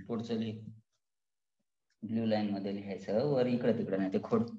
पुढचं लिह. Blue line मध्ये लिहायचं, वर इकडे तिकडे नाही ते खोड.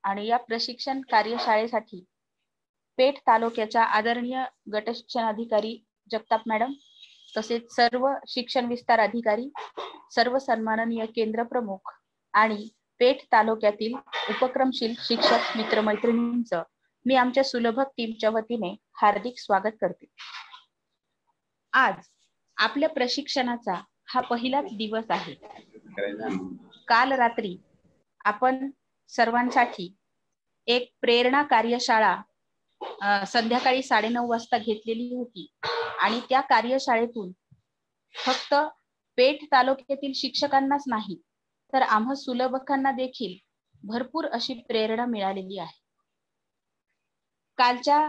आणि या प्रशिक्षण कार्यशाळेसाठी पेठ तालुक्याच्या आदरणीय गट शिक्षण अधिकारी जगताप मॅडम, तसेच सर्व शिक्षण विस्तार अधिकारी, सर्व सन्माननीय केंद्र प्रमुख आणि पेठ तालुक्यातील उपक्रमशील शिक्षक मित्रमैत्रिणींचं मी आमच्या सुलभक टीमच्या वतीने हार्दिक स्वागत करते. आज आपल्या प्रशिक्षणाचा हा पहिलाच दिवस आहे. काल रात्री आपण सर्वांसाठी एक प्रेरणा कार्यशाळा संध्याकाळी 9:30 वाजता घेतलेली होती आणि त्या कार्यशाळेतून फक्त पेठ तालुक्यातील शिक्षकांनाच नाही तर आम्हा सुलभकांना देखील भरपूर अशी प्रेरणा मिळालेली आहे. कालच्या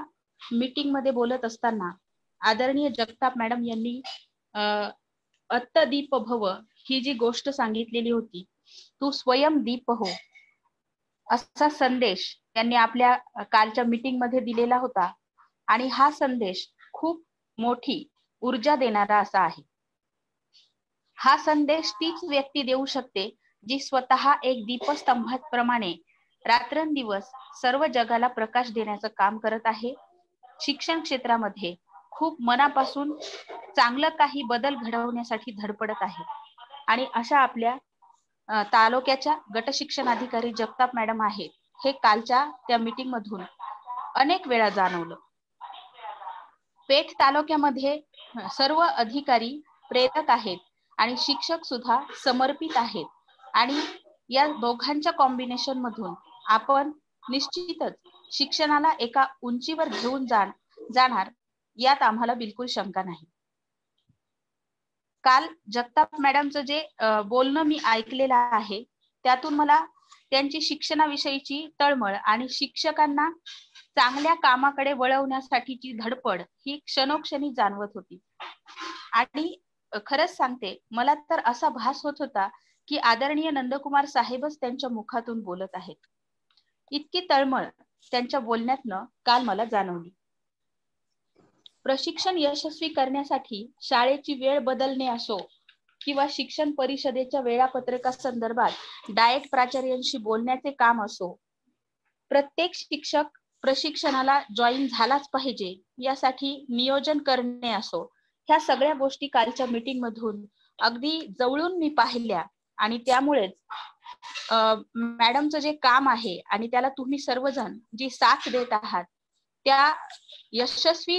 मीटिंग मध्ये बोलत असताना आदरणीय जगताप मॅडम यांनी अत्तदीप भव ही जी गोष्ट सांगितलेली होती, तू स्वयं दीप हो, असा संदेश त्यांनी आपल्या कालच्या मीटिंग मध्ये दिलेला होता. आणि हा संदेश खूप मोठी ऊर्जा देणारा असा आहे. हा संदेश तीच व्यक्ती देऊ शकते जी स्वतः एक दीपस्तंभाप्रमाणे रात्रंदिवस सर्व जगाला प्रकाश देण्याचं काम करत आहे. शिक्षण क्षेत्रामध्ये खूप मनापासून चांगलं काही बदल घडवण्यासाठी धडपडत आहे. आणि अशा आपल्या तालुक्याच्या गट शिक्षण अधिकारी जगताप मॅडम आहेत. हे कालच्या त्या मीटिंग मधून अनेक वेळा जाणवलं. पेठ तालुक्यामध्ये सर्व अधिकारी प्रेरक आहेत आणि शिक्षक सुद्धा समर्पित आहेत. आणि या दोघांच्या कॉम्बिनेशन मधून आपण निश्चितच शिक्षणाला एका उंचीवर घेऊन जाणार यात आम्हाला बिलकुल शंका नाही. काल जगताप मॅडमचं जे बोलणं मी ऐकलेलं आहे, त्यातून मला त्यांची शिक्षणाविषयीची तळमळ आणि शिक्षकांना चांगल्या कामाकडे वळवण्यासाठीची धडपड ही क्षणोक्षणी जाणवत होती. आणि खरंच सांगते, मला तर असा भास होत होता की आदरणीय नंदकुमार साहेबच त्यांच्या मुखातून बोलत आहेत. इतकी तळमळ त्यांच्या बोलण्यातनं काल मला जाणवली. प्रशिक्षण यशस्वी करण्यासाठी शाळेची वेळ बदलणे असो किंवा शिक्षण परिषदेच्या वेळापत्रकासंदर्भात डायट प्राचार्यांशी बोलण्याचे काम असो, प्रत्येक शिक्षक प्रशिक्षणाला जॉईन झालाच पाहिजे यासाठी नियोजन करणे असो, ह्या सगळ्या गोष्टी कालच्या मीटिंग मधून अगदी जवळून मी पाहिल्या. आणि त्यामुळेच मॅडमचं जे काम आहे आणि त्याला तुम्ही सर्वजण जी साथ देत आहात, त्या यशस्वी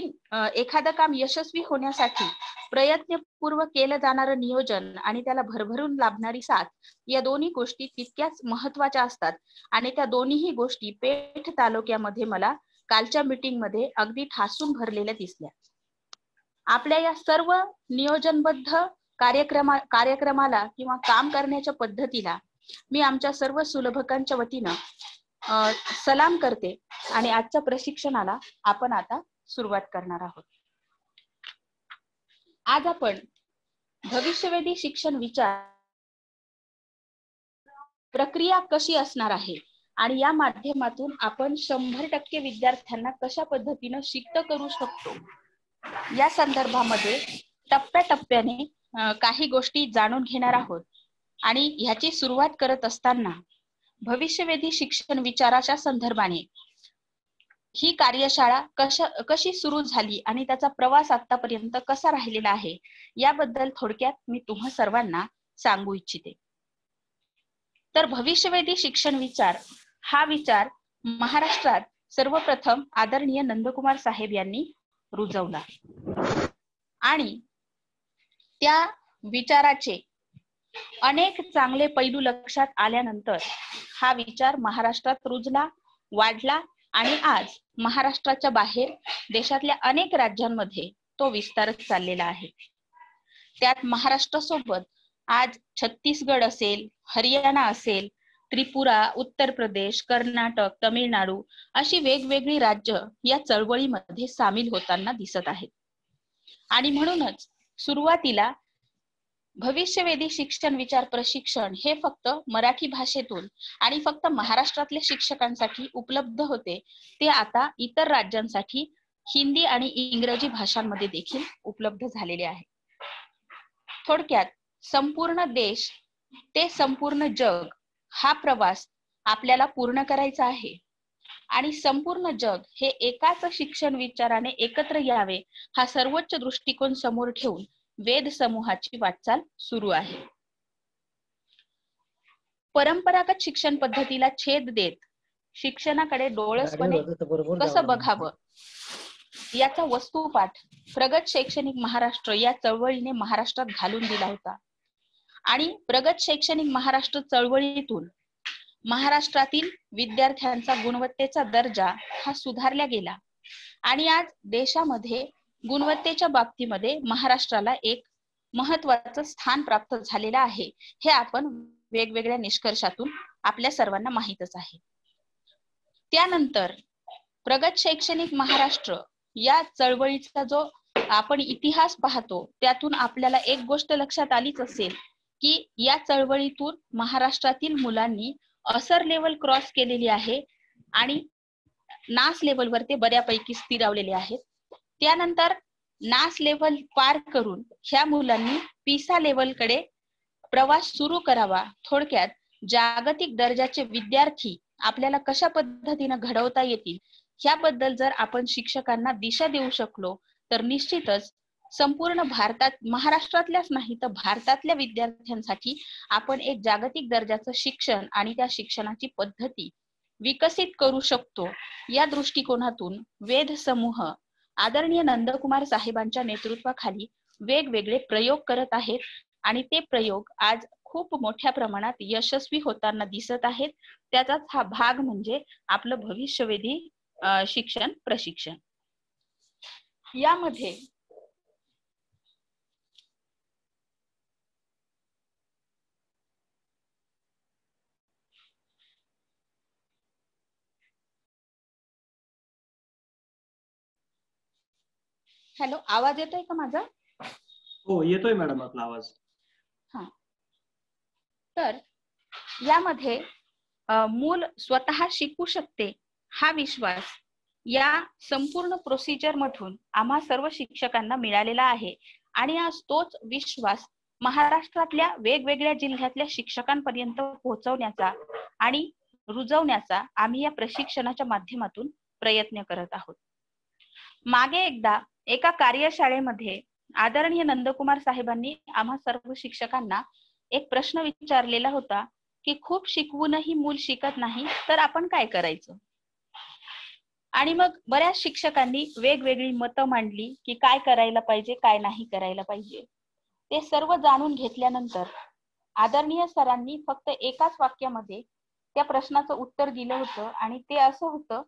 एखादं काम यशस्वी होण्यासाठी प्रयत्नपूर्वक केलं जाणारं नियोजन आणि त्याला भरभरून लाभणारी साथ, या दोन्ही गोष्टी तितक्याच महत्वाच्या असतात. आणि त्या दोन्ही गोष्टी पेठ तालुक्यामध्ये मला कालच्या मीटिंग मध्ये अगदी ठासून भरलेल्या दिसल्या. आपल्या या सर्व नियोजनबद्ध कार्यक्रमाला किंवा काम करण्याच्या पद्धतीला मी आमच्या सर्व सुलभकांच्या वतीनं सलाम करते. आणि आजच्या प्रशिक्षणाला आपण आता सुरुवात करणार आहोत. आज आपण भविष्यवेधी शिक्षण विचार प्रक्रिया कशी असणार आहे आणि या माध्यमातून आपण 100% विद्यार्थ्यांना कशा पद्धतीनं शिक्त करू शकतो, या संदर्भामध्ये टप्प्याटप्प्याने काही गोष्टी जाणून घेणार आहोत. आणि ह्याची सुरुवात करत असताना भविष्यवेधी शिक्षण विचाराच्या संदर्भाने ही कार्यशाळा कशी सुरू झाली आणि त्याचा प्रवास आतापर्यंत कसा राहिलेला आहे याबद्दल थोडक्यात मी तुम्हा सर्वांना सांगू इच्छिते. तर भविष्यवेधी शिक्षण विचार हा विचार महाराष्ट्रात सर्वप्रथम आदरणीय नंदकुमार साहेब यांनी रुजवला. आणि त्या विचाराचे अनेक चांगले पैलू लक्षात आल्यानंतर हा विचार महाराष्ट्रात रुजला, वाढला आणि आज महाराष्ट्राच्या बाहेर देशातल्या अनेक राज्यांमध्ये तो विस्तारत चाललेला आहे. त्यात महाराष्ट्रासोबत आज छत्तीसगड असेल, हरियाणा असेल, त्रिपुरा, उत्तर प्रदेश, कर्नाटक, तमिळनाडू अशी वेगवेगळी राज्य या चळवळीमध्ये सामील होताना दिसत आहेत. आणि म्हणूनच सुरुवातीला भविष्यवेधी शिक्षण विचार प्रशिक्षण हे फक्त मराठी भाषेतून आणि फक्त महाराष्ट्रातल्या शिक्षकांसाठी उपलब्ध होते, ते आता इतर राज्यांसाठी हिंदी आणि इंग्रजी भाषांमध्ये देखील उपलब्ध झालेले आहे. थोडक्यात संपूर्ण देश ते संपूर्ण जग हा प्रवास आपल्याला पूर्ण करायचा आहे. आणि संपूर्ण जग हे एकाच शिक्षण विचाराने एकत्र यावे हा सर्वोच्च दृष्टिकोन समोर ठेवून वेद समूहाची वाटचाल सुरू आहे. परंपरागत शिक्षण पद्धतीला छेद देत शिक्षणाकडे डोळसपणे कसं बघावं याचा वस्तुपाठ प्रगत शैक्षणिक महाराष्ट्र या चळवळीने महाराष्ट्रात घालून दिला होता. आणि प्रगत शैक्षणिक महाराष्ट्र चळवळीतून महाराष्ट्रातील विद्यार्थ्यांचा गुणवत्तेचा दर्जा हा सुधारला गेला. आणि आज देशामध्ये गुणवत्तेच्या बाबतीमध्ये महाराष्ट्राला एक महत्वाचं स्थान प्राप्त झालेलं आहे, हे आपण वेगवेगळ्या निष्कर्षातून आपल्या सर्वांना माहीतच आहे. त्यानंतर प्रगत शैक्षणिक महाराष्ट्र या चळवळीचा जो आपण इतिहास पाहतो त्यातून आपल्याला एक गोष्ट लक्षात आलीच असेल की या चळवळीतून महाराष्ट्रातील मुलांनी असर लेवल क्रॉस केलेली आहे आणि नास लेवलवर ते बऱ्यापैकी स्थिरावलेले आहेत. त्यानंतर नास लेवल पार करून ह्या मुलांनी पिसा लेवलकडे प्रवास सुरू करावा. थोडक्यात जागतिक दर्जाचे विद्यार्थी आपल्याला कशा पद्धतीने घडवता येतील ह्याबद्दल जर आपण शिक्षकांना दिशा देऊ शकलो तर निश्चितच संपूर्ण भारतात, महाराष्ट्रातल्याच नाही तर भारतातल्या विद्यार्थ्यांसाठी आपण एक जागतिक दर्जाचं शिक्षण आणि त्या शिक्षणाची पद्धती विकसित करू शकतो. या दृष्टिकोनातून वेध समूह आदरणीय नंदकुमार साहेबांच्या नेतृत्वाखाली वेगवेगळे प्रयोग करत आहेत आणि ते प्रयोग आज खूप मोठ्या प्रमाणात यशस्वी होताना दिसत आहेत. त्याचाच हा भाग म्हणजे आपलं भविष्यवेधी शिक्षण प्रशिक्षण. यामध्ये हॅलो, आवाज येतोय का माझा? हो येतोय मॅडम आपला आवाज. हा, तर यामध्ये मूल स्वतः शिकू शकते हा विश्वास या संपूर्ण प्रोसिजर मधून आम्हा सर्व शिक्षकांना मिळालेला आहे आणि आज तोच विश्वास महाराष्ट्रातल्या वेगवेगळ्या जिल्ह्यातल्या शिक्षकांपर्यंत पोहोचवण्याचा आणि रुजवण्याचा आम्ही या प्रशिक्षणाच्या माध्यमातून प्रयत्न करत आहोत. मागे एकदा एका कार्यशाळेमध्ये आदरणीय नंदकुमार साहेबांनी आम्हा सर्व शिक्षकांना एक प्रश्न विचारलेला होता की खूप शिकवूनही मूल शिकत नाही तर आपण काय करायचं. आणि मग बऱ्याच शिक्षकांनी वेगवेगळी मतं मांडली की काय करायला पाहिजे, काय नाही करायला पाहिजे. ते सर्व जाणून घेतल्यानंतर आदरणीय सरांनी फक्त एकाच वाक्यामध्ये त्या प्रश्नाचं उत्तर दिलं होतं आणि ते असं होतं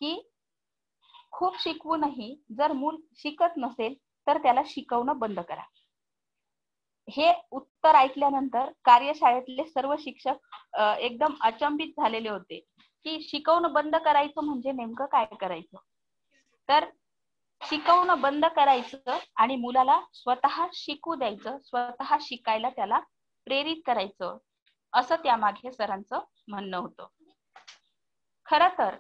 की खूप शिकवूनही जर मूल शिकत नसेल तर त्याला शिकवणं बंद करा. हे उत्तर ऐकल्यानंतर कार्यशाळेतले सर्व शिक्षक एकदम अचंबित झालेले होते की शिकवणं बंद करायचं म्हणजे नेमकं काय करायचं. तर शिकवणं बंद करायचं आणि मुलाला स्वतः शिकू द्यायचं, स्वतः शिकायला त्याला प्रेरित करायचं, असं त्यामागे सरांचं म्हणणं होतं. खरं तर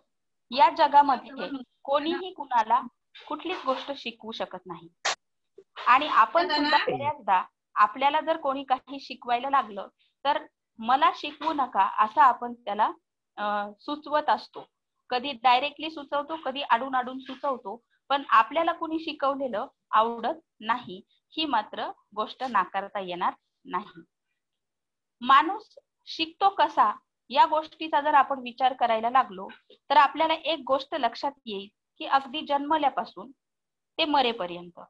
या जगामध्ये कोणीही कुणाला कुठलीच गोष्ट शिकवू शकत नाही आणि आपण सुद्धा बऱ्याचदा आपल्याला जर कोणी काही शिकवायला लागलं तर मला शिकवू नका असं आपण त्याला सुचवत असतो. कधी डायरेक्टली सुचवतो, कधी आडून आडून सुचवतो, पण आपल्याला कोणी शिकवलेलं आवडत नाही ही मात्र गोष्ट नाकारता येणार नाही. माणूस शिकतो कसा या गोष्टीचा जर आपण विचार करायला लागलो तर आपल्याला एक गोष्ट लक्षात येईल की अगदी जन्मल्यापासून ते मरेपर्यंत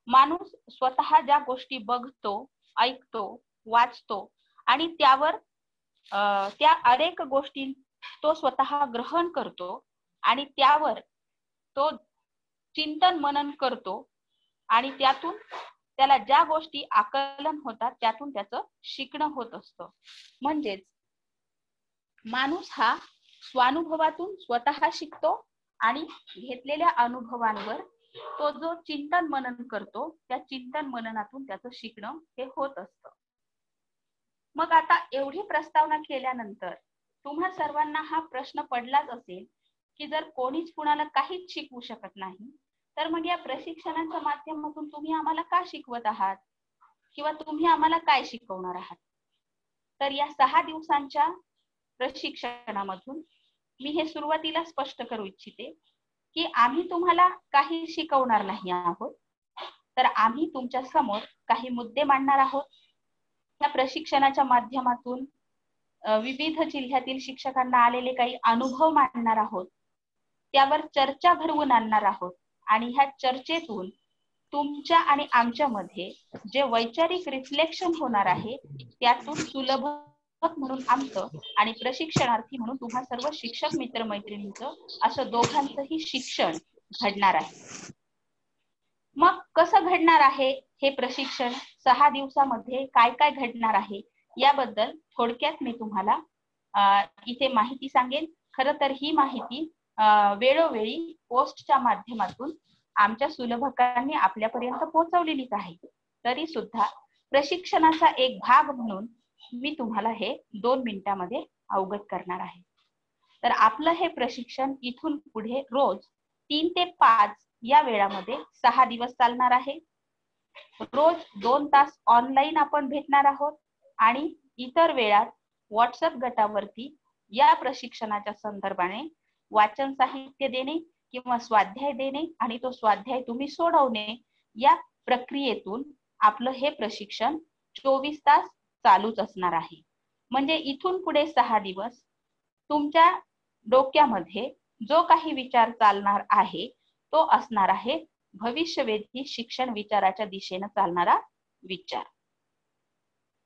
माणूस स्वतः ज्या गोष्टी बघतो, ऐकतो, वाचतो आणि त्यावर त्या अनेक गोष्टी तो स्वतः ग्रहण करतो आणि त्यावर तो चिंतन मनन करतो आणि त्यातून त्याला ज्या गोष्टी आकलन होतात त्यातून त्याचं शिकणं होत असतं. म्हणजेच माणूस हा स्वानुभवातून स्वतः शिकतो आणि घेतलेल्या अनुभवांवर तो जो चिंतन मनन करतो त्या चिंतन मननातून त्याचं शिकणं हे होत असतं. मग आता एवढी प्रस्तावना केल्यानंतर तुम्हा सर्वांना हा प्रश्न पडलाच असेल की जर कोणीच कुणाला काहीच शिकवू शकत नाही तर मग या प्रशिक्षणाच्या माध्यमातून तुम्ही आम्हाला का शिकवत आहात किंवा तुम्ही आम्हाला काय शिकवणार आहात. तर या 6 दिवसांच्या प्रशिक्षणामधून मी हे सुरुवातीला स्पष्ट करू इच्छिते की आम्ही तुम्हाला काही शिकवणार नाही आहोत, तर आम्ही तुमच्या समोर काही मुद्दे मांडणार आहोत. या प्रशिक्षणाच्या माध्यमातून विविध जिल्ह्यातील शिक्षकांना आलेले काही अनुभव मांडणार आहोत, त्यावर चर्चा घडवून आणणार आहोत आणि ह्या चर्चेतून तुमच्या आणि आमच्यामध्ये जे वैचारिक रिफ्लेक्शन होणार आहे त्यातून सुलभ म्हणून आमचं आणि प्रशिक्षणार्थी म्हणून तुम्हा सर्व शिक्षक मित्रमैत्रिणींचं असं दोघांचंही शिक्षण घडणार आहे. मग कसं घडणार आहे हे प्रशिक्षण, 6 दिवसामध्ये काय काय घडणार आहे याबद्दल थोडक्यात मी तुम्हाला इथे माहिती सांगेन. खरं तर ही माहिती वेळोवेळी पोस्टच्या माध्यमातून आमच्या सुलभकांनी आपल्यापर्यंत पोहोचवलेलीच आहे. तरी सुद्धा प्रशिक्षणाचा एक भाग म्हणून मी तुम्हाला हे 2 मिनिटांमध्ये अवगत करणार आहे. तर आपलं हे प्रशिक्षण इथून पुढे रोज 3 ते 5 या वेळामध्ये 6 दिवस चालणार आहे. रोज 2 तास ऑनलाईन आपण भेटणार आहोत आणि इतर वेळात व्हॉट्सअप गटावरती या प्रशिक्षणाच्या संदर्भाने वाचन साहित्य देणे किंवा स्वाध्याय देणे आणि तो स्वाध्याय तुम्ही सोडवणे या प्रक्रियेतून आपलं हे प्रशिक्षण 24 तास चालूच असणार आहे. म्हणजे इथून पुढे 6 दिवस तुमच्या डोक्यामध्ये जो काही विचार चालणार आहे तो असणार आहे भविष्यवेधी शिक्षण विचाराच्या दिशेने चालणारा विचार.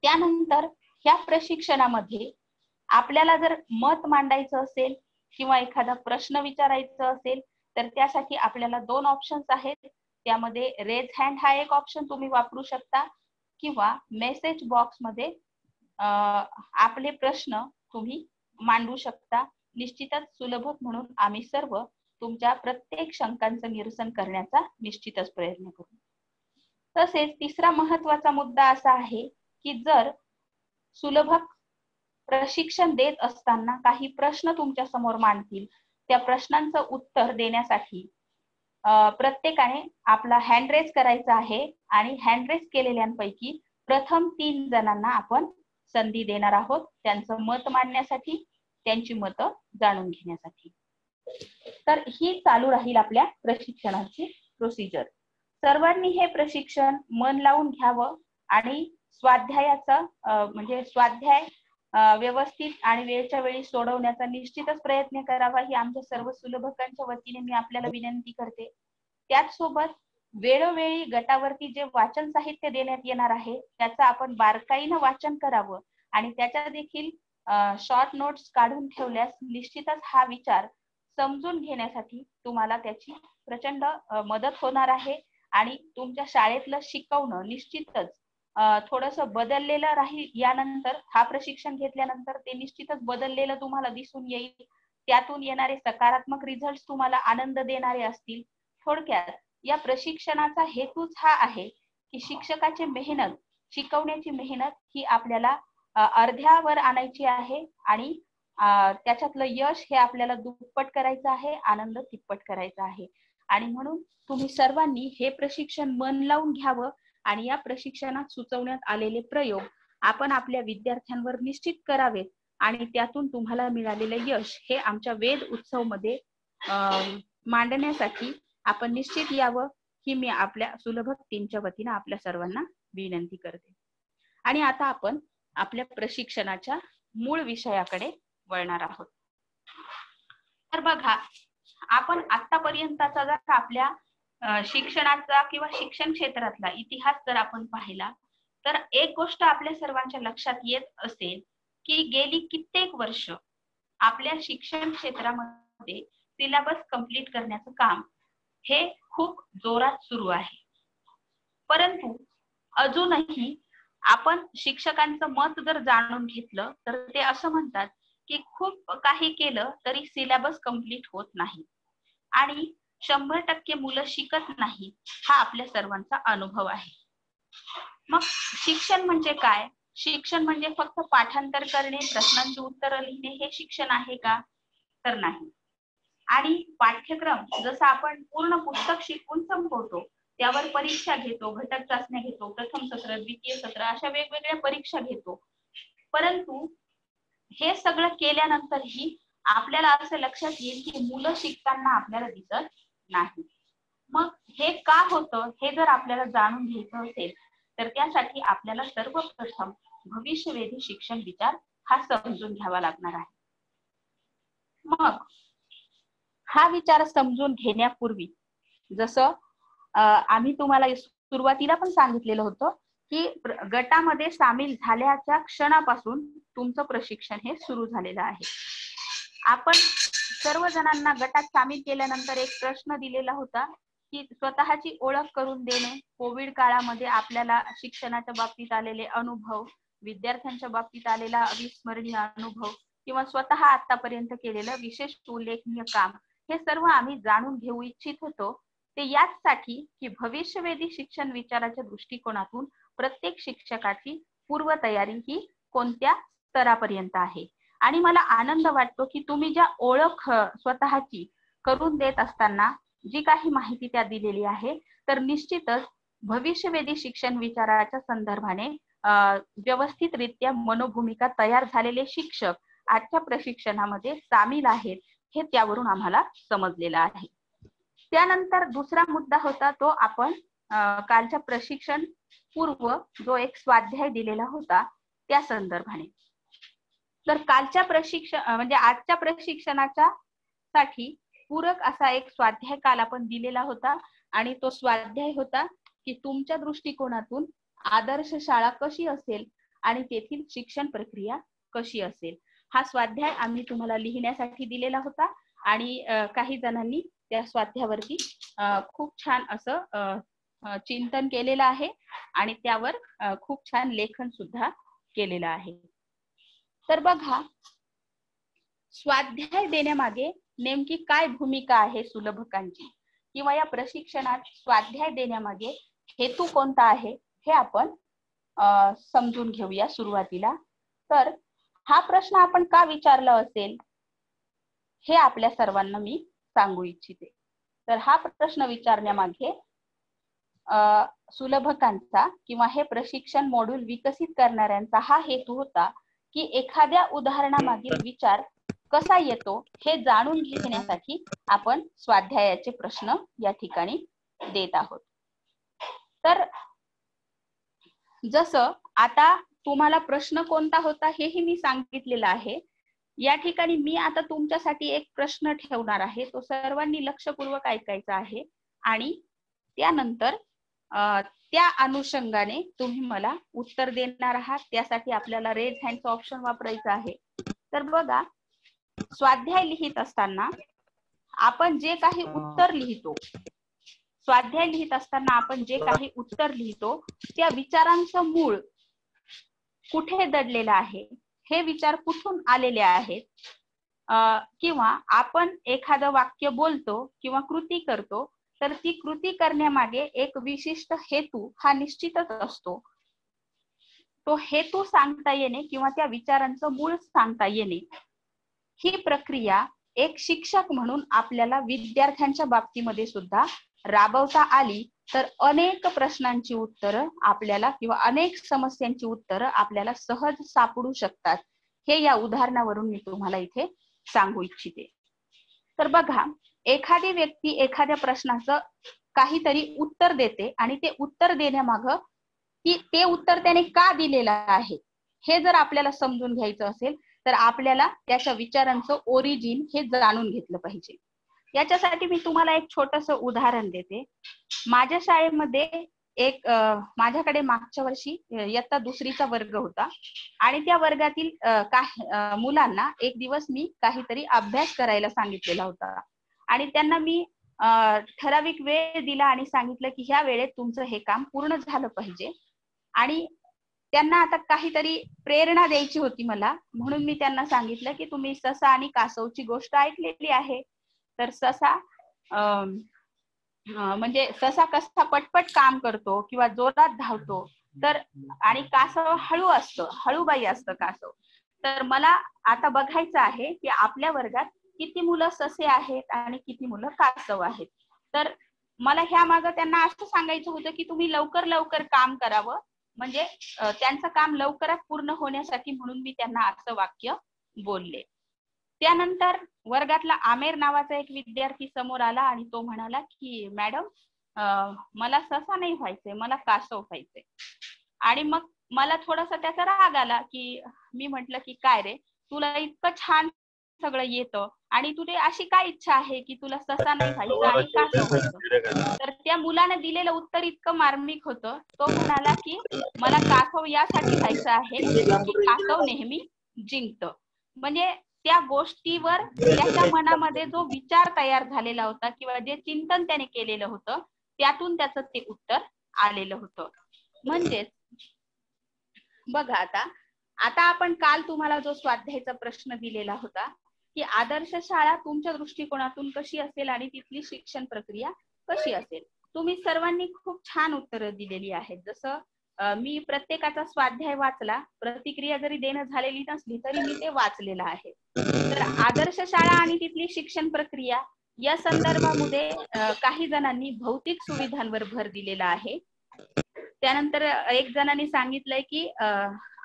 त्यानंतर ह्या प्रशिक्षणामध्ये आपल्याला जर मत मांडायचं असेल किंवा एखादा प्रश्न विचारायचा असेल तर त्यासाठी आपल्याला 2 ऑप्शन्स आहेत. त्यामध्ये रेज हँड हा एक ऑप्शन तुम्ही वापरू शकता किंवा मेसेज बॉक्स मध्ये आपले प्रश्न तुम्ही मांडू शकता. निश्चितच सुलभक म्हणून आम्ही सर्व तुमच्या प्रत्येक शंकांचं निरसन करण्याचा निश्चितच प्रयत्न करू. तसेच तिसरा महत्त्वाचा मुद्दा असा आहे की जर सुलभक प्रशिक्षण देत असताना काही प्रश्न तुमच्या समोर मांडतील, त्या प्रश्नांचं उत्तर देण्यासाठी प्रत्येकाने आपला हँड रेज करायचा आहे आणि हँड रेज केलेल्यांपैकी प्रथम 3 जणांना आपण संधी देणार आहोत त्यांचं मत मांडण्यासाठी, त्यांची मतं जाणून घेण्यासाठी. तर ही चालू राहील आपल्या प्रशिक्षणाची प्रोसिजर. सर्वांनी हे प्रशिक्षण मन लावून घ्यावं आणि स्वाध्यायाचा म्हणजे स्वाध्याय व्यवस्थित आणि वेळच्या वेळी सोडवण्याचा निश्चितच प्रयत्न करावा ही आमच्या सर्व सुलभकांच्या वतीने मी आपल्याला विनंती करते. त्याचसोबत वेळोवेळी गटावरती जे वाचन साहित्य देण्यात येणार आहे त्याचं आपण बारकाईनं वाचन करावं आणि त्याच्या देखील शॉर्ट नोट्स काढून ठेवल्यास निश्चितच हा विचार समजून घेण्यासाठी तुम्हाला त्याची प्रचंड मदत होणार आहे आणि तुमच्या शाळेतलं शिकवणं निश्चितच थोडंसं बदललेलं राहील. यानंतर हा प्रशिक्षण घेतल्यानंतर ते निश्चितच बदललेलं तुम्हाला दिसून येईल. त्यातून येणारे सकारात्मक रिझल्ट तुम्हाला आनंद देणारे असतील. थोडक्यात या प्रशिक्षणाचा हेतूच हा आहे की शिक्षकाची मेहनत, शिकवण्याची मेहनत ही आपल्याला अर्ध्यावर आणायची आहे आणि त्याच्यातलं यश हे आपल्याला दुप्पट करायचं आहे, आनंद तिप्पट करायचा आहे. आणि म्हणून तुम्ही सर्वांनी हे प्रशिक्षण मन लावून घ्यावं आणि या प्रशिक्षणात सुचवण्यात आलेले प्रयोग आपण आपल्या विद्यार्थ्यांवर निश्चित करावेत आणि त्यातून तुम्हाला मिळालेले यश हे आमच्या वेद उत्सव मध्ये मांडण्यासाठी आपण निश्चित यावं ही मी आपल्या सुलभक टीमच्या वतीने आपल्या सर्वांना विनंती करते. आणि आता आपण आपल्या प्रशिक्षणाच्या मूळ विषयाकडे वळणार आहोत. तर बघा, आपण आतापर्यंतचा जर आपल्या शिक्षणाचा किंवा शिक्षण क्षेत्रातला इतिहास जर आपण पाहिला तर एक गोष्ट आपल्या सर्वांच्या लक्षात येत असेल की गेली कित्येक वर्ष आपल्या शिक्षण क्षेत्रामध्ये सिलेबस कंप्लीट करण्याचं काम हे खूप जोरात सुरू आहे. परंतु अजूनही आपण शिक्षकांचं मत जर जाणून घेतलं तर ते असं म्हणतात की खूप काही केलं तरी सिलेबस कंप्लीट होत नाही आणि 100% मुलं शिकत नाही हा आपल्या सर्वांचा अनुभव आहे. मग शिक्षण म्हणजे काय? शिक्षण म्हणजे फक्त पाठांतर करणे, प्रश्नांची उत्तरं लिहिणे हे शिक्षण आहे का? तर नाही. आणि पाठ्यक्रम जसं आपण पूर्ण पुस्तक शिकवून संपवतो, त्यावर परीक्षा घेतो, घटक चाचण्या घेतो, प्रथम सत्र, द्वितीय सत्र अशा वेगवेगळ्या परीक्षा घेतो. परंतु हे सगळं केल्यानंतरही आपल्याला असं लक्षात येईल की मुलं शिकताना आपल्याला दिसत नाही. मग हे का होतं हे जर आपल्याला जाणून घ्यायचं असेल तर त्यासाठी आपल्याला सर्वप्रथम भविष्यवेधी शिक्षण विचार हा समजून घ्यावा लागणार आहे. मग हा विचार समजून घेण्यापूर्वी जसं आम्ही तुम्हाला सुरुवातीला पण सांगितलेलं होतं की गटामध्ये सामील झाल्याच्या क्षणापासून तुमचं प्रशिक्षण हे सुरू झालेलं आहे. आपण सर्व जणांना गटात सामील केल्यानंतर एक प्रश्न दिलेला होता की स्वतःची ओळख करून देणे, कोविड काळामध्ये आपल्याला शिक्षणाच्या बाबतीत आलेले अनुभव, विद्यार्थ्यांच्या बाबतीत आलेला अविस्मरणीय अनुभव किंवा स्वतः आतापर्यंत केलेलं विशेष उल्लेखनीय काम हे सर्व आम्ही जाणून घेऊ इच्छित होतो. ते याचसाठी की भविष्यवेधी शिक्षण विचाराच्या दृष्टिकोनातून प्रत्येक शिक्षकाची पूर्वतयारी ही कोणत्या स्तरापर्यंत आहे. आणि मला आनंद वाटतो की तुम्ही ज्या ओळख स्वतःची करून देत असताना जी काही माहिती त्या दिलेली आहे, तर निश्चितच भविष्यवेधी शिक्षण विचाराच्या संदर्भाने व्यवस्थितरित्या मनोभूमिका तयार झालेले शिक्षक आजच्या प्रशिक्षणामध्ये सामील आहेत, हे त्यावरून आम्हाला समजलेलं आहे. त्यानंतर दुसरा मुद्दा होता तो आपण कालच्या प्रशिक्षण पूर्व जो एक स्वाध्याय दिलेला होता त्या संदर्भाने. तर कालच्या म्हणजे आजच्या प्रशिक्षणाच्या साठी पूरक असा एक स्वाध्याय काल आपण दिलेला होता आणि तो स्वाध्याय होता की तुमच्या दृष्टिकोनातून आदर्श शाळा कशी असेल आणि तेथील शिक्षण प्रक्रिया कशी असेल. हा स्वाध्याय आम्ही तुम्हाला लिहिण्यासाठी दिलेला होता आणि काही जणांनी त्या स्वाध्यायावरती खूप छान असं चिंतन केलेलं आहे आणि त्यावर खूप छान लेखन सुद्धा केलेलं आहे. तर बघा, स्वाध्याय देण्यामागे नेमकी काय भूमिका आहे सुलभकांची, किंवा या प्रशिक्षणात स्वाध्याय देण्यामागे हेतू कोणता आहे हे आपण समजून घेऊया सुरुवातीला. तर हा प्रश्न आपण का विचारला असेल हे आपल्या सर्वांना मी सांगू इच्छिते. तर हा प्रश्न विचारण्यामागे सुलभकांचा किंवा हे प्रशिक्षण मॉड्यूल विकसित करणाऱ्यांचा हा हेतू होता की एखाद्या उदाहरणामागील विचार कसा येतो हे जाणून घेण्यासाठी आपण स्वाध्यायाचे प्रश्न या ठिकाणी देत आहोत. तर जसं आता तुम्हाला प्रश्न कोणता होता हेही मी सांगितलेलं आहे. या ठिकाणी मी आता तुमच्यासाठी एक प्रश्न ठेवणार आहे, तो सर्वांनी लक्षपूर्वक ऐकायचा आहे आणि त्यानंतर त्या अनुषंगाने तुम्ही मला उत्तर देणार आहात. त्यासाठी आपल्याला रेज हँडचं ऑप्शन वापरायचं आहे. तर बघा, स्वाध्याय लिहित असताना आपण जे काही उत्तर लिहितो, स्वाध्याय लिहित असताना आपण जे काही उत्तर लिहितो त्या विचारांचं मूळ कुठे दडलेलं आहे, हे विचार कुठून आलेले आहेत, किंवा आपण एखादं वाक्य बोलतो किंवा कृती करतो तर ती कृती करण्यामागे एक विशिष्ट हेतू हा निश्चितच असतो. तो हेतू सांगता येणे किंवा त्या विचारांचं मूळ सांगता येणे, ही प्रक्रिया एक शिक्षक म्हणून आपल्याला विद्यार्थ्यांच्या बाबतीमध्ये सुद्धा राबवता आली तर अनेक प्रश्नांची उत्तरं आपल्याला किंवा अनेक समस्यांची उत्तरं आपल्याला सहज सापडू शकतात. हे या उदाहरणावरून मी तुम्हाला इथे सांगू इच्छिते. तर बघा, एखादी व्यक्ती एखाद्या प्रश्नाचं काहीतरी उत्तर देते आणि ते उत्तर देण्यामागं ते उत्तर त्याने का दिलेलं आहे हे जर आपल्याला समजून घ्यायचं असेल तर आपल्याला त्याच्या विचारांचं ओरिजिन हे जाणून घेतलं पाहिजे. याच्यासाठी मी तुम्हाला एक छोटंसं उदाहरण देते. माझ्या शाळेमध्ये माझ्याकडे मागच्या वर्षी इयत्ता दुसरीचा वर्ग होता आणि त्या वर्गातील मुलांना एक दिवस मी काहीतरी अभ्यास करायला सांगितलेला होता आणि त्यांना मी ठराविक वेळ दिला आणि सांगितलं की ह्या वेळेत तुमचं हे काम पूर्ण झालं पाहिजे. आणि त्यांना आता काहीतरी प्रेरणा द्यायची होती मला, म्हणून मी त्यांना सांगितलं की तुम्ही ससा आणि कासवची गोष्ट ऐकलेली आहे. तर ससा म्हणजे ससा कसा पटपट काम करतो किंवा जोरात धावतो, तर आणि कासव हळू असतं, हळूबाई असतं कासव. तर मला आता बघायचं आहे की आपल्या वर्गात किती मुलं ससे आहेत आणि किती मुलं कासव आहेत. तर मला ह्या मागं त्यांना असं सांगायचं होतं की तुम्ही लवकर लवकर काम करावं, म्हणजे त्यांचं काम लवकरात पूर्ण होण्यासाठी, म्हणून मी त्यांना असं वाक्य बोलले. त्यानंतर वर्गातला आमेर नावाचा एक विद्यार्थी समोर आला आणि तो म्हणाला की मॅडम, मला ससा नाही व्हायचंय, मला कासव व्हायचंय. आणि मग मला थोडासा त्याचा राग आला की मी म्हंटल की काय रे, तुला इतकं छान सगळं येतं आणि तुझी अशी काय इच्छा आहे की तुला ससा नाही व्हायचं आणि कासव व्हायचं. तर त्या मुलाने दिलेलं उत्तर इतकं मार्मिक होतं. तो म्हणाला की मला कासव यासाठी व्हायचं आहे की कासव नेहमी जिंकतं. म्हणजे त्या गोष्टीवर त्याच्या मनामध्ये जो विचार तयार झालेला होता किंवा जे चिंतन त्याने केलेलं होतं त्यातून त्याचं ते उत्तर आलेलं होतं. म्हणजेच बघा, आता आपण काल तुम्हाला जो स्वाध्यायाचा प्रश्न दिलेला होता की आदर्श शाळा तुमच्या दृष्टिकोनातून कशी असेल आणि तिथली शिक्षण प्रक्रिया कशी असेल? तुम्ही सर्वांनी खूप छान उत्तरं दिलेली आहेत. जसं मी प्रत्येकाचा स्वाध्याय वाचला, प्रतिक्रिया जरी देणं झालेली नसली तरी मी ते वाचलेलं आहे. तर आदर्श शाळा आणि तिथली शिक्षण प्रक्रिया या संदर्भामध्ये काही जणांनी भौतिक सुविधांवर भर दिलेला आहे. त्यानंतर एक जणांनी सांगितलंय की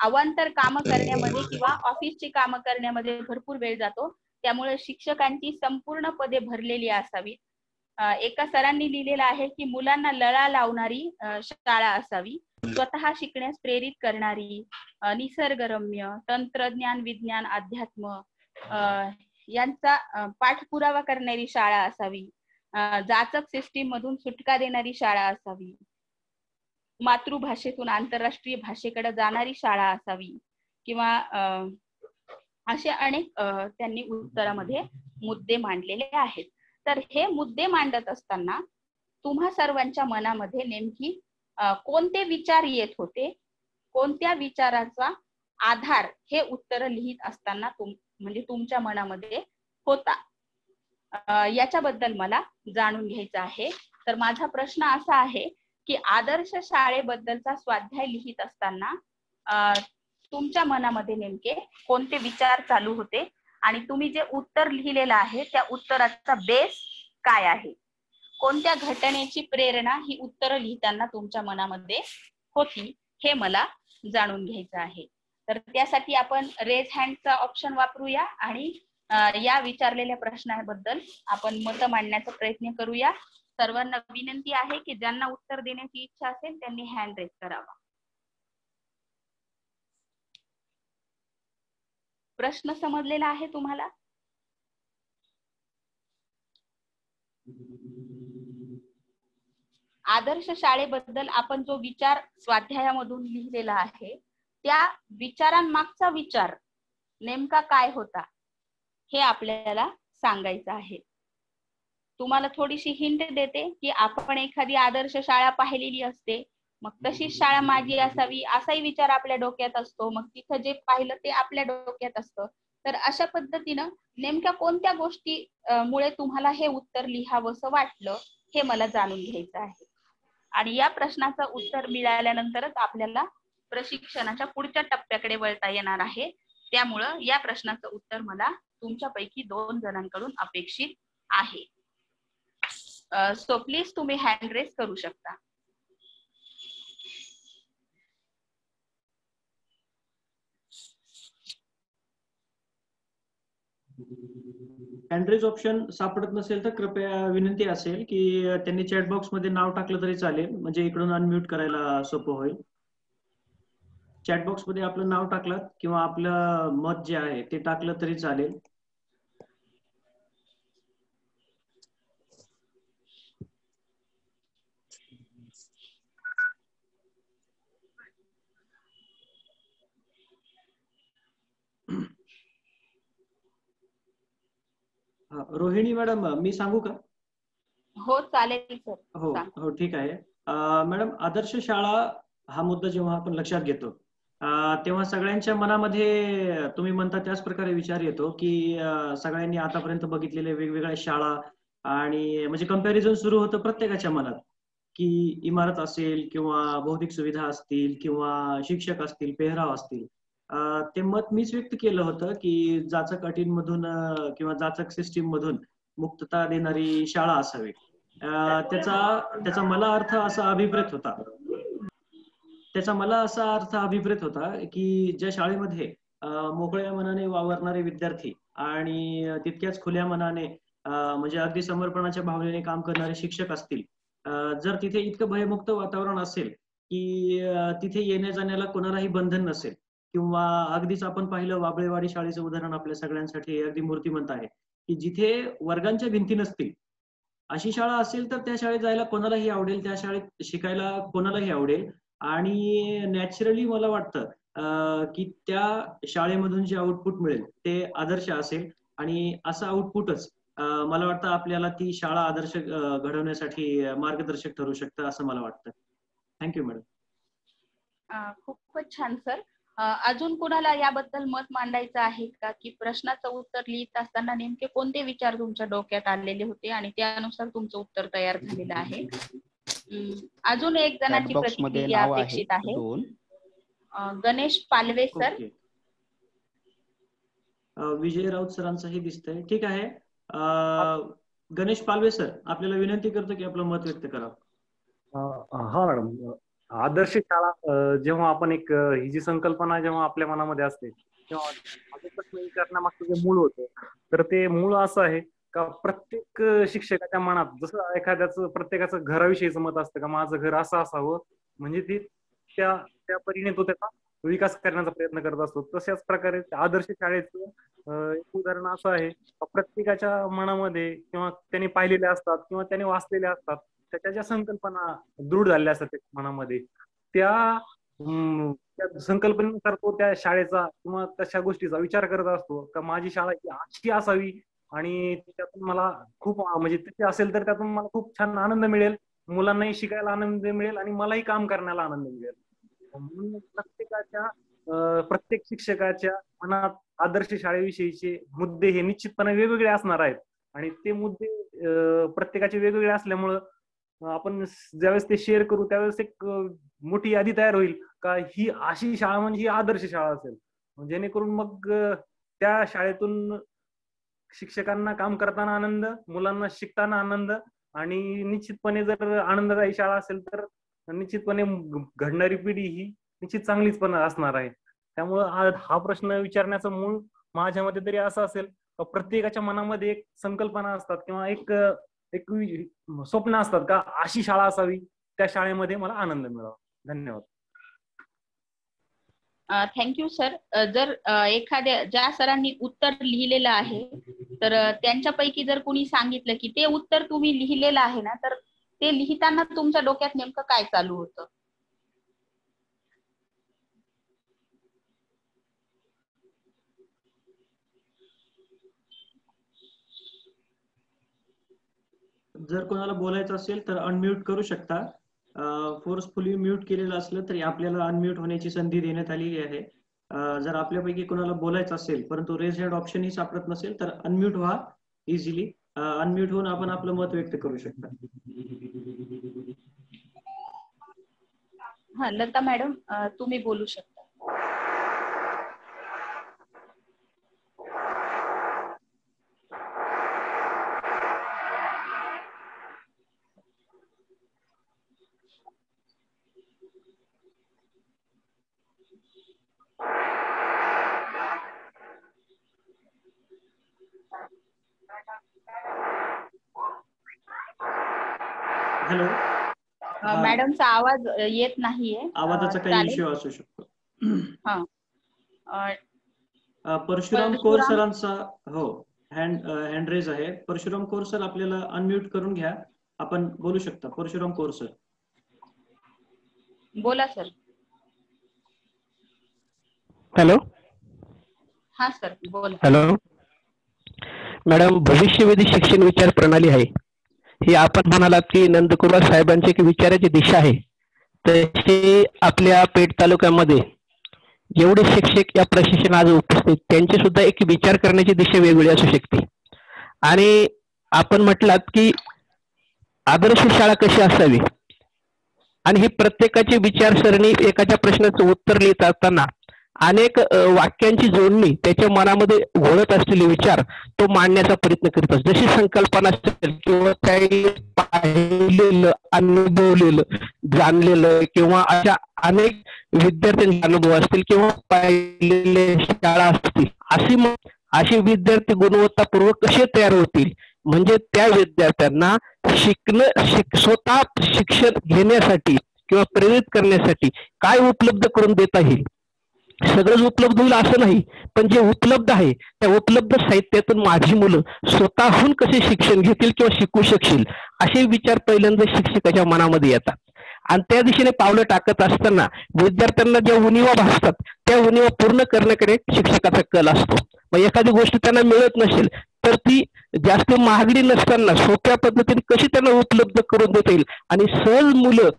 अवांतर कामं करण्यामध्ये किंवा ऑफिसची कामं करण्यामध्ये भरपूर वेळ जातो, त्यामुळे शिक्षकांची संपूर्ण पदे भरलेली असावी. एका सरांनी लिहिलेलं आहे की मुलांना लळा लावणारी शाळा असावी, स्वतः शिकण्यास प्रेरित करणारी, निसर्गरम्य, तंत्रज्ञान, विज्ञान, अध्यात्म यांचा पाठपुरावा करणारी शाळा असावी, जाचक सिस्टीम मधून सुटका देणारी शाळा असावी, मातृभाषेतून आंतरराष्ट्रीय भाषेकडे जाणारी शाळा असावी, किंवा असे अनेक त्यांनी उत्तरामध्ये मुद्दे मांडलेले आहेत. तर हे मुद्दे मांडत असताना तुम्हा सर्वांच्या मनामध्ये नेमकी कोणते विचार येत होते, कोणत्या विचाराचा आधार हे उत्तर लिहित असताना म्हणजे तुमच्या मनामध्ये होता, याच्याबद्दल मला जाणून घ्यायचं आहे. तर माझा प्रश्न असा आहे की आदर्श शाळेबद्दलचा स्वाध्याय लिहित असताना तुमच्या मनामध्ये नेमके कोणते विचार चालू होते आणि तुम्ही जे उत्तर लिहिलेलं आहे त्या उत्तराचा बेस काय आहे, कोणत्या घटनेची प्रेरणा ही उत्तर लिहिताना तुमच्या मनामध्ये होती, हे मला जाणून घ्यायचं आहे. तर त्यासाठी आपण रेज हँडचा ऑप्शन वापरूया आणि या विचारलेल्या प्रश्नाबद्दल आपण मत मांडण्याचा प्रयत्न करूया. सर्वांना विनंती आहे की ज्यांना उत्तर देण्याची इच्छा असेल त्यांनी हँड रेज करावा. प्रश्न समजलेला आहे तुम्हाला? आदर्श शाळेबद्दल आपण जो विचार स्वाध्यायामधून लिहिलेला आहे त्या विचारांमागचा विचार नेमका काय होता हे आपल्याला सांगायचं आहे. तुम्हाला थोडीशी हिंट देते की आपण एखादी आदर्श शाळा पाहिलेली असते, मग तशीच शाळा माझी असावी असाही विचार आपल्या डोक्यात असतो, मग तिथं जे पाहिलं ते आपल्या डोक्यात असतं. तर अशा पद्धतीनं नेमक्या कोणत्या गोष्टी मुळे तुम्हाला हे उत्तर लिहावंसं वाटलं हे मला जाणून घ्यायचं आहे. आणि या प्रश्नाचं उत्तर मिळाल्यानंतरच आपल्याला प्रशिक्षणाच्या पुढच्या टप्प्याकडे वळता येणार आहे. त्यामुळं या प्रश्नाचं उत्तर मला तुमच्यापैकी 2 जणांकडून अपेक्षित आहे. सो प्लीज तुम्ही हँड रेज करू शकता. हँड रेज ऑप्शन सापडत नसेल तर कृपया विनंती असेल की त्यांनी चॅट बॉक्स मध्ये नाव टाकलं तरी चालेल, म्हणजे इकडून अनम्यूट करायला सोपं होईल. चॅट बॉक्स मध्ये आपलं नाव टाकलं किंवा आपलं मत जे आहे ते टाकलं तरी चालेल. रोहिणी मॅडम, मी सांगू का? हो चालेल सर. हो हो ठीक आहे. मॅडम, आदर्श शाळा हा मुद्दा जेव्हा आपण लक्षात घेतो तेव्हा सगळ्यांच्या मनामध्ये तुम्ही म्हणता त्याच प्रकारे विचार येतो की सगळ्यांनी आतापर्यंत बघितलेल्या वेगवेगळ्या शाळा आणि म्हणजे कंपॅरिझन सुरू होतं प्रत्येकाच्या मनात की इमारत असेल किंवा भौतिक सुविधा असतील किंवा शिक्षक असतील, पेहराव असतील. ते मत मीच व्यक्त केलं होतं की जाचक अटींमधून किंवा जाचक सिस्टीम मधून मुक्तता देणारी शाळा असावी. त्याचा मला अर्थ असा अभिप्रेत होता की ज्या शाळेमध्ये मोकळ्या मनाने वावरणारे विद्यार्थी आणि तितक्याच खुल्या मनाने म्हणजे अगदी समर्पणाच्या भावनेने काम करणारे शिक्षक असतील, जर तिथे इतकं भयमुक्त वातावरण असेल की तिथे येण्या जाण्याला कोणालाही बंधन नसेल, किंवा अगदीच आपण पाहिलं वाबळेवाडी शाळेचं उदाहरण आपल्या सगळ्यांसाठी अगदी मूर्तिमंत आहे की जिथे वर्गांच्या भिंती नसतील अशी शाळा असेल तर त्या शाळेत जायला कोणालाही आवडेल, त्या शाळेत शिकायला कोणालाही आवडेल. आणि नॅचरली मला वाटतं की त्या शाळेमधून जे आउटपुट मिळेल ते आदर्श असेल आणि असं आउटपुटच मला वाटतं आपल्याला ती शाळा आदर्श घडवण्यासाठी मार्गदर्शक ठरू शकतं असं मला वाटतं. Thank you madam. खूपच छान सर. अजून कुणाला याबद्दल मत मांडायचं आहे का, की प्रश्नाचं उत्तर लिहित असताना नेमके कोणते विचार तुमच्या डोक्यात आलेले होते आणि त्यानुसार तुमचं उत्तर तयार झालेलं आहे? अजून एक जणांची प्रतिक्रिया अपेक्षित आहे. गणेश पालवे सर. विजय राऊत सरांचंही दिसतंय. ठीक आहे, गणेश पालवे सर, आपल्याला विनंती करतो की आपलं मत व्यक्त करा. हा मॅडम, आदर्श शाळा जेव्हा आपण ही जी संकल्पना जेव्हा आपल्या मनामध्ये असते तेव्हा माझा प्रश्न विचारण्यामागचं जे मूळ होतं, तर ते मूळ असं आहे का प्रत्येक शिक्षकाच्या मनात जसं एखाद्याचं प्रत्येकाचं घराविषयीचं मत असतं का माझं घर असं असावं, म्हणजे ती त्या परीने तो त्याचा विकास करण्याचा प्रयत्न करत असतो. तशाच प्रकारे आदर्श शाळेचं एक उदाहरण असं आहे, प्रत्येकाच्या मनामध्ये किंवा त्यांनी पाहिलेले असतात किंवा त्यांनी वाचलेले असतात, त्याच्या ज्या संकल्पना दृढ झालेल्या असतात त्याच्या मनामध्ये, त्या संकल्पनेनुसार तो त्या शाळेचा किंवा तशा गोष्टीचा विचार करत असतो का माझी शाळा ही अशी असावी आणि त्यातून मला खूप म्हणजे तिथे असेल तर त्यातून मला खूप छान आनंद मिळेल, मुलांनाही शिकायला आनंद मिळेल आणि मलाही काम करण्याला आनंद मिळेल. म्हणून प्रत्येक शिक्षकाच्या मनात आदर्श शाळेविषयीचे मुद्दे हे निश्चितपणे वेगवेगळे असणार आहेत आणि ते मुद्दे प्रत्येकाचे वेगवेगळे असल्यामुळं आपण ज्यावेळेस ते शेअर करू त्यावेळेस एक मोठी यादी तयार होईल का ही अशी शाळा म्हणजे ही आदर्श शाळा असेल, जेणेकरून मग त्या शाळेतून शिक्षकांना काम करताना आनंद, मुलांना शिकताना आनंद आणि निश्चितपणे जर आनंददायी शाळा असेल तर निश्चितपणे घडणारी पिढी ही निश्चित चांगलीच पण असणार आहे. त्यामुळं हा प्रश्न विचारण्याचं मूळ माझ्या मते तरी असं असेल, प्रत्येकाच्या मनामध्ये एक संकल्पना असतात किंवा एक स्वप्न असतात का अशी शाळा असावी, त्या शाळेमध्ये मला आनंद मिळावा. धन्यवाद. Thank you sir. जर एखाद्या ज्या सरांनी उत्तर लिहिलेलं आहे तर त्यांच्यापैकी जर कोणी सांगितलं की ते उत्तर तुम्ही लिहिलेलं आहे ना, तर ते लिहिताना तुमच्या डोक्यात नेमकं काय चालू होतं? जर कोणाला बोलायचं असेल तर अनम्यूट करू शकता. फोर्सफुली म्यूट केलेलं असलं तरी आपल्याला अनम्यूट होण्याची संधी देण्यात आलेली आहे. जर आपल्यापैकी कोणाला बोलायचं असेल परंतु रेज हँड ऑप्शनही सापडत नसेल तर अनम्यूट व्हा इझिली. अनम्यूट होऊन आपण आपलं मत व्यक्त करू शकता. हा, लता मॅडम तुम्ही बोलू शकता. हॅलो मॅडमचा आवाज येत नाहीये. आवाजाचा काही इश्यू असू शकतो. परशुराम कोर सरांचा हो हँड रेज आहे. परशुराम कोर सर आपल्याला अनम्यूट करून घ्या, आपण बोलू शकता. परशुराम कोर सर बोला सर. हॅलो. हा सर बोला. हॅलो मॅडम, भविष्यवेधी शिक्षण विचार प्रणाली आहे ही आपण म्हणालात की नंदकुमार साहेबांची एक विचाराची दिशा आहे, तशी आपल्या पेठ तालुक्यामध्ये जेवढे शिक्षक या प्रशिक्षण आज उपस्थित त्यांची सुद्धा एक विचार करण्याची दिशा वेगवेगळी असू शकते. आणि आपण म्हटलात की आदर्श शाळा कशी असावी आणि ही प्रत्येकाची विचारसरणी एखाद्या प्रश्नाचं उत्तर लिहित असताना अनेक वाक्यांची जोडणी त्याच्या मनामध्ये घोळत असलेले विचार तो मांडण्याचा प्रयत्न करत असतो. जशी संकल्पना असेल किंवा काही पाहिलेलं, अनुभवलेलं, जाणलेलं किंवा अशा अनेक विद्यार्थ्यांचे अनुभव असतील किंवा पाहिलेले शाळा असतील, अशी विद्यार्थी गुणवत्तापूर्वक कसे तयार होतील, म्हणजे त्या विद्यार्थ्यांना स्वतः शिक्षण घेण्यासाठी किंवा प्रेरित करण्यासाठी काय उपलब्ध करून देता येईल. सगळंच उपलब्ध होईल असं नाही, पण जे उपलब्ध आहे त्या उपलब्ध साहित्यातून माझी मुलं स्वतःहून कसे शिक्षण घेतील किंवा शिकू शकतील असे विचार पहिल्यांदा शिक्षकाच्या मनामध्ये येतात. आणि त्या दिशेने पावलं टाकत असताना विद्यार्थ्यांना ज्या उणिवा भासतात त्या उणिवा पूर्ण करण्याकडे शिक्षकाचा कल असतो. मग एखादी गोष्ट त्यांना मिळत नसेल तर ती जास्त महागडी नसताना सोप्या पद्धतीने कशी त्यांना उपलब्ध करून देता येईल आणि सहज मुलं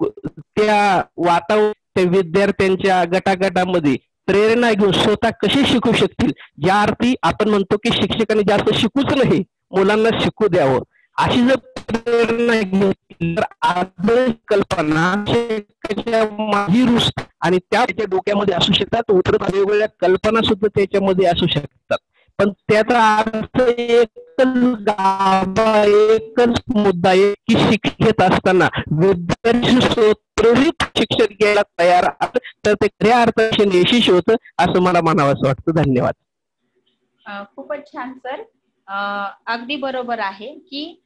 त्या वातावरण त्या विद्यार्थ्यांच्या गटागटामध्ये प्रेरणा घेऊन स्वतः कसे शिकू शकतील, ज्या अर्थी आपण म्हणतो की शिक्षकांनी जास्त शिकूच नाही, मुलांना शिकू द्यावं, अशी जर प्रेरणा घेतली तर आदर्श कल्पना माझी रुच आणि त्याच्या डोक्यामध्ये असू शकतात, उतरत वेगवेगळ्या कल्पना सुद्धा त्याच्यामध्ये असू शकतात. पण त्याचा अर्थ एकच मुद्दा आहे की शिक्षक असताना विद्यार्थी प्रेरित शिक्षण घ्यायला तयार तर ते खऱ्या अर्थाने यशस्वी होतं असं मला म्हणावंसं वाटतं. धन्यवाद. खूपच छान सर. अगदी बरोबर आहे की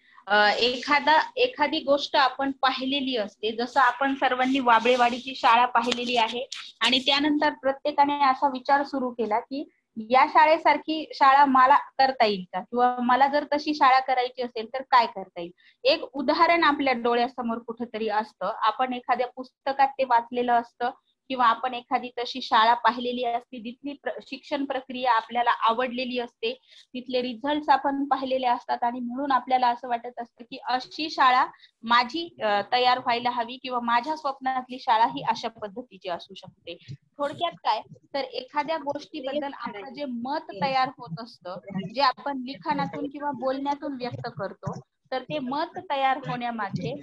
एखादी गोष्ट आपण पाहिलेली असते, जसं आपण सर्वांनी वाबळेवाडीची शाळा पाहिलेली आहे आणि त्यानंतर प्रत्येकाने असा विचार सुरू केला की या शाळेसारखी शाळा मला करता येईल का, किंवा मला जर तशी शाळा करायची असेल तर काय करता येईल. एक उदाहरण आपल्या डोळ्यासमोर कुठेतरी असतं, आपण एखाद्या पुस्तकात ते वाचलेलं असतं किंवा आपण एखादी तशी शाळा पाहिलेली असते, तिथली शिक्षण प्रक्रिया आपल्याला आवडलेली असते, तिथले रिझल्ट आपण पाहिलेले असतात आणि म्हणून आपल्याला असं वाटत असतं की अशी शाळा माझी तयार व्हायला हवी किंवा माझ्या स्वप्नातली शाळा ही अशा पद्धतीची असू शकते. थोडक्यात काय तर एखाद्या गोष्टीबद्दल आपलं जे मत तयार होत असतं, जे आपण लिखाणातून किंवा बोलण्यातून व्यक्त करतो, तर ते मत तयार होण्यामागे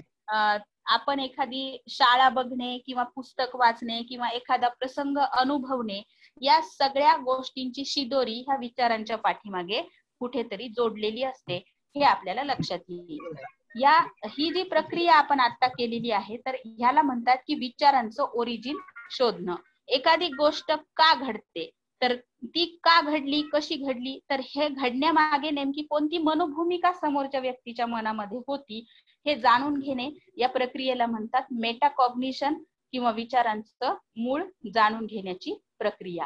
आपण एखादी शाळा बघणे किंवा पुस्तक वाचणे किंवा एखादा प्रसंग अनुभवणे, या सगळ्या गोष्टींची शिदोरी ह्या विचारांच्या पाठीमागे कुठेतरी जोडलेली असते, हे आपल्याला लक्षात येईल. ही जी प्रक्रिया आपण आता केलेली आहे तर ह्याला म्हणतात की विचारांचं ओरिजिन शोधणं. एखादी गोष्ट का घडते, तर ती का घडली, कशी घडली, तर हे घडण्यामागे नेमकी कोणती मनोभूमिका समोरच्या व्यक्तीच्या मनामध्ये होती हे जाणून घेणे, या प्रक्रियेला म्हणतात मेटाकॉग्निशन किंवा विचारांचं मूळ जाणून घेण्याची प्रक्रिया.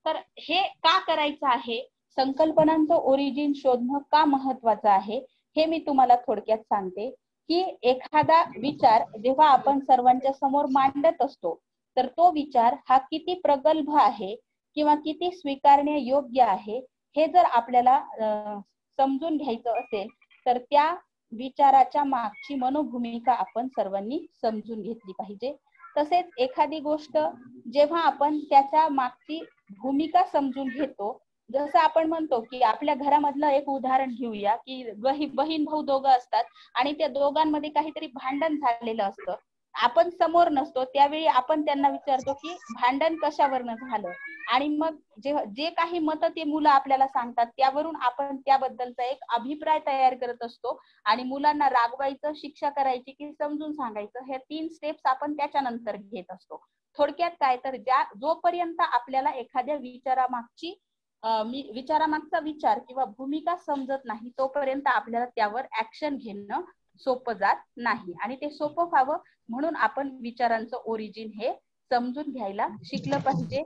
तर हे का करायचं आहे, संकल्पनांचं ओरिजिन शोधणं का महत्वाचं आहे हे मी तुम्हाला थोडक्यात सांगते की एखादा विचार जेव्हा आपण सर्वांच्या समोर मांडत असतो तर तो विचार हा किती प्रगल्भ आहे किंवा किती स्वीकारण्य योग्य आहे हे जर आपल्याला समजून घ्यायचं असेल तर त्या विचाराच्या मागची मनोभूमिका आपण सर्वांनी समजून घेतली पाहिजे. तसेच एखादी गोष्ट जेव्हा आपण त्याच्या मागची भूमिका समजून घेतो, जसं आपण म्हणतो की आपल्या घरामधलं एक उदाहरण घेऊया की बहीण भाऊ दोघं असतात आणि त्या दोघांमध्ये काहीतरी भांडण झालेलं असतं, आपण समोर नसतो त्यावेळी आपण त्यांना विचारतो की भांडण कशावरनं झालं, आणि मग जे काही मत ते मुलं आपल्याला सांगतात त्यावरून आपण त्याबद्दलचा एक अभिप्राय तयार करत असतो आणि मुलांना रागवायचं, शिक्षा करायची की समजून सांगायचं, हे 3 स्टेप्स आपण त्याच्यानंतर घेत असतो. थोडक्यात काय तर जोपर्यंत आपल्याला एखाद्या विचारामागचा विचार किंवा भूमिका समजत नाही तोपर्यंत आपल्याला त्यावर ऍक्शन घेणं सोपं जात नाही, आणि ते सोपं व्हावं म्हणून आपण विचारांचं ओरिजिन हे समजून घ्यायला शिकलं पाहिजे.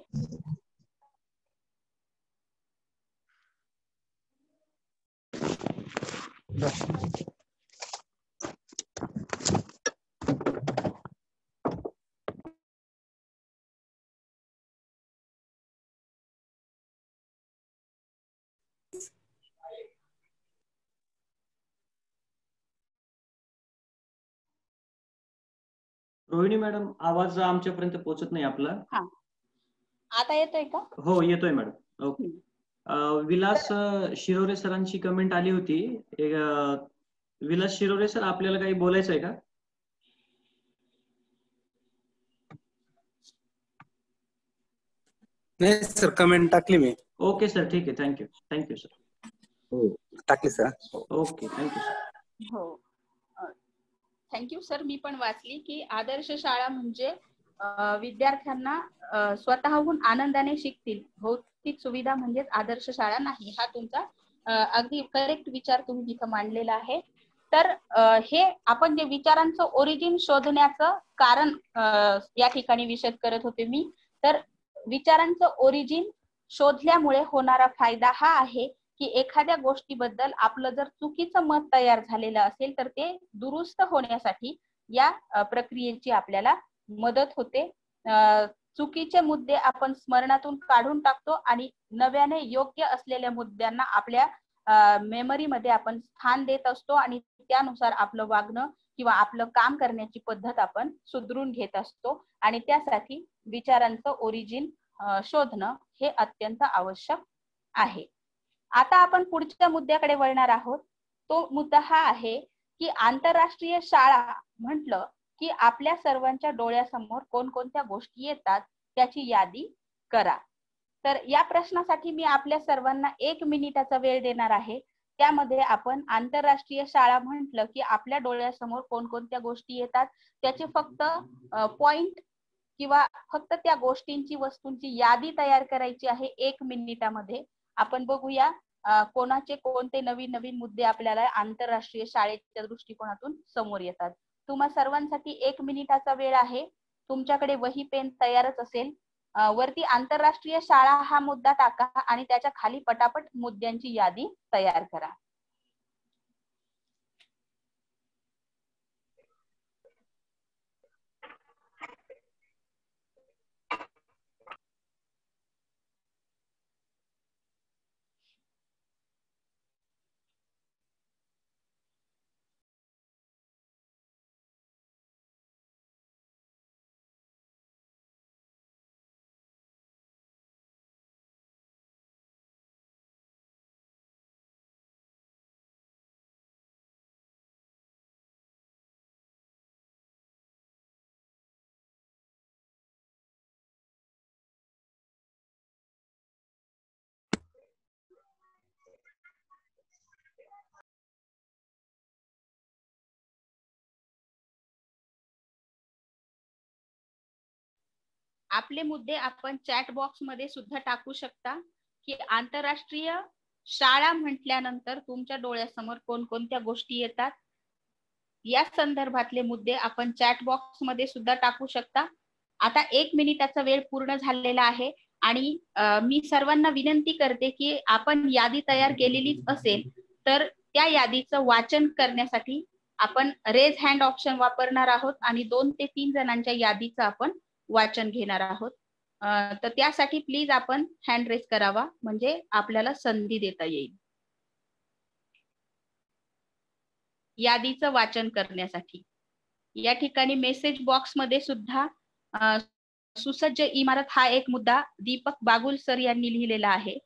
रोहिणी मॅडम, आवाज आमच्यापर्यंत पोहोचत नाही आपला. आता येतोय का? हो येतोय मॅडम. ओके. विलास शिरोरे सरांची कमेंट आली होती. विलास शिरोरे सर, आपल्याला काही बोलायचं आहे का? नाही सर, कमेंट टाकली मी. ओके सर, ठीक आहे. Thank you sir. हो टाकली सर. Okay, thank you sir. हो थँक्यू सर. मी पण वाचली की आदर्श शाळा म्हणजे विद्यार्थ्यांना स्वतःहून आनंदाने शिकतील, भौतिक सुविधा म्हणजेच आदर्श शाळा नाही. हा तुमचा अगदी करेक्ट विचार तुम्ही तिथं मांडलेला आहे. तर हे आपण जे विचारांचं ओरिजिन शोधण्याचं कारण या ठिकाणी विशद करत होते मी. तर विचारांचं ओरिजिन शोधल्यामुळे होणारा फायदा हा आहे की एखाद्या गोष्टीबद्दल आपलं जर चुकीचं मत तयार झालेलं असेल तर ते दुरुस्त होण्यासाठी या प्रक्रियेची आपल्याला मदत होते. चुकीचे मुद्दे आपण स्मरणातून काढून टाकतो आणि नव्याने योग्य असलेल्या मुद्द्यांना आपल्या मेमरीमध्ये आपण स्थान देत असतो आणि त्यानुसार आपलं वागणं किंवा आपलं काम करण्याची पद्धत आपण सुधरून घेत असतो आणि त्यासाठी विचारांचं ओरिजिन शोधणं हे अत्यंत आवश्यक आहे. आता आपण पुढच्या मुद्द्याकडे वळणार आहोत. तो मुद्दा हा आहे की आंतरराष्ट्रीय शाळा म्हटलं की आपल्या सर्वांच्या डोळ्यासमोर कोणकोणत्या गोष्टी येतात त्याची यादी करा. तर या प्रश्नासाठी मी आपल्या सर्वांना 1 मिनिटाचा वेळ देणार आहे. त्यामध्ये आपण आंतरराष्ट्रीय शाळा म्हटलं की आपल्या डोळ्यासमोर कोणकोणत्या गोष्टी येतात त्याचे फक्त पॉइंट किंवा फक्त त्या गोष्टींची वस्तूंची यादी तयार करायची आहे 1 मिनिटामध्ये. आपण बघूया कोणाचे कोणते नवीन नवीन मुद्दे आपल्याला आंतरराष्ट्रीय शाळेच्या दृष्टिकोनातून समोर येतात. तुम्हा सर्वांसाठी 1 मिनिटाचा वेळ आहे. तुमच्याकडे वही पेन तयारच असेल. वरती आंतरराष्ट्रीय शाळा हा मुद्दा टाका आणि त्याच्या खाली पटापट मुद्द्यांची यादी तयार करा. आपले मुद्दे आपण चॅट बॉक्स मध्ये सुद्धा टाकू शकता की आंतरराष्ट्रीय शाळा म्हटल्यानंतर तुमच्या डोळ्यासमोर कोणकोणत्या गोष्टी येतात या संदर्भातले मुद्दे आपण चॅट बॉक्स मध्ये सुद्धा टाकू शकता. आता 1 मिनिटाचा वेळ पूर्ण झालेला आहे आणि मी सर्वांना विनंती करते की आपण यादी तयार केलेलीच असेल तर त्या यादीचं वाचन करण्यासाठी आपण रेज हँड ऑप्शन वापरणार आहोत आणि 2 ते 3 जणांच्या यादीचं आपण वाचन घेणार आहोत. तर त्यासाठी प्लीज आपण हँड रेज करावा म्हणजे आपल्याला संधी देता येईल यादीचं वाचन करण्यासाठी. या ठिकाणी मेसेज बॉक्स मध्ये सुद्धा सुसज्ज इमारत हा एक मुद्दा दीपक बागुल सर यांनी लिहिलेला आहे.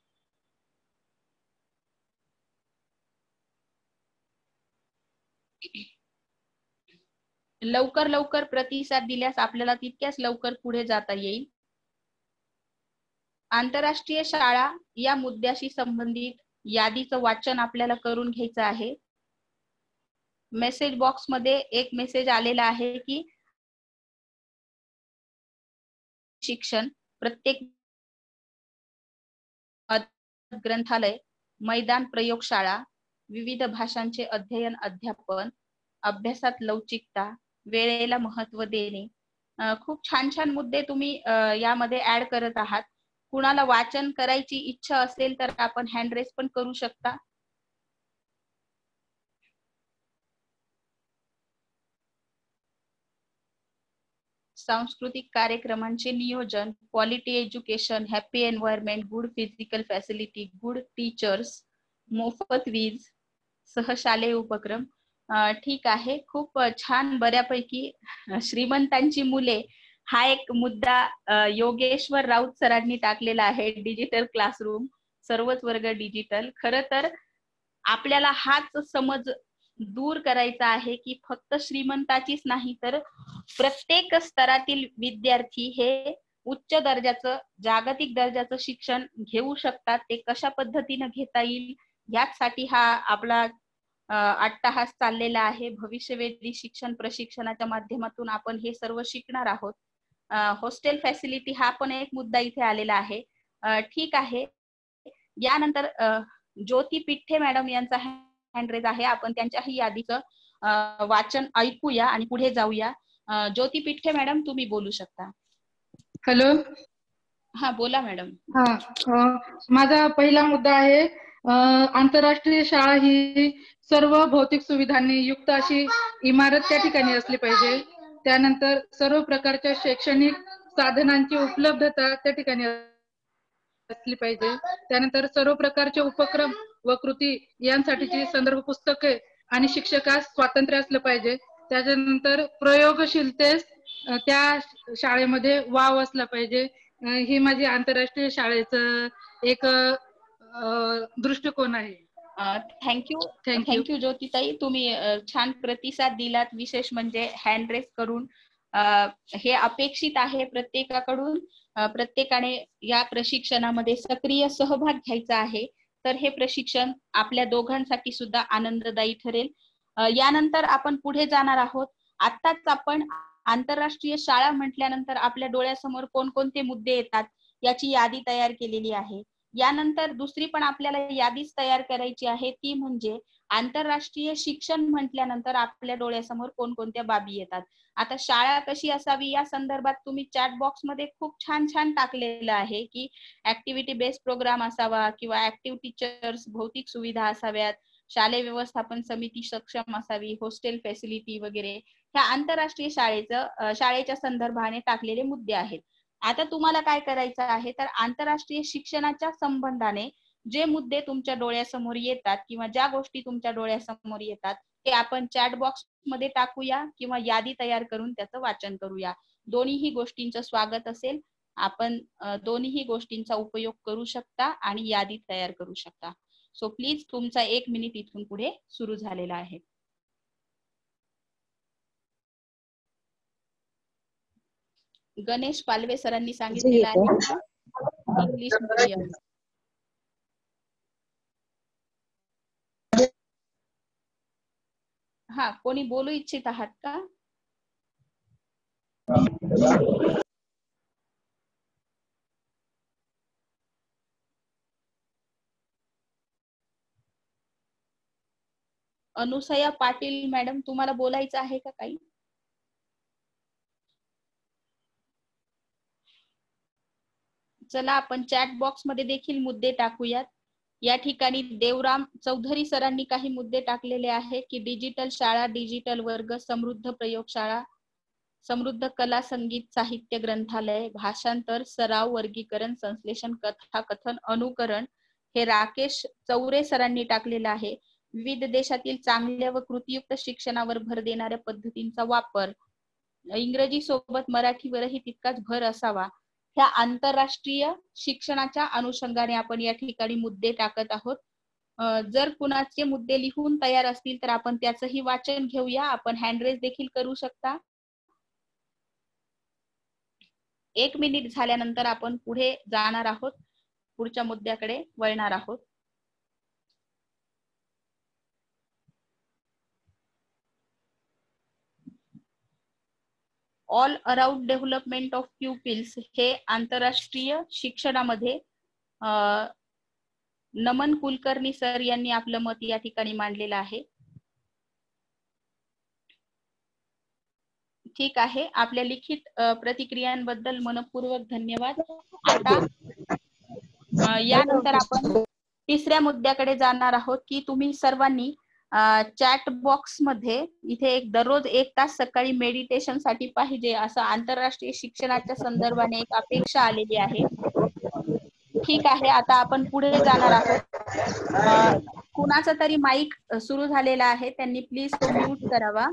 लवकर लवकर प्रतिसाद दिल्यास आपल्याला तितक्याच लवकर पुढे जाता येईल. आंतरराष्ट्रीय शाळा या मुद्द्याशी संबंधित यादीचं वाचन आपल्याला करून घ्यायचं आहे. मेसेज बॉक्स मध्ये एक मेसेज आलेला आहे की शिक्षण प्रत्येक ग्रंथालय, मैदान, प्रयोगशाळा, विविध भाषांचे अध्ययन, अध्यापन, अभ्यासात लवचिकता, वेळेला महत्त्व देणे. खूप छान छान मुद्दे तुम्ही यामध्ये ऍड करत आहात. कुणाला वाचन करायची इच्छा असेल तर आपण हँड रेस पण करू शकता. सांस्कृतिक कार्यक्रमांचे नियोजन, quality education, happy environment, good physical facility, good teachers, मोफत वीज, सहशालेय उपक्रम. ठीक आहे, खूप छान. बऱ्यापैकी श्रीमंतांची मुले हा एक मुद्दा योगेश्वर राऊत सरांनी टाकलेला आहे. डिजिटल क्लासरूम, सर्वच वर्ग डिजिटल. खरं तर आपल्याला हाच समज दूर करायचा आहे की फक्त श्रीमंताचीच नाही तर प्रत्येक स्तरातील विद्यार्थी हे उच्च दर्जाचं, जागतिक दर्जाचं शिक्षण घेऊ शकतात. ते कशा पद्धतीने घेता येईल यासाठी हा आपला अट्टाहास चाललेला आहे. भविष्यवेधी शिक्षण प्रशिक्षणाच्या माध्यमातून आपण हे सर्व शिकणार आहोत. हॉस्टेल फॅसिलिटी हा पण एक मुद्दा इथे आलेला आहे. ठीक आहे, यानंतर ज्योती पिठ्ठे मॅडम यांचा हँड रेज आहे. आपण त्यांच्याही यादीचं वाचन ऐकूया आणि पुढे जाऊया. ज्योती पिठ्ठे मॅडम, तुम्ही बोलू शकता. हॅलो. हा, बोला मॅडम. माझा पहिला मुद्दा आहे आंतरराष्ट्रीय शाळा ही सर्व भौतिक सुविधांनी युक्त अशी इमारत त्या ठिकाणी असली पाहिजे. त्यानंतर सर्व प्रकारच्या शैक्षणिक साधनांची उपलब्धता त्या ठिकाणी असली पाहिजे. त्यानंतर सर्व प्रकारचे व कृती यांसाठीची संदर्भ पुस्तके आणि शिक्षकास स्वातंत्र्य असलं पाहिजे. त्याच्यानंतर प्रयोगशीलतेस त्या शाळेमध्ये वाव असला पाहिजे. ही माझी आंतरराष्ट्रीय शाळेचं एक दृष्टिकोन आहे. Thank you thank you. थँक्यू ज्योतिताई, तुम्ही छान प्रतिसाद दिलात. विशेष म्हणजे हँड रेस करून हे अपेक्षित आहे प्रत्येकाकडून. प्रत्येकाने या प्रशिक्षणामध्ये सक्रिय सहभाग घ्यायचा आहे. तर हे प्रशिक्षण आपल्या दोघांसाठी सुद्धा आनंददायी ठरेल. यानंतर आपण पुढे जाणार आहोत. आत्ताच आपण आंतरराष्ट्रीय शाळा म्हटल्यानंतर आपल्या डोळ्यासमोर कोणकोणते मुद्दे येतात याची यादी तयार केलेली आहे. यानंतर दुसरी पण आपल्याला यादीच तयार करायची आहे, ती म्हणजे आंतरराष्ट्रीय शिक्षण म्हटल्यानंतर आपल्या डोळ्यासमोर कोणकोणत्या बाबी येतात. आता शाळा कशी असावी या संदर्भात तुम्ही चॅट बॉक्स मध्ये खूप छान छान टाकलेलं आहे की ऍक्टिव्हिटी बेस्ड प्रोग्राम असावा किंवा ऍक्टिव्ह टीचर्स, भौतिक सुविधा असाव्यात, शालेय व्यवस्थापन समिती सक्षम असावी, हॉस्टेल फॅसिलिटी वगैरे. ह्या आंतरराष्ट्रीय शाळेच्या संदर्भाने टाकलेले मुद्दे आहेत. आता तुम्हाला काय करायचं आहे, तर आंतरराष्ट्रीय शिक्षणाच्या संबंधाने जे मुद्दे तुमच्या डोळ्यासमोर येतात किंवा ज्या गोष्टी तुमच्या डोळ्यासमोर येतात ते आपण चॅट बॉक्स मध्ये टाकूया किंवा यादी तयार करून त्याचं वाचन करूया. दोन्हीही गोष्टींचं स्वागत असेल. आपण दोन्हीही गोष्टींचा उपयोग करू शकता आणि यादी तयार करू शकता. सो प्लीज तुमचा 1 मिनिट इथून पुढे सुरू झालेला आहे. गणेश पालवे सरांनी सांगितलेलं आहे की इंग्लिश मीडियम. हा, कोणी बोलू इच्छित आहात का? अनुसया पाटील मॅडम, तुम्हाला बोलायचं आहे का काही? चला आपण चॅट बॉक्स मध्ये देखील मुद्दे टाकूयात. या ठिकाणी देवराम चौधरी सरांनी काही मुद्दे टाकलेले आहेत की डिजिटल शाळा, डिजिटल वर्ग, समृद्ध प्रयोगशाळा, समृद्ध कला, संगीत, साहित्य, ग्रंथालय, भाषांतर, सराव, वर्गीकरण, संश्लेषण, कथा कथन, अनुकरण. हे राकेश चौरे सरांनी टाकलेलं आहे. विविध देशातील चांगल्या व कृतीयुक्त शिक्षणावर भर देणाऱ्या पद्धतींचा वापर, इंग्रजी सोबत मराठीवरही तितकाच भर असावा. ह्या आंतरराष्ट्रीय शिक्षणाच्या अनुषंगाने आपण या ठिकाणी मुद्दे टाकत आहोत. जर कुणाचे मुद्दे लिहून तयार असतील तर आपण त्याचंही वाचन घेऊया. आपण हँडरेज देखील करू शकता. 1 मिनिट झाल्यानंतर आपण पुढे जाणार आहोत, पुढच्या मुद्द्याकडे वळणार आहोत. ऑल अराउंड डेव्हलपमेंट ऑफ प्युपिल्स हे आंतरराष्ट्रीय शिक्षणामध्ये नमन कुलकर्णी सर यांनी आपलं मत या ठिकाणी मांडलेलं आहे. ठीक आहे, आपल्या लिखित प्रतिक्रियांबद्दल मनपूर्वक धन्यवाद. आता यानंतर आपण तिसऱ्या मुद्द्याकडे जाणार आहोत की तुम्ही सर्वांनी चॅट बॉक्स मध्ये इथे दररोज 1 तास सकाळी मेडिटेशन साठी पाहिजे असं आंतरराष्ट्रीय शिक्षणाच्या संदर्भाने एक अपेक्षा आलेली आहे. ठीक आहे, आता आपण पुढे जाणार आहोत. कुणाचा तरी माईक सुरू झालेला आहे, त्यांनी प्लीज तो म्यूट करावा.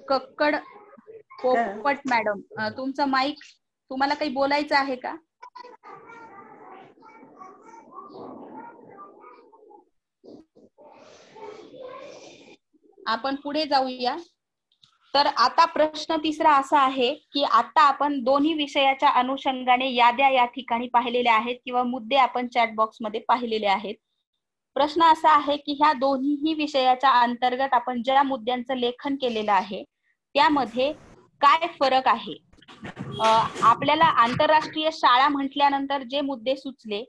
कक्कड पोपट मॅडम, तुमचा माईक, तुम्हाला काही बोलायचं आहे का? आपण पुढे जाऊया. तर आता प्रश्न तिसरा असा आहे की आता आपण दोन्ही विषयाच्या अनुषंगाने याद्या या ठिकाणी पाहिलेल्या आहेत किंवा मुद्दे आपण चॅट बॉक्स मध्ये पाहिलेले आहेत. प्रश्न असा आहे की ह्या दोन्ही विषयाच्या अंतर्गत आपण ज्या मुद्द्यांचं लेखन केलेलं आहे त्यामध्ये काय फरक आहे. आपल्याला आंतरराष्ट्रीय शाळा म्हटल्यानंतर जे मुद्दे सुचले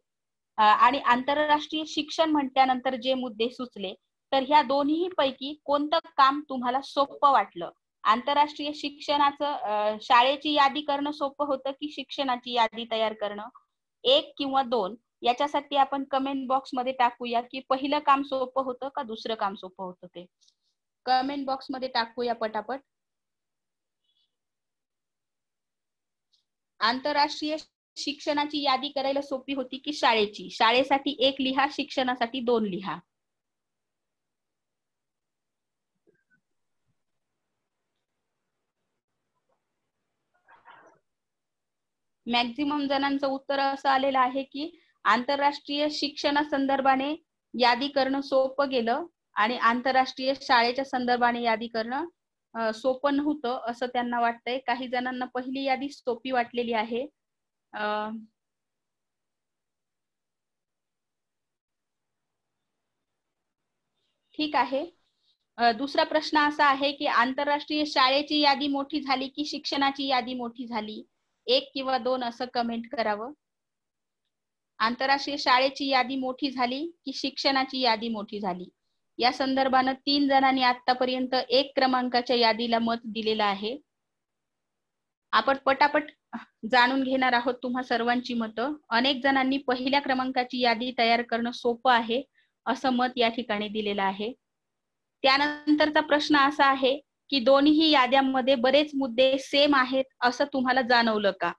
आणि आंतरराष्ट्रीय शिक्षण म्हटल्यानंतर जे मुद्दे सुचले, तर ह्या दोन्ही पैकी कोणतं काम तुम्हाला सोपं वाटलं? आंतरराष्ट्रीय शिक्षणाचं शाळेची यादी करणं सोपं होतं की शिक्षणाची यादी तयार करणं? 1 किंवा 2 याच्यासाठी आपण कमेंट बॉक्स मध्ये टाकूया की पहिलं काम सोपं होतं का दुसरं काम सोपं होतं. ते कमेंट बॉक्स मध्ये टाकूया पटापट. आंतरराष्ट्रीय शिक्षणाची यादी करायला सोपी होती की शाळेची? शाळेसाठी 1 लिहा, शिक्षणासाठी 2 लिहा. मॅक्झिमम जणांचं उत्तर असं आलेलं आहे की आंतरराष्ट्रीय शिक्षणासंदर्भाने यादी करणं सोपं गेलं आणि आंतरराष्ट्रीय शाळेच्या संदर्भाने यादी करणं सोपं नव्हतं असं त्यांना वाटतंय. काही जणांना पहिली यादी सोपी वाटलेली आहे. ठीक आहे. दुसरा प्रश्न असा आहे की आंतरराष्ट्रीय शाळेची यादी मोठी झाली की शिक्षणाची यादी मोठी झाली? 1 किंवा 2 असं कमेंट करावं. आंतरराष्ट्रीय शाळेची यादी मोठी झाली की शिक्षणाची यादी मोठी झाली? या संदर्भानं 3 जणांनी आतापर्यंत 1 क्रमांकाच्या यादीला मत दिलेलं आहे. आपण पटापट जाणून घेणार आहोत तुम्हा सर्वांची मतं. अनेक जणांनी पहिल्या क्रमांकाची यादी तयार करणं सोपं आहे असं मत या ठिकाणी दिलेलं आहे. त्यानंतरचा प्रश्न असा आहे की दोन्ही याद्यांमध्ये बरेच मुद्दे सेम आहेत असं तुम्हाला जाणवलं का?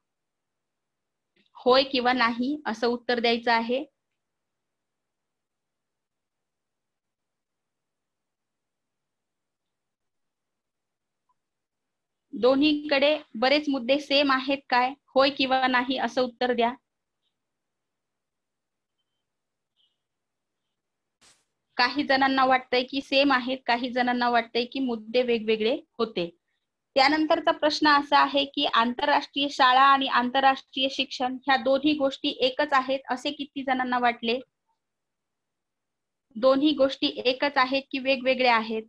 होय किंवा नाही असं उत्तर द्यायचं आहे. दोन्हीकडे बरेच मुद्दे सेम आहेत काय? होय किंवा नाही असं उत्तर द्या. काही जणांना वाटतंय की सेम आहेत, काही जणांना वाटतंय की मुद्दे वेगवेगळे होते. त्यानंतरचा प्रश्न असा आहे की आंतरराष्ट्रीय शाळा आणि आंतरराष्ट्रीय शिक्षण ह्या दोन्ही गोष्टी एकच आहेत असे किती जणांना वाटले? दोन्ही गोष्टी एकच आहेत की वेगवेगळे आहेत?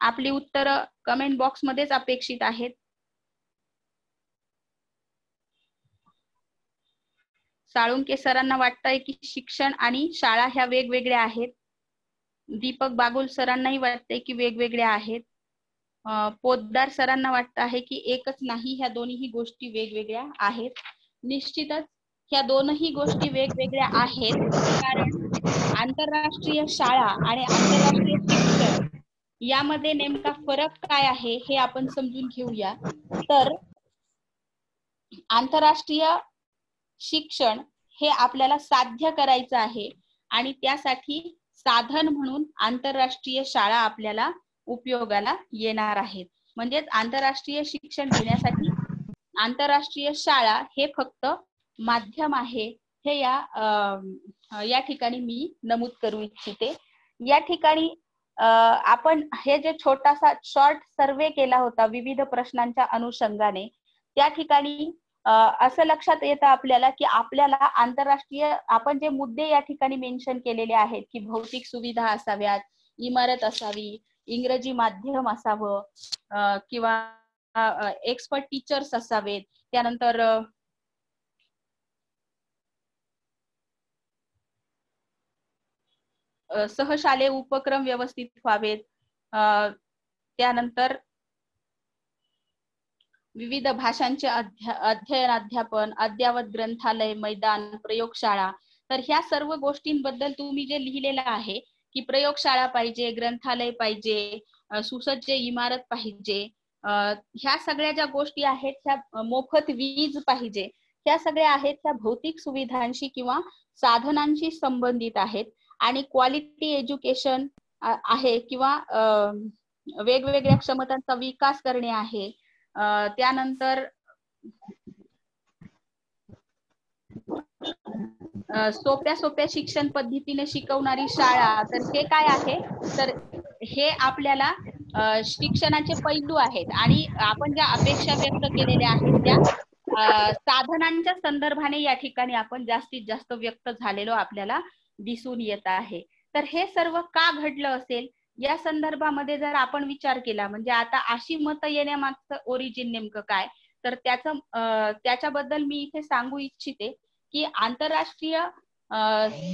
आपली उत्तरं कमेंट बॉक्स मध्येच अपेक्षित आहेत. साळुंके सरांना वाटतंय की शिक्षण आणि शाळा ह्या वेगवेगळ्या आहेत. दीपक बागुल सरांनाही वाटतंय की वेगवेगळ्या आहेत. पोद्दार सरांना वाटतं आहे की एकच नाही, ह्या दोन्ही गोष्टी वेगवेगळ्या आहेत. निश्चितच ह्या दोनही गोष्टी वेगवेगळ्या आहेत, कारण आंतरराष्ट्रीय शाळा आणि आंतरराष्ट्रीय शिक्षण यामध्ये नेमका फरक काय आहे हे आपण समजून घेऊया. तर आंतरराष्ट्रीय शिक्षण हे आपल्याला साध्य करायचं आहे आणि त्यासाठी साधन म्हणून आंतरराष्ट्रीय शाळा आपल्याला उपयोगाला येणार आहेत. म्हणजेच आंतरराष्ट्रीय शिक्षण घेण्यासाठी आंतरराष्ट्रीय शाळा हे फक्त माध्यम आहे, हे या ठिकाणी मी नमूद करू इच्छिते. या ठिकाणी आपण हे जे छोटासा शॉर्ट सर्वे केला होता विविध प्रश्नांच्या अनुषंगाने, त्या ठिकाणी असं लक्षात येतं आपल्याला की आपल्याला आंतरराष्ट्रीय आपण जे मुद्दे या ठिकाणी मेन्शन केलेले आहेत की भौतिक सुविधा असाव्यात, इमारत असावी, इंग्रजी माध्यम असावं किंवा एक्सपर्ट टीचर्स असावेत, त्यानंतर सहशालेय उपक्रम व्यवस्थित व्हावेत, त्यानंतर विविध भाषांचे अध्ययन अध्यापन, अद्ययावत ग्रंथालय, मैदान, प्रयोगशाळा. तर ह्या सर्व गोष्टींबद्दल तुम्ही जे लिहिलेलं आहे की प्रयोगशाळा पाहिजे, ग्रंथालय पाहिजे, सुसज्ज इमारत पाहिजे, ह्या सगळ्या ज्या गोष्टी आहेत, ह्या मोफत वीज पाहिजे, ह्या सगळ्या आहेत त्या भौतिक सुविधांशी किंवा साधनांशी संबंधित आहेत. आणि क्वालिटी एज्युकेशन आहे किंवा वेगवेगळ्या क्षमतांचा विकास करणे आहे. त्यानंतर सोप्या शिक्षण पद्धतीने शिकवणारी शाळा, तर हे काय आहे? तर हे आपल्याला शिक्षणाचे पैलू आहेत आणि आपण ज्या अपेक्षा व्यक्त केलेल्या आहेत त्या साधनांच्या संदर्भाने या ठिकाणी आपण जास्तीत जास्त व्यक्त झालेलो आपल्याला दिसून येत आहे. तर हे सर्व का घडलं असेल या संदर्भामध्ये जर आपण विचार केला, म्हणजे आता अशी मतं येण्यामागचं ओरिजिन नेमकं काय, तर त्याच्याबद्दल मी इथे सांगू इच्छिते की आंतरराष्ट्रीय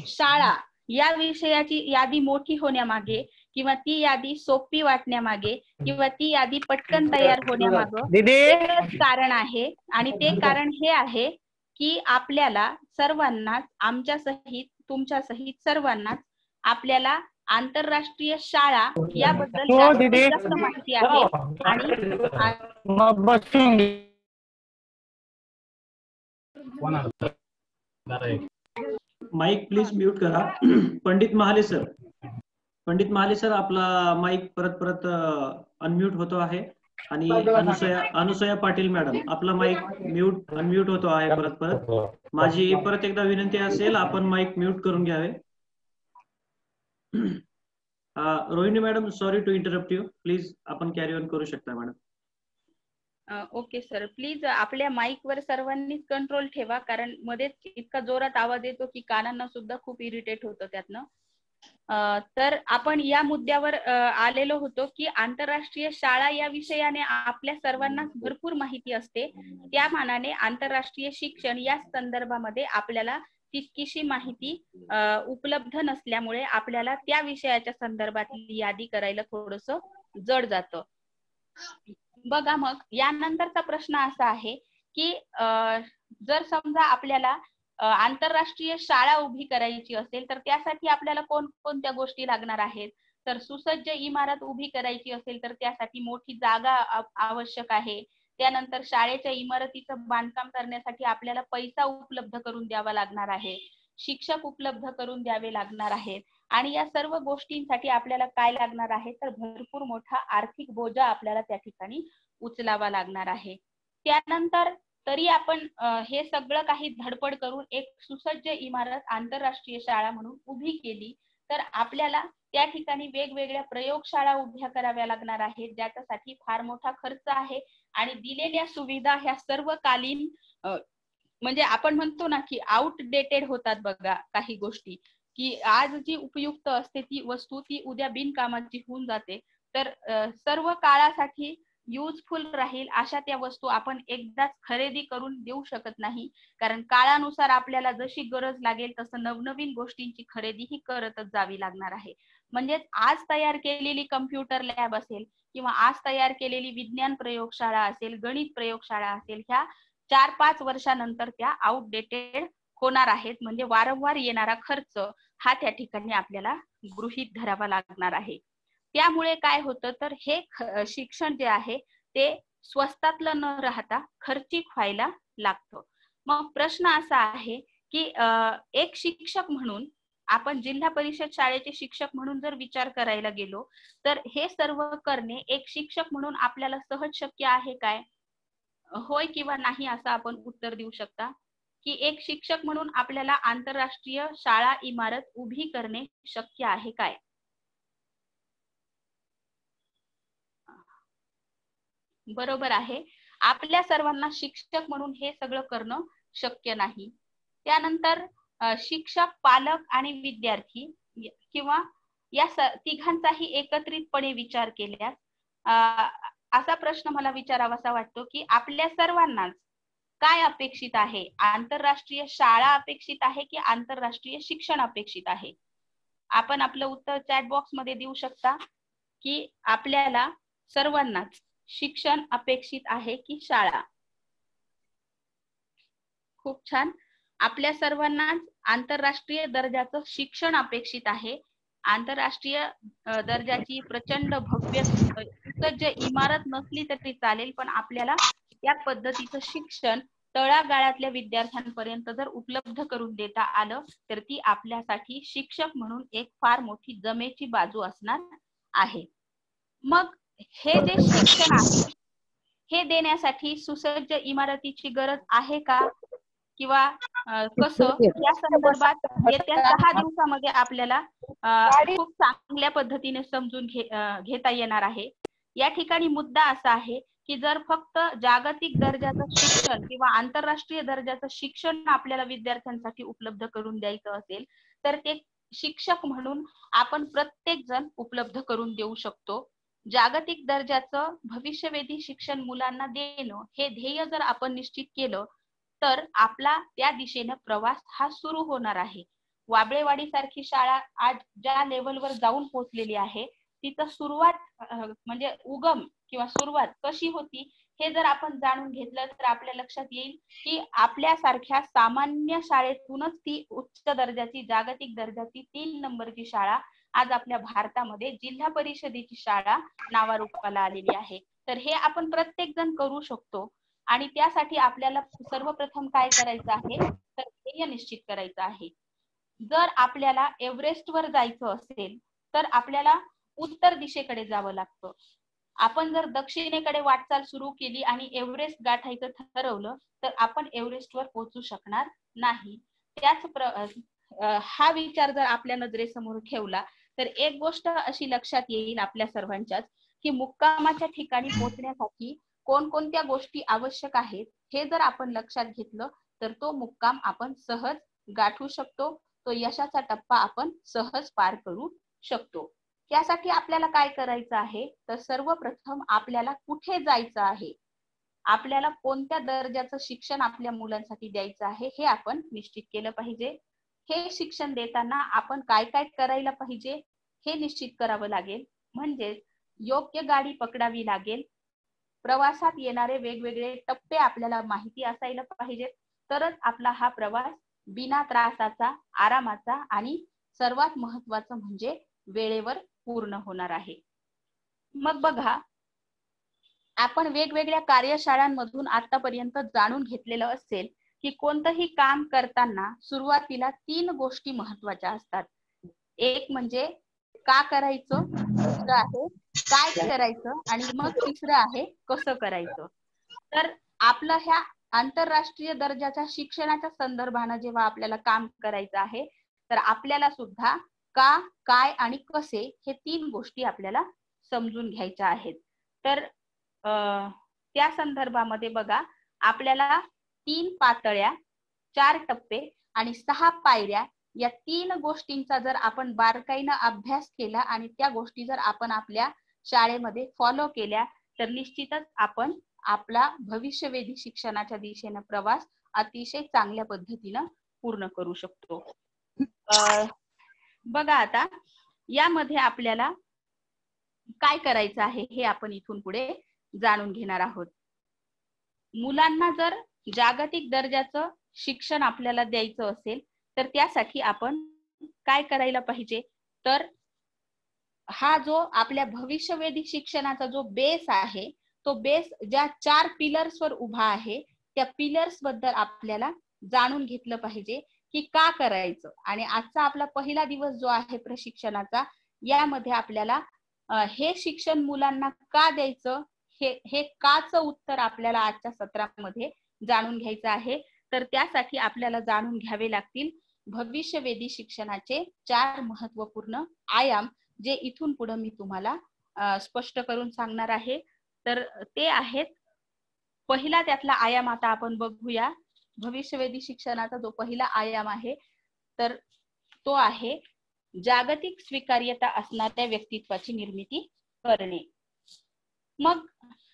शाळा या विषयाची यादी मोठी होण्यामागे किंवा ती यादी सोपी वाटण्यामागे किंवा ती यादी पटकन तयार होण्यामागे एकच कारण आहे आणि ते कारण हे आहे की आपल्याला सर्वांनाच, आमच्या सहित तुमच्या सहित सर्वांनाच आपल्याला आंतरराष्ट्रीय शाळा याबद्दल जास्तीत जास्त माहिती आहे आणि माईक प्लीज म्यूट करा. पंडित महाले सर आपला माईक परत अनम्यूट होतो आहे. आणि अनुसया पाटील मॅडम आपला माईक अनम्यूट होतो आहे परत. माझी परत एकदा विनंती असेल, आपण माईक म्यूट करून घ्यावे. Rohini madam, sorry to interrupt you, please आपण कॅरी ऑन करू शकता मॅडम. ओके सर, प्लीज आपल्या माईक वर सर्वांनीच कंट्रोल ठेवा, कारण मध्येच इतका जोरात आवाज येतो की कानांना सुद्धा खूप इरिटेट होतं त्यातनं. तर आपण या मुद्द्यावर आलेलो होतो की आंतरराष्ट्रीय शाळा या विषयाने आपल्या सर्वांनाच भरपूर माहिती असते. त्या मानाने आंतरराष्ट्रीय शिक्षण या संदर्भामध्ये आपल्याला तितकीशी माहिती उपलब्ध नसल्यामुळे आपल्याला त्या विषयाच्या संदर्भातली यादी करायला थोडस जड जातं. बघा, मग यानंतरचा प्रश्न असा आहे की जर समजा आपल्याला आंतरराष्ट्रीय शाळा उभी करायची असेल तर त्यासाठी आपल्याला कोणकोणत्या गोष्टी लागणार आहेत. तर सुसज्ज इमारत उभी करायची असेल तर त्यासाठी मोठी जागा आवश्यक आहे. त्यानंतर शाळेच्या इमारतीचं बांधकाम करण्यासाठी आपल्याला पैसा उपलब्ध करून द्यावा लागणार आहे, शिक्षक उपलब्ध करून द्यावे लागणार आहेत. आणि या सर्व गोष्टींसाठी आपल्याला काय लागणार आहे तर भरपूर मोठा आर्थिक बोजा आपल्याला त्या ठिकाणी उचलावा लागणार आहे. त्यानंतर तरी आपण हे सगळं काही धडपड करून एक सुसज्ज इमारत आंतरराष्ट्रीय शाळा म्हणून उभी केली तर आपल्याला त्या ठिकाणी वेगवेगळ्या प्रयोगशाळा उभ्या कराव्या लागणार आहेत, ज्याच्यासाठी फार मोठा खर्च आहे. आणि दिलेल्या सुविधा ह्या सर्वकालीन म्हणजे आपण म्हणतो ना की आउटडेटेड होतात. बघा, काही गोष्टी की आज जी उपयुक्त असते ती वस्तू ती उद्या बिनकामाची होऊन जाते. तर सर्व काळासाठी युजफुल राहील अशा त्या वस्तू आपण एकदाच खरेदी करून देऊ शकत नाही, कारण काळानुसार आपल्याला जशी गरज लागेल तसं नवनवीन गोष्टींची खरेदी ही करतच जावी लागणार आहे. म्हणजे आज तयार केलेली कम्प्युटर लॅब असेल किंवा आज तयार केलेली विज्ञान प्रयोगशाळा असेल, गणित प्रयोगशाळा असेल, ह्या 4-5 वर्षानंतर त्या आउटडेटेड होणार आहेत. म्हणजे वारंवार येणारा खर्च हा त्या ठिकाणी आपल्याला गृहीत धरावा लागणार आहे. त्यामुळे काय होतं तर हे शिक्षण जे आहे ते स्वस्तातलं न राहता खर्चिक व्हायला लागतं. मग प्रश्न असा आहे की एक शिक्षक म्हणून आपण जिल्हा परिषद शाळेचे शिक्षक म्हणून जर विचार करायला गेलो तर हे सर्व करणे एक शिक्षक म्हणून आपल्याला सहज शक्य आहे काय? होय किंवा नाही असं आपण उत्तर देऊ शकता की एक शिक्षक म्हणून आपल्याला आंतरराष्ट्रीय शाळा इमारत उभी करणे शक्य आहे काय? बरोबर आहे, आपल्या सर्वांना शिक्षक म्हणून हे सगळं करणं शक्य नाही. त्यानंतर शिक्षक, पालक आणि विद्यार्थी किंवा या तिघांचाही एकत्रितपणे विचार केल्यास असा प्रश्न मला विचारावासा वाटतो की आपल्या सर्वांनाच काय अपेक्षित आहे? आंतरराष्ट्रीय शाळा अपेक्षित आहे की आंतरराष्ट्रीय शिक्षण अपेक्षित आहे? आपण आपलं उत्तर चॅट बॉक्स मध्ये देऊ शकता की आपल्याला सर्वांनाच शिक्षण अपेक्षित आहे की शाळा? खूप छान, आपल्या सर्वांनाच आंतरराष्ट्रीय दर्जाचं शिक्षण अपेक्षित आहे. आंतरराष्ट्रीय दर्जाची प्रचंड भव्य सुसज्ज इमारत नसली तरी चालेल, पण आपल्याला या पद्धतीचं शिक्षण तळागाळातल्या विद्यार्थ्यांपर्यंत जर उपलब्ध करून देता आलं तर ती आपल्यासाठी शिक्षक म्हणून एक फार मोठी जमेची बाजू असणार आहे. मग हे जे शिक्षण आहे हे देण्यासाठी सुसज्ज इमारतीची गरज आहे का किंवा कसं, या संदर्भात येत्या 6 दिवसामध्ये आपल्याला खूप चांगल्या पद्धतीने समजून घेता येणार आहे. या ठिकाणी मुद्दा असा आहे की जर फक्त जागतिक दर्जाचं शिक्षण किंवा आंतरराष्ट्रीय दर्जाचं शिक्षण आपल्याला विद्यार्थ्यांसाठी उपलब्ध करून द्यायचं असेल तर ते शिक्षक म्हणून आपण प्रत्येक जण उपलब्ध करून देऊ शकतो. जागतिक दर्जाचं भविष्यवेधी शिक्षण मुलांना देणं हे ध्येय जर आपण निश्चित केलं तर आपला त्या दिशेने प्रवास हा सुरू होणार आहे. वाबळेवाडी सारखी शाळा आज ज्या लेवलवर जाऊन पोहोचलेली आहे तिचं सुरुवात म्हणजे उगम किंवा सुरुवात कशी होती हे जर आपण जाणून घेतलं तर आपल्या लक्षात येईल की आपल्यासारख्या सामान्य शाळेतूनच ती उच्च दर्जाची जागतिक दर्जाची 3 नंबरची शाळा आज आपल्या भारतामध्ये जिल्हा परिषदेची शाळा नावारूपाला आलेली आहे. तर हे आपण प्रत्येक जण करू शकतो. आणि त्यासाठी आपल्याला सर्वप्रथम काय करायचं आहे, तर ध्येय निश्चित करायचं आहे. जर आपल्याला एव्हरेस्टवर जायचं असेल तर आपल्याला उत्तर दिशेकडे जावं लागतं. आपण जर दक्षिणेकडे वाटचाल सुरू केली आणि एव्हरेस्ट गाठायचं ठरवलं तर आपण एव्हरेस्टवर पोहोचू शकणार नाही. हा विचार जर आपल्या नजरेसमोर ठेवला तर एक गोष्ट अशी लक्षात येईल आपल्या सर्वांच्याच, की मुक्कामाच्या ठिकाणी पोहोचण्यासाठी कोणकोणत्या गोष्टी आवश्यक आहेत हे जर आपण लक्षात घेतलं तर तो मुक्काम आपण सहज गाठू शकतो, तो यशाचा टप्पा आपण सहज पार करू शकतो. त्यासाठी आपल्याला काय करायचं आहे, तर सर्वप्रथम आपल्याला कुठे जायचं आहे, आपल्याला कोणत्या दर्जाचं शिक्षण आपल्या मुलांसाठी द्यायचं आहे हे आपण निश्चित केलं पाहिजे. हे शिक्षण देताना आपण काय काय करायला पाहिजे हे निश्चित करावं लागेल. म्हणजेच योग्य गाडी पकडावी लागेल, प्रवासात येणारे वेगवेगळे टप्पे आपल्याला माहिती असायला पाहिजेत, तरच आपला हा प्रवास बिना त्रासाचा, आरामाचा आणि सर्वात महत्वाचं म्हणजे वेळेवर पूर्ण होणार आहे. मग बघा, आपण वेगवेगळ्या कार्यशाळांमधून आतापर्यंत जाणून घेतलेलं असेल की कोणतंही काम करताना सुरुवातीला 3 गोष्टी महत्वाच्या असतात. एक म्हणजे का करायचं, दुसरं आहे काय करायचं आणि मग तिसरं आहे कसं करायचं. तर आपलं ह्या आंतरराष्ट्रीय दर्जाच्या शिक्षणाच्या संदर्भानं जेव्हा आपल्याला काम करायचं आहे तर आपल्याला सुद्धा का, काय आणि कसे हे 3 गोष्टी आपल्याला समजून घ्यायच्या आहेत. तर त्या संदर्भामध्ये बघा, आपल्याला 3 पातळ्या, 4 टप्पे आणि 6 पायऱ्या या 3 गोष्टींचा जर आपण बारकाईनं अभ्यास केला आणि त्या गोष्टी जर आपण आपल्या शाळेमध्ये फॉलो केल्या तर निश्चितच आपण आपला भविष्यवेधी शिक्षणाच्या दिशेने प्रवास अतिशय चांगल्या पद्धतीनं पूर्ण करू शकतो. बघा, आता यामध्ये आपल्याला काय करायचं आहे हे आपण इथून पुढे जाणून घेणार आहोत. मुलांना जर जागतिक दर्जाचं शिक्षण आपल्याला द्यायचं असेल तर त्यासाठी आपण काय करायला पाहिजे, तर हा जो आपल्या भविष्यवेधी शिक्षणाचा जो बेस आहे तो बेस ज्या 4 पिलर्सवर उभा आहे त्या पिलर्स बद्दल आपल्याला जाणून घेतलं पाहिजे की का करायचं. आणि आजचा आपला पहिला दिवस जो आहे प्रशिक्षणाचा, यामध्ये आपल्याला हे शिक्षण मुलांना का द्यायचं हे काचं उत्तर आपल्याला आजच्या सत्रामध्ये जाणून घ्यायचं आहे. तर त्यासाठी आपल्याला जाणून घ्यावे लागतील भविष्यवेधी शिक्षणाचे 4 महत्वपूर्ण आयाम, जे इथून पुढे मी तुम्हाला स्पष्ट करून सांगणार आहे. तर ते आहेत, पहिला त्यातला आयाम आता आपण बघूया. भविष्यवेधी शिक्षणाचा जो पहिला आयाम आहे तर तो आहे जागतिक स्वीकार्यता असणाऱ्या व्यक्तित्वाची निर्मिती करणे. मग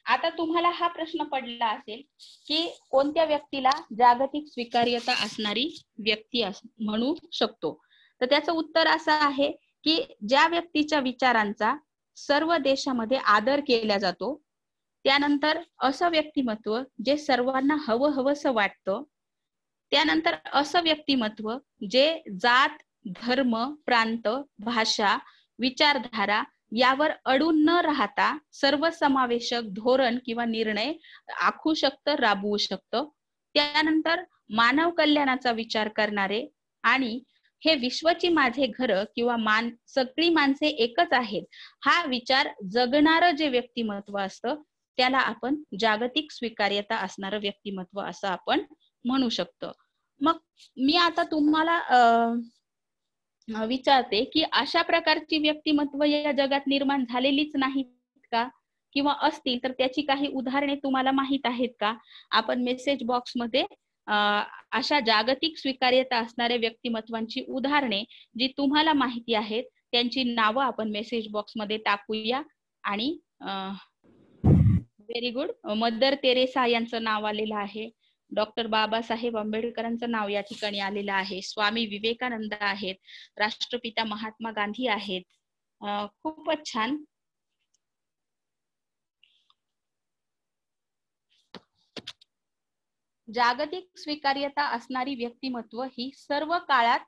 आता तुम्हाला हा प्रश्न पडला असेल की कोणत्या व्यक्तीला जागतिक स्वीकार्यता असणारी व्यक्ती म्हणू शकतो, तर त्याचं उत्तर असं आहे की ज्या व्यक्तीच्या विचारांचा सर्व देशामध्ये आदर केला जातो, त्यानंतर असं व्यक्तिमत्व जे सर्वांना हवंसं वाटतं, त्यानंतर असं व्यक्तिमत्व जे जात, धर्म, प्रांत, भाषा, विचारधारा यावर अडून न राहता सर्वसमावेशक धोरण किंवा निर्णय आखू शकतं, राबवू शकतं. त्यानंतर मानव कल्याणाचा विचार करणारे आणि हे विश्वची माझे घर किंवा सगळी माणसे एकच आहेत हा विचार जगणारं जे व्यक्तिमत्व असतं त्याला आपण जागतिक स्वीकार्यता असणारं व्यक्तिमत्व असं आपण म्हणू शकतो. मग मी आता तुम्हाला विचारते की अशा प्रकारची व्यक्तिमत्व या जगात निर्माण झालेलीच नाहीत का, किंवा असतील तर त्याची काही उदाहरणे तुम्हाला माहित आहेत का? आपण मेसेज बॉक्स मध्ये अशा जागतिक स्वीकार्यता असणाऱ्या व्यक्तिमत्वांची उदाहरणे जी तुम्हाला माहिती आहेत त्यांची नावं आपण मेसेज बॉक्स मध्ये टाकूया. आणि व्हेरी गुड, मदर तेरेसा यांचं नाव आलेलं आहे, डॉक्टर बाबासाहेब आंबेडकरांचं नाव या ठिकाणी आलेलं आहे, स्वामी विवेकानंद आहेत, राष्ट्रपिता महात्मा गांधी आहेत. खूपच छान. जागतिक स्वीकार्यता असणारी व्यक्तिमत्व ही सर्व काळात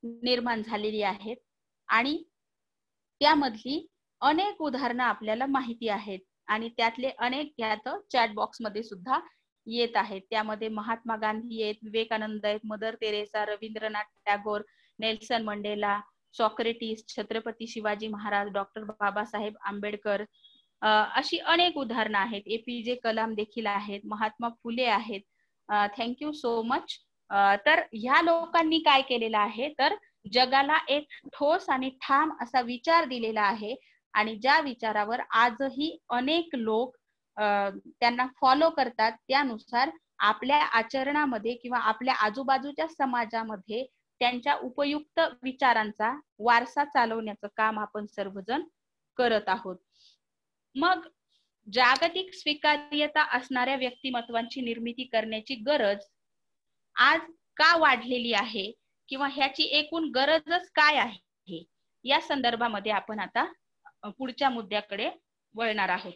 निर्माण झालेली आहेत आणि त्यामधली अनेक उदाहरणं आपल्याला माहिती आहेत आणि त्यातले अनेक यात चॅट बॉक्स मध्ये सुद्धा येत आहेत. त्यामध्ये महात्मा गांधी आहेत, विवेकानंद आहेत, Mother Teresa, Rabindranath Tagore, Nelson Mandela, Socrates, Chhatrapati Shivaji Maharaj, doctor Babasaheb Ambedkar, अशी अनेक उदाहरणं आहेत. APJ कलाम देखील आहेत, महात्मा फुले आहेत. Thank you so much. तर ह्या लोकांनी काय केलेलं आहे, तर जगाला एक ठोस आणि ठाम असा विचार दिलेला आहे आणि ज्या विचारावर आजही अनेक लोक त्यांना फॉलो करतात. त्यानुसार आपल्या आचरणामध्ये किंवा आपल्या आजूबाजूच्या समाजामध्ये त्यांच्या उपयुक्त विचारांचा वारसा चालवण्याचं काम आपण सर्वजण करत आहोत. मग जागतिक स्वीकार्यता असणाऱ्या व्यक्तिमत्वांची निर्मिती करण्याची गरज आज का वाढलेली आहे किंवा ह्याची एकूण गरजच काय आहे, या संदर्भामध्ये आपण आता पुढच्या मुद्द्याकडे वळणार आहोत.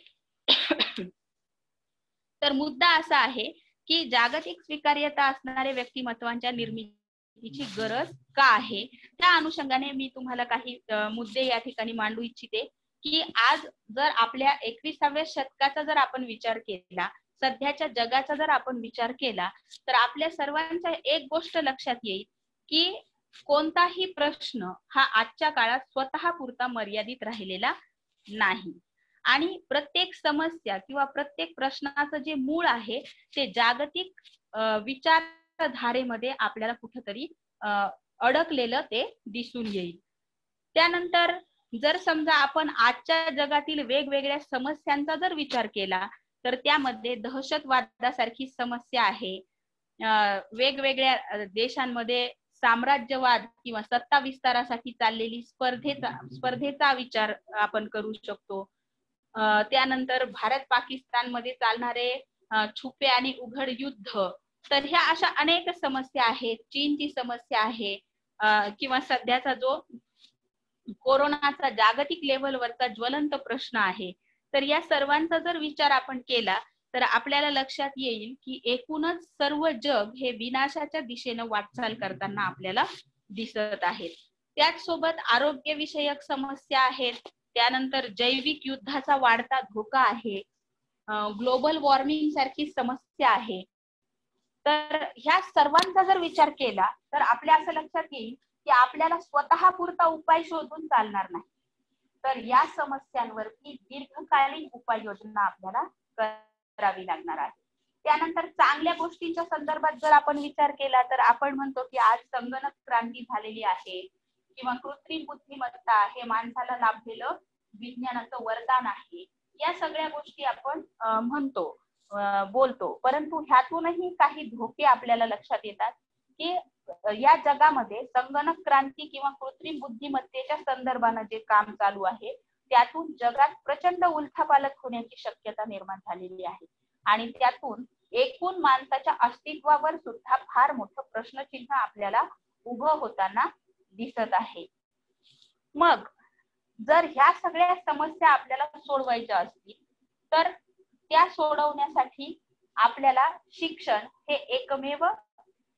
तर मुद्दा असा आहे की जागतिक स्वीकार्यता असणाऱ्या व्यक्तिमत्वांच्या निर्मितीची गरज का आहे. त्या अनुषंगाने मी तुम्हाला काही मुद्दे या ठिकाणी मांडू इच्छिते की आज जर आपल्या 21व्या शतकाचा जर आपण विचार केला, सध्याच्या जगाचा जर आपण विचार केला, तर आपल्या सर्वांच्या एक गोष्ट लक्षात येईल की कोणताही प्रश्न हा आजच्या काळात स्वतःपुरता मर्यादित राहिलेला नाही आणि प्रत्येक समस्या किंवा प्रत्येक प्रश्नाचं जे मूळ आहे ते जागतिक विचारधारेमध्ये आपल्याला कुठेतरी अडकलेलं ते दिसून येईल. त्यानंतर जर समजा आपण आजच्या जगातील वेगवेगळ्या समस्यांचा जर विचार केला तर त्यामध्ये दहशतवादासारखी समस्या आहे, वेगवेगळ्या देशांमध्ये साम्राज्यवाद किंवा सत्ता विस्तारासाठी चाललेली स्पर्धेचा विचार आपण करू शकतो. त्यानंतर भारत पाकिस्तान मध्ये चालणारे छुपे आणि उघड युद्ध, तर ह्या अशा अनेक समस्या आहेत. चीनची समस्या आहे किंवा सध्याचा जो कोरोनाचा जागतिक लेव्हलवरचा ज्वलंत प्रश्न आहे. तर या सर्वांचा जर विचार आपण केला तर आपल्याला लक्षात येईल की एकूणच सर्व जग हे विनाशाच्या दिशेनं वाटचाल करताना आपल्याला दिसत आहेत. त्याचसोबत आरोग्यविषयक समस्या आहेत, त्यानंतर जैविक युद्धाचा वाढता धोका आहे, ग्लोबल वॉर्मिंग सारखी समस्या आहे. तर ह्या सर्वांचा जर विचार केला तर आपल्या असं लक्षात येईल की आपल्याला स्वतःपुरता उपाय शोधून चालणार नाही, तर या समस्यांवरती दीर्घकालीन उपाययोजना आपल्याला करावी लागणार आहे. त्यानंतर चांगल्या गोष्टींच्या संदर्भात जर आपण विचार केला तर आपण म्हणतो की आज संगणक क्रांती झालेली आहे किंवा कृत्रिम बुद्धिमत्ता हे माणसाला लाभलेलं विज्ञानाचं वरदान आहे. या सगळ्या गोष्टी आपण म्हणतो, बोलतो, परंतु ह्यातूनही काही धोके आपल्याला लक्षात येतात की या जगामध्ये संगणक क्रांती किंवा कृत्रिम बुद्धिमत्तेच्या संदर्भानं जे काम चालू आहे त्यातून जगात प्रचंड उलथापालथ होण्याची शक्यता निर्माण झालेली आहे आणि त्यातून एकूण माणसाच्या अस्तित्वावर सुद्धा फार मोठं प्रश्नचिन्ह आपल्याला उभं होताना दिसत आहे. मग जर ह्या सगळ्या समस्या आपल्याला सोडवायच्या असतील तर त्या सोडवण्यासाठी आपल्याला शिक्षण हे एकमेव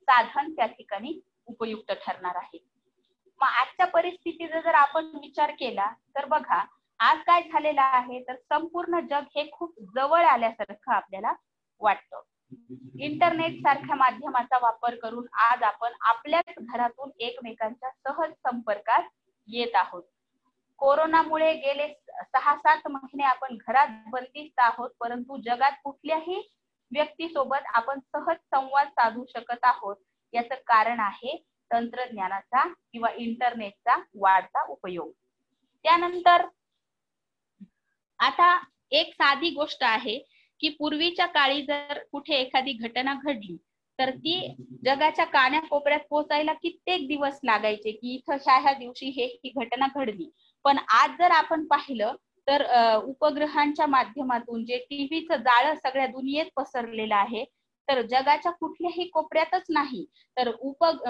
साधन त्या ठिकाणी उपयुक्त ठरणार आहे. मग आजच्या परिस्थितीचा जर आपण विचार केला तर बघा आज काय झालेलं आहे, तर संपूर्ण जग हे खूप जवळ आल्यासारखं आपल्याला वाटतं. इंटरनेट सारख्या माध्यमाचा वापर करून आज आपण आपल्याच घरातून एकमेकांच्या सहज संपर्कात येत आहोत. कोरोनामुळे गेले 6-7 महिने आपण घरात बंदिस्त आहोत, परंतु जगात कुठल्याही व्यक्तीसोबत आपण सहज संवाद साधू शकत आहोत. याचं कारण आहे तंत्रज्ञानाचा किंवा इंटरनेटचा वाढता उपयोग. त्यानंतर आता एक साधी गोष्ट आहे की पूर्वीच्या काळी जर कुठे एखादी घटना घडली तर ती जगाच्या कानाकोपऱ्यात पोहोचायला कित्येक दिवस लागायचे की इथं ह्या दिवशी ही घटना घडली. पण आज जर आपण पाहिलं तर उपग्रहांच्या माध्यमातून जे टीव्हीचं जाळं सगळ्या दुनियेत पसरलेलं आहे, तर जगाच्या कुठल्याही कोपऱ्यातच नाही तर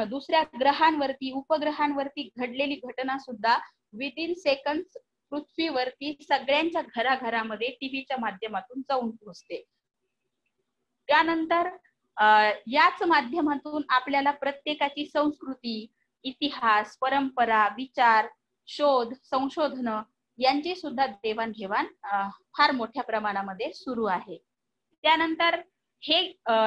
दुसऱ्या ग्रहांवरती उपग्रहांवरती घडलेली घटना सुद्धा विदिन सेकंड पृथ्वीवरती सगळ्यांच्या घराघरामध्ये टीव्हीच्या माध्यमातून जाऊन पोहोचते. त्यानंतर याच माध्यमातून आपल्याला प्रत्येकाची संस्कृती, इतिहास, परंपरा, विचार, शोध, संशोधन यांची सुद्धा देवाणघेवाण फार मोठ्या प्रमाणामध्ये सुरू आहे. त्यानंतर हे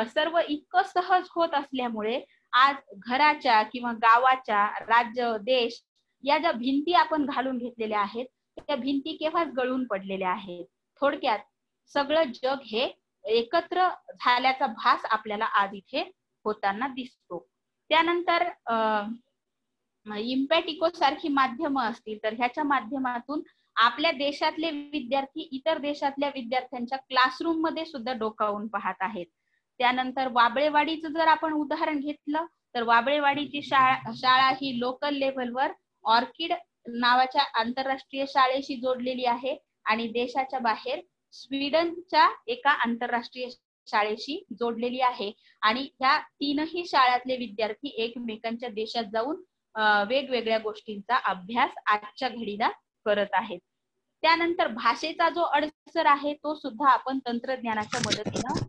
सर्व इतकं सहज होत असल्यामुळे आज घराच्या किंवा गावाच्या, राज्य, देश या ज्या भिंती आपण घालून घेतलेल्या आहेत त्या भिंती केव्हाच गळून पडलेल्या आहेत. थोडक्यात सगळं जग हे एकत्र झाल्याचा भास आपल्याला आज इथे होताना दिसतो. त्यानंतर इम्पॅटिको सारखी माध्यमं असतील तर ह्याच्या माध्यमातून आपल्या देशातले विद्यार्थी इतर देशातल्या विद्यार्थ्यांच्या क्लासरूम मध्ये सुद्धा डोकावून पाहत आहेत. त्यानंतर वाबळेवाडीचं जर आपण उदाहरण घेतलं तर वाबळेवाडीची शाळा ही लोकल लेव्हलवर ऑर्किड नावाच्या आंतरराष्ट्रीय शाळेशी जोडलेली आहे आणि देशाच्या बाहेर स्वीडनच्या एका आंतरराष्ट्रीय शाळेशी जोडलेली आहे. आणि ह्या तीनही शाळातले विद्यार्थी एकमेकांच्या देशात जाऊन वेगवेगळ्या गोष्टींचा अभ्यास आजच्या घडीला करत आहेत. त्यानंतर भाषेचा जो अडसर आहे तो सुद्धा आपण तंत्रज्ञानाच्या मदतीनं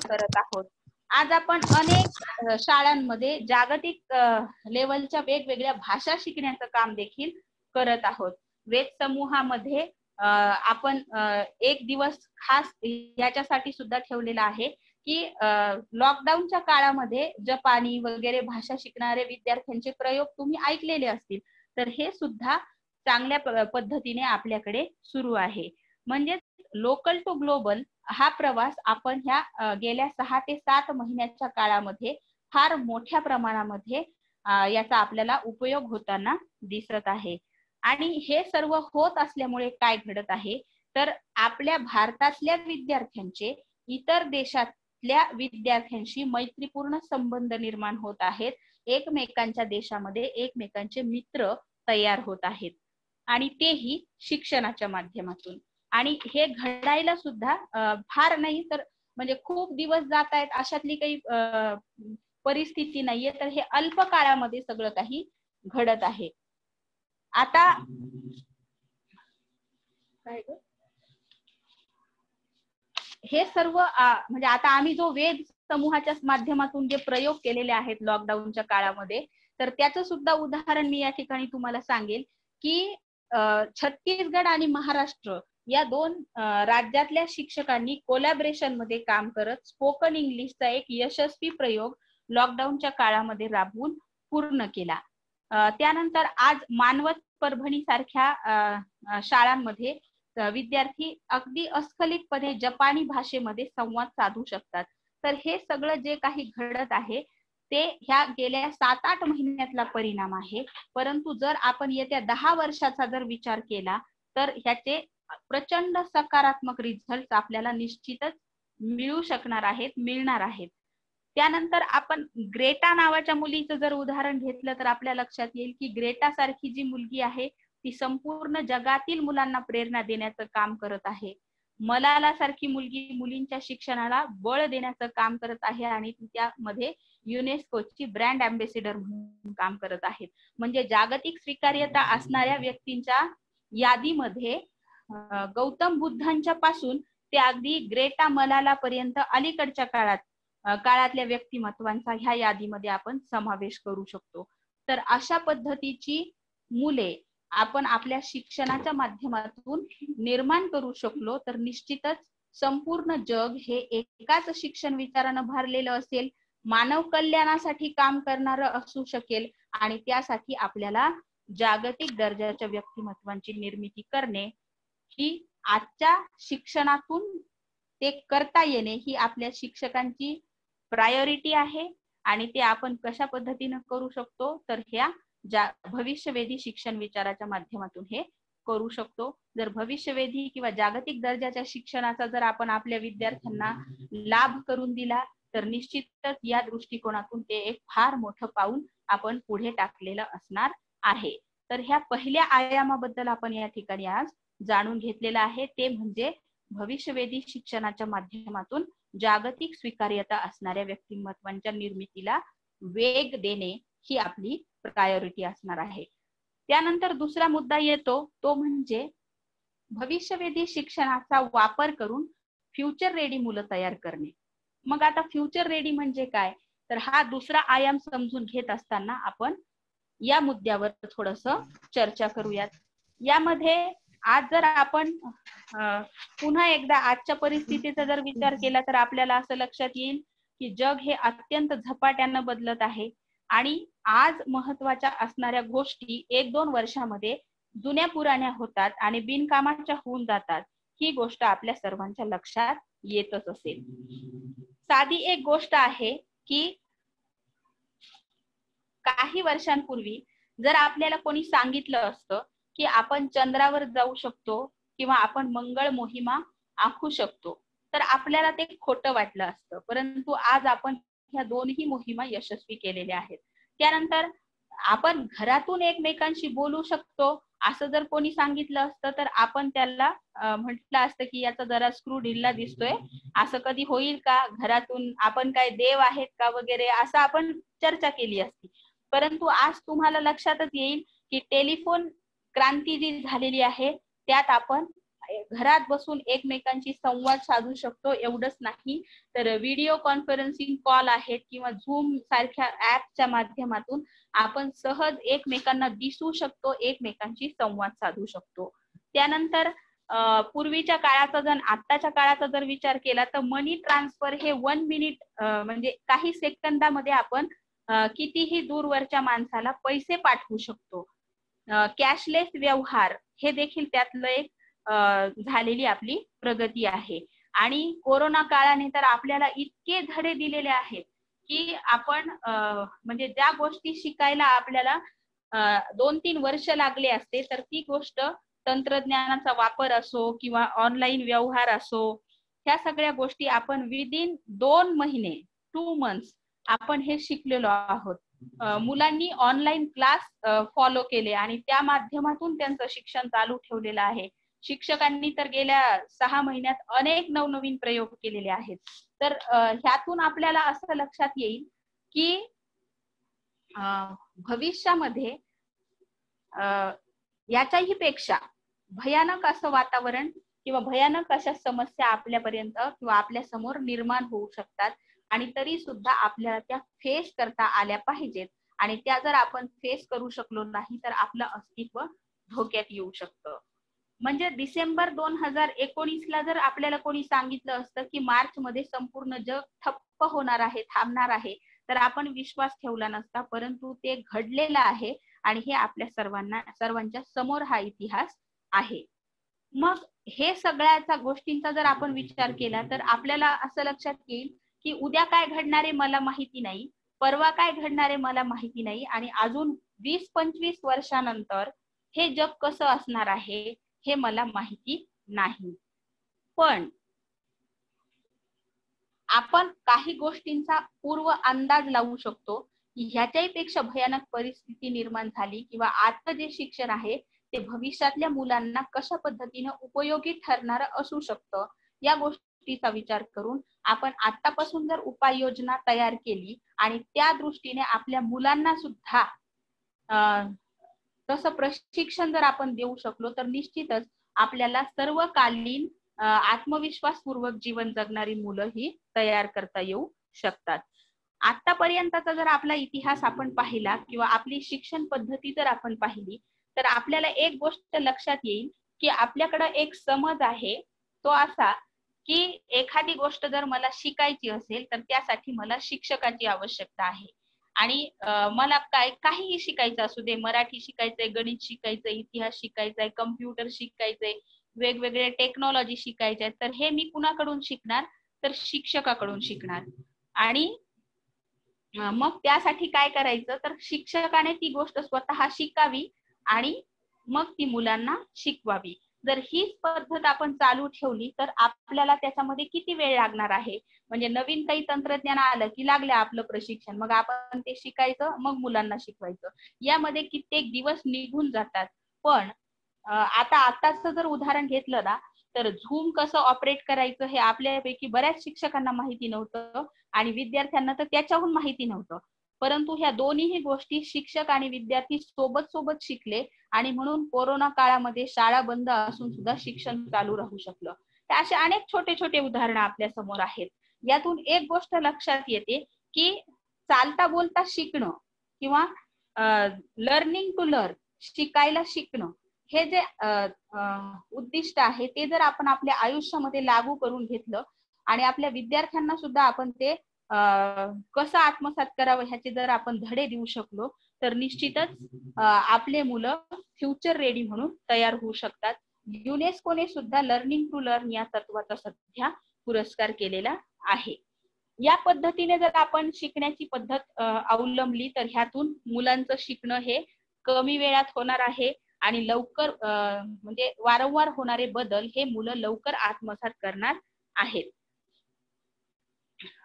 करत आहोत. आज आपण अनेक शाळांमध्ये जागतिक लेवलच्या वेगवेगळ्या भाषा शिकण्याचं काम देखील करत आहोत. वेद समूहामध्ये आपण एक दिवस खास याच्यासाठी सुद्धा ठेवलेला आहे की लॉकडाऊनच्या काळामध्ये जपानी वगैरे भाषा शिकणारे विद्यार्थ्यांचे प्रयोग तुम्ही ऐकलेले असतील. तर हे सुद्धा चांगल्या पद्धतीने आपल्याकडे सुरू आहे. म्हणजे लोकल टू ग्लोबल हा प्रवास आपण ह्या गेल्या 6 ते 7 महिन्याच्या काळामध्ये फार मोठ्या प्रमाणामध्ये याचा आपल्याला उपयोग होताना दिसत आहे. आणि हे सर्व होत असल्यामुळे काय घडत आहे तर आपल्या भारतातल्या विद्यार्थ्यांचे इतर देशातल्या विद्यार्थ्यांशी मैत्रीपूर्ण संबंध निर्माण होत आहेत. एकमेकांच्या देशामध्ये एकमेकांचे मित्र तयार होत आहेत आणि तेही शिक्षणाच्या माध्यमातून. आणि हे घडायला सुद्धा फार नाही तर म्हणजे खूप दिवस जात आहेत अशातली काही परिस्थिती नाहीये. तर हे अल्प काळामध्ये सगळं काही घडत आहे. आता काय हे सर्व म्हणजे आता आम्ही जो वेद समूहाच्या माध्यमातून जे प्रयोग केलेले आहेत लॉकडाऊनच्या काळामध्ये तर त्याचं सुद्धा उदाहरण मी या ठिकाणी तुम्हाला सांगेल की छत्तीसगड आणि महाराष्ट्र या 2 राज्यातल्या शिक्षकांनी कोलॅबरेशन मध्ये काम करत स्पोकन इंग्लिशचा एक यशस्वी प्रयोग लॉकडाऊनच्या काळामध्ये राबवून पूर्ण केला. त्यानंतर आज मानवत, परभणी सारख्या शाळांमध्ये विद्यार्थी अगदी अस्खलितपणे जपानी भाषेमध्ये संवाद साधू शकतात. तर हे सगळं जे काही घडत आहे ते ह्या गेल्या 7-8 महिन्यातला परिणाम आहे. परंतु जर आपण येत्या 10 वर्षाचा जर विचार केला तर ह्याचे प्रचंड सकारात्मक रिझल्ट आपल्याला निश्चितच मिळणार आहेत. त्यानंतर आपण ग्रेटा नावाच्या मुलीचं जर उदाहरण घेतलं तर आपल्या लक्षात येईल की ग्रेटा सारखी जी मुलगी आहे ती संपूर्ण जगातील मुलांना प्रेरणा देण्याचं काम करत आहे. मलाला सारखी मुलगी मुलींच्या शिक्षणाला बळ देण्याचं काम करत आहे आणि त्यामध्ये युनेस्कोची ब्रँड अँबॅसेडर म्हणून काम करत आहेत. म्हणजे जागतिक स्वीकार्यता असणाऱ्या व्यक्तींच्या यादीमध्ये गौतम बुद्धांच्या पासून ते अगदी ग्रेटा मलाला पर्यंत अलीकडच्या काळातल्या व्यक्तिमत्वांचा ह्या यादीमध्ये आपण समावेश करू शकतो. तर अशा पद्धतीची मुले आपण आपल्या शिक्षणाच्या माध्यमातून निर्माण करू शकलो तर निश्चितच संपूर्ण जग हे एकाच शिक्षण विचारानं भरलेलं असेल, मानव कल्याणासाठी काम करणारं असू शकेल आणि त्यासाठी आपल्याला जागतिक दर्जाच्या व्यक्तिमत्वांची निर्मिती करणे ही आजच्या शिक्षणातून ते करता येणे ही आपल्या शिक्षकांची प्रायोरिटी आहे. आणि ते आपण कशा पद्धतीने करू शकतो तर ह्या भविष्यवेधी शिक्षण विचाराच्या माध्यमातून हे करू शकतो. जर भविष्यवेधी किंवा जागतिक दर्जाच्या शिक्षणाचा जर आपण आपल्या विद्यार्थ्यांना लाभ करून दिला तर निश्चितच या दृष्टिकोनातून ते एक फार मोठं पाऊल आपण पुढे टाकलेलं असणार आहे. तर ह्या पहिल्या आयामाबद्दल आपण या ठिकाणी आज जाणून घेतलेलं आहे. ते म्हणजे भविष्यवेधी शिक्षणाच्या माध्यमातून जागतिक स्वीकार्यता असणाऱ्या व्यक्तिमत्वांच्या निर्मितीला वेग देणे ही आपली प्रायोरिटी असणार आहे. त्यानंतर दुसरा मुद्दा येतो तो म्हणजे भविष्यवेधी शिक्षणाचा वापर करून फ्युचर रेडी मुलं तयार करणे. मग आता फ्युचर रेडी म्हणजे काय तर हा दुसरा आयाम समजून घेत असताना आपण या मुद्द्यावर थोडस चर्चा करूयात. यामध्ये आज जर आपण पुन्हा एकदा आजच्या परिस्थितीचा जर विचार केला तर आपल्याला असं लक्षात येईल की जग हे अत्यंत झपाट्यानं बदलत आहे आणि आज महत्वाच्या असणाऱ्या गोष्टी 1-2 वर्षामध्ये जुन्या पुराण्या होतात आणि बिनकामाच्या होऊन जातात. ही गोष्ट आपल्या सर्वांच्या लक्षात येतच असेल. साधी एक गोष्ट आहे की काही वर्षांपूर्वी जर आपल्याला कोणी सांगितलं असतं की आपण चंद्रावर जाऊ शकतो किंवा आपण मंगळ मोहिमा आखू शकतो तर आपल्याला ते खोटं वाटलं असतं. परंतु आज आपण ह्या दोन्ही मोहिमा यशस्वी केलेल्या आहेत. त्यानंतर आपण घरातून एकमेकांशी बोलू शकतो असं जर कोणी सांगितलं असतं तर आपण त्याला म्हटलं असतं की याचा जरा स्क्रू ढिल्ला दिसतोय, असं कधी होईल का, घरातून आपण काय देव आहेत का वगैरे असं आपण चर्चा केली असती. परंतु आज तुम्हाला लक्षातच येईल की टेलिफोन क्रांती जी झालेली आहे त्यात आपण घरात बसून एकमेकांशी संवाद साधू शकतो. एवढंच नाही तर व्हिडिओ कॉन्फरन्सिंग कॉल आहेत किंवा झूम सारख्या ऍपच्या माध्यमातून आपण सहज एकमेकांना दिसू शकतो, एकमेकांशी संवाद साधू शकतो. त्यानंतर पूर्वीच्या काळाचा जर आत्ताच्या काळाचा जर विचार केला तर मनी ट्रान्सफर हे 1 मिनिट म्हणजे काही सेकंदामध्ये आपण कितीही दूरवरच्या माणसाला पैसे पाठवू शकतो. कॅशलेस व्यवहार हे देखील त्यातलं एक झालेली आपली प्रगती आहे. आणि कोरोना काळाने तर आपल्याला इतके धडे दिलेले आहेत की आपण म्हणजे ज्या गोष्टी शिकायला आपल्याला 2-3 वर्ष लागले असते तर ती गोष्ट तंत्रज्ञानाचा वापर असो किंवा ऑनलाईन व्यवहार असो ह्या सगळ्या गोष्टी आपण विदिन 2 महिने 2 मंथ्स आपण हे शिकलेलो आहोत. मुलांनी ऑनलाईन क्लास फॉलो केले आणि त्या माध्यमातून त्यांचं शिक्षण चालू ठेवलेलं आहे. शिक्षकांनी तर गेल्या 6 महिन्यात अनेक नवनवीन प्रयोग केलेले आहेत. तर ह्यातून आपल्याला असं लक्षात येईल की भविष्यामध्ये याच्याही पेक्षा भयानक असं वातावरण किंवा भयानक अशा समस्या आपल्यापर्यंत किंवा आपल्या समोर निर्माण होऊ शकतात आणि तरी सुद्धा आपल्याला त्या फेस करता आल्या पाहिजेत. आणि त्या जर आपण फेस करू शकलो नाही तर आपलं अस्तित्व धोक्यात येऊ शकतं. म्हणजे डिसेंबर 2019ला जर आपल्याला कोणी सांगितलं असतं की मार्च मध्ये संपूर्ण जग ठप्प होणार आहे, थांबणार आहे, तर आपण विश्वास ठेवला नसता. परंतु ते घडलेलं आहे आणि हे आपल्या सर्वांच्या समोर हा इतिहास आहे. मग हे सगळ्याचा गोष्टींचा जर आपण विचार केला तर आपल्याला असं लक्षात येईल की उद्या काय घडणारे मला माहिती नाही, परवा काय घडणारे मला माहिती नाही आणि अजून 20-25 वर्षानंतर हे जग कसं असणार आहे हे मला माहिती नाही. पण आपण काही गोष्टींचा पूर्व अंदाज लावू शकतो की ह्याच्याही पेक्षा भयानक परिस्थिती निर्माण झाली किंवा आता जे शिक्षण आहे ते भविष्यातल्या मुलांना कशा पद्धतीने उपयोगी ठरणार असू शकतं. या गोष्टीचा विचार करून आपण आतापासून जर उपाययोजना तयार केली आणि त्या दृष्टीने आपल्या मुलांना सुद्धा तसं प्रशिक्षण जर आपण देऊ शकलो तर निश्चितच आपल्याला सर्वकालीन आत्मविश्वासपूर्वक जीवन जगणारी मुलं ही तयार करता येऊ शकतात. आतापर्यंतचा जर आपला इतिहास आपण पाहिला किंवा आपली शिक्षण पद्धती जर आपण पाहिली तर आपल्याला एक गोष्ट लक्षात येईल की आपल्याकडे एक समज आहे तो असा की एखादी गोष्ट जर मला शिकायची असेल तर त्यासाठी मला शिक्षकाची आवश्यकता आहे. आणि मला काहीही शिकायचं असू दे, मराठी शिकायचंय, गणित शिकायचंय, इतिहास शिकायचंय, कम्प्युटर शिकायचंय, वेगवेगळे टेक्नॉलॉजी शिकायचे आहेत, तर हे मी कुणाकडून शिकणार तर शिक्षकाकडून शिकणार. आणि मग त्यासाठी काय करायचं तर शिक्षकाने ती गोष्ट स्वतः शिकावी आणि मग ती मुलांना शिकवावी. जर हीच पद्धत आपण चालू ठेवली तर आपल्याला त्याच्यामध्ये किती वेळ लागणार आहे. म्हणजे नवीन काही तंत्रज्ञान आलं की लागलं आपलं प्रशिक्षण, मग आपण ते शिकायचं, मग मुलांना शिकवायचं, यामध्ये कित्येक दिवस निघून जातात. पण आताच जर उदाहरण घेतलं ना तर झूम कसं ऑपरेट करायचं हे आपल्यापैकी बऱ्याच शिक्षकांना माहिती नव्हतं आणि विद्यार्थ्यांना तर त्याच्याहून माहिती नव्हतं. परंतु ह्या दोन्हीही गोष्टी शिक्षक आणि विद्यार्थी सोबत शिकले आणि म्हणून कोरोना काळामध्ये शाळा बंद असून सुद्धा शिक्षण चालू राहू शकलं. तर असे अनेक छोटे छोटे उदाहरणं आपल्या समोर आहेत. यातून एक गोष्ट लक्षात येते की चालता बोलता शिकणं किंवा लर्निंग टू लर्न, शिकायला शिकणं, हे जे उद्दिष्ट आहे ते जर आपण आपल्या आयुष्यामध्ये लागू करून घेतलं आणि आपल्या विद्यार्थ्यांना सुद्धा आपण ते कसं आत्मसात करावं ह्याचे जर आपण धडे देऊ शकलो तर निश्चितच आपले मुलं फ्युचर रेडी म्हणून तयार होऊ शकतात. युनेस्कोने सुद्धा लर्निंग टू लर्न या तत्वाचा सध्या पुरस्कार केलेला आहे. या पद्धतीने जर आपण शिकण्याची पद्धत अवलंबली तर ह्यातून मुलांचं शिकणं हे कमी वेळात होणार आहे आणि लवकर म्हणजे वारंवार होणारे बदल हे मुलं लवकर आत्मसात करणार आहेत.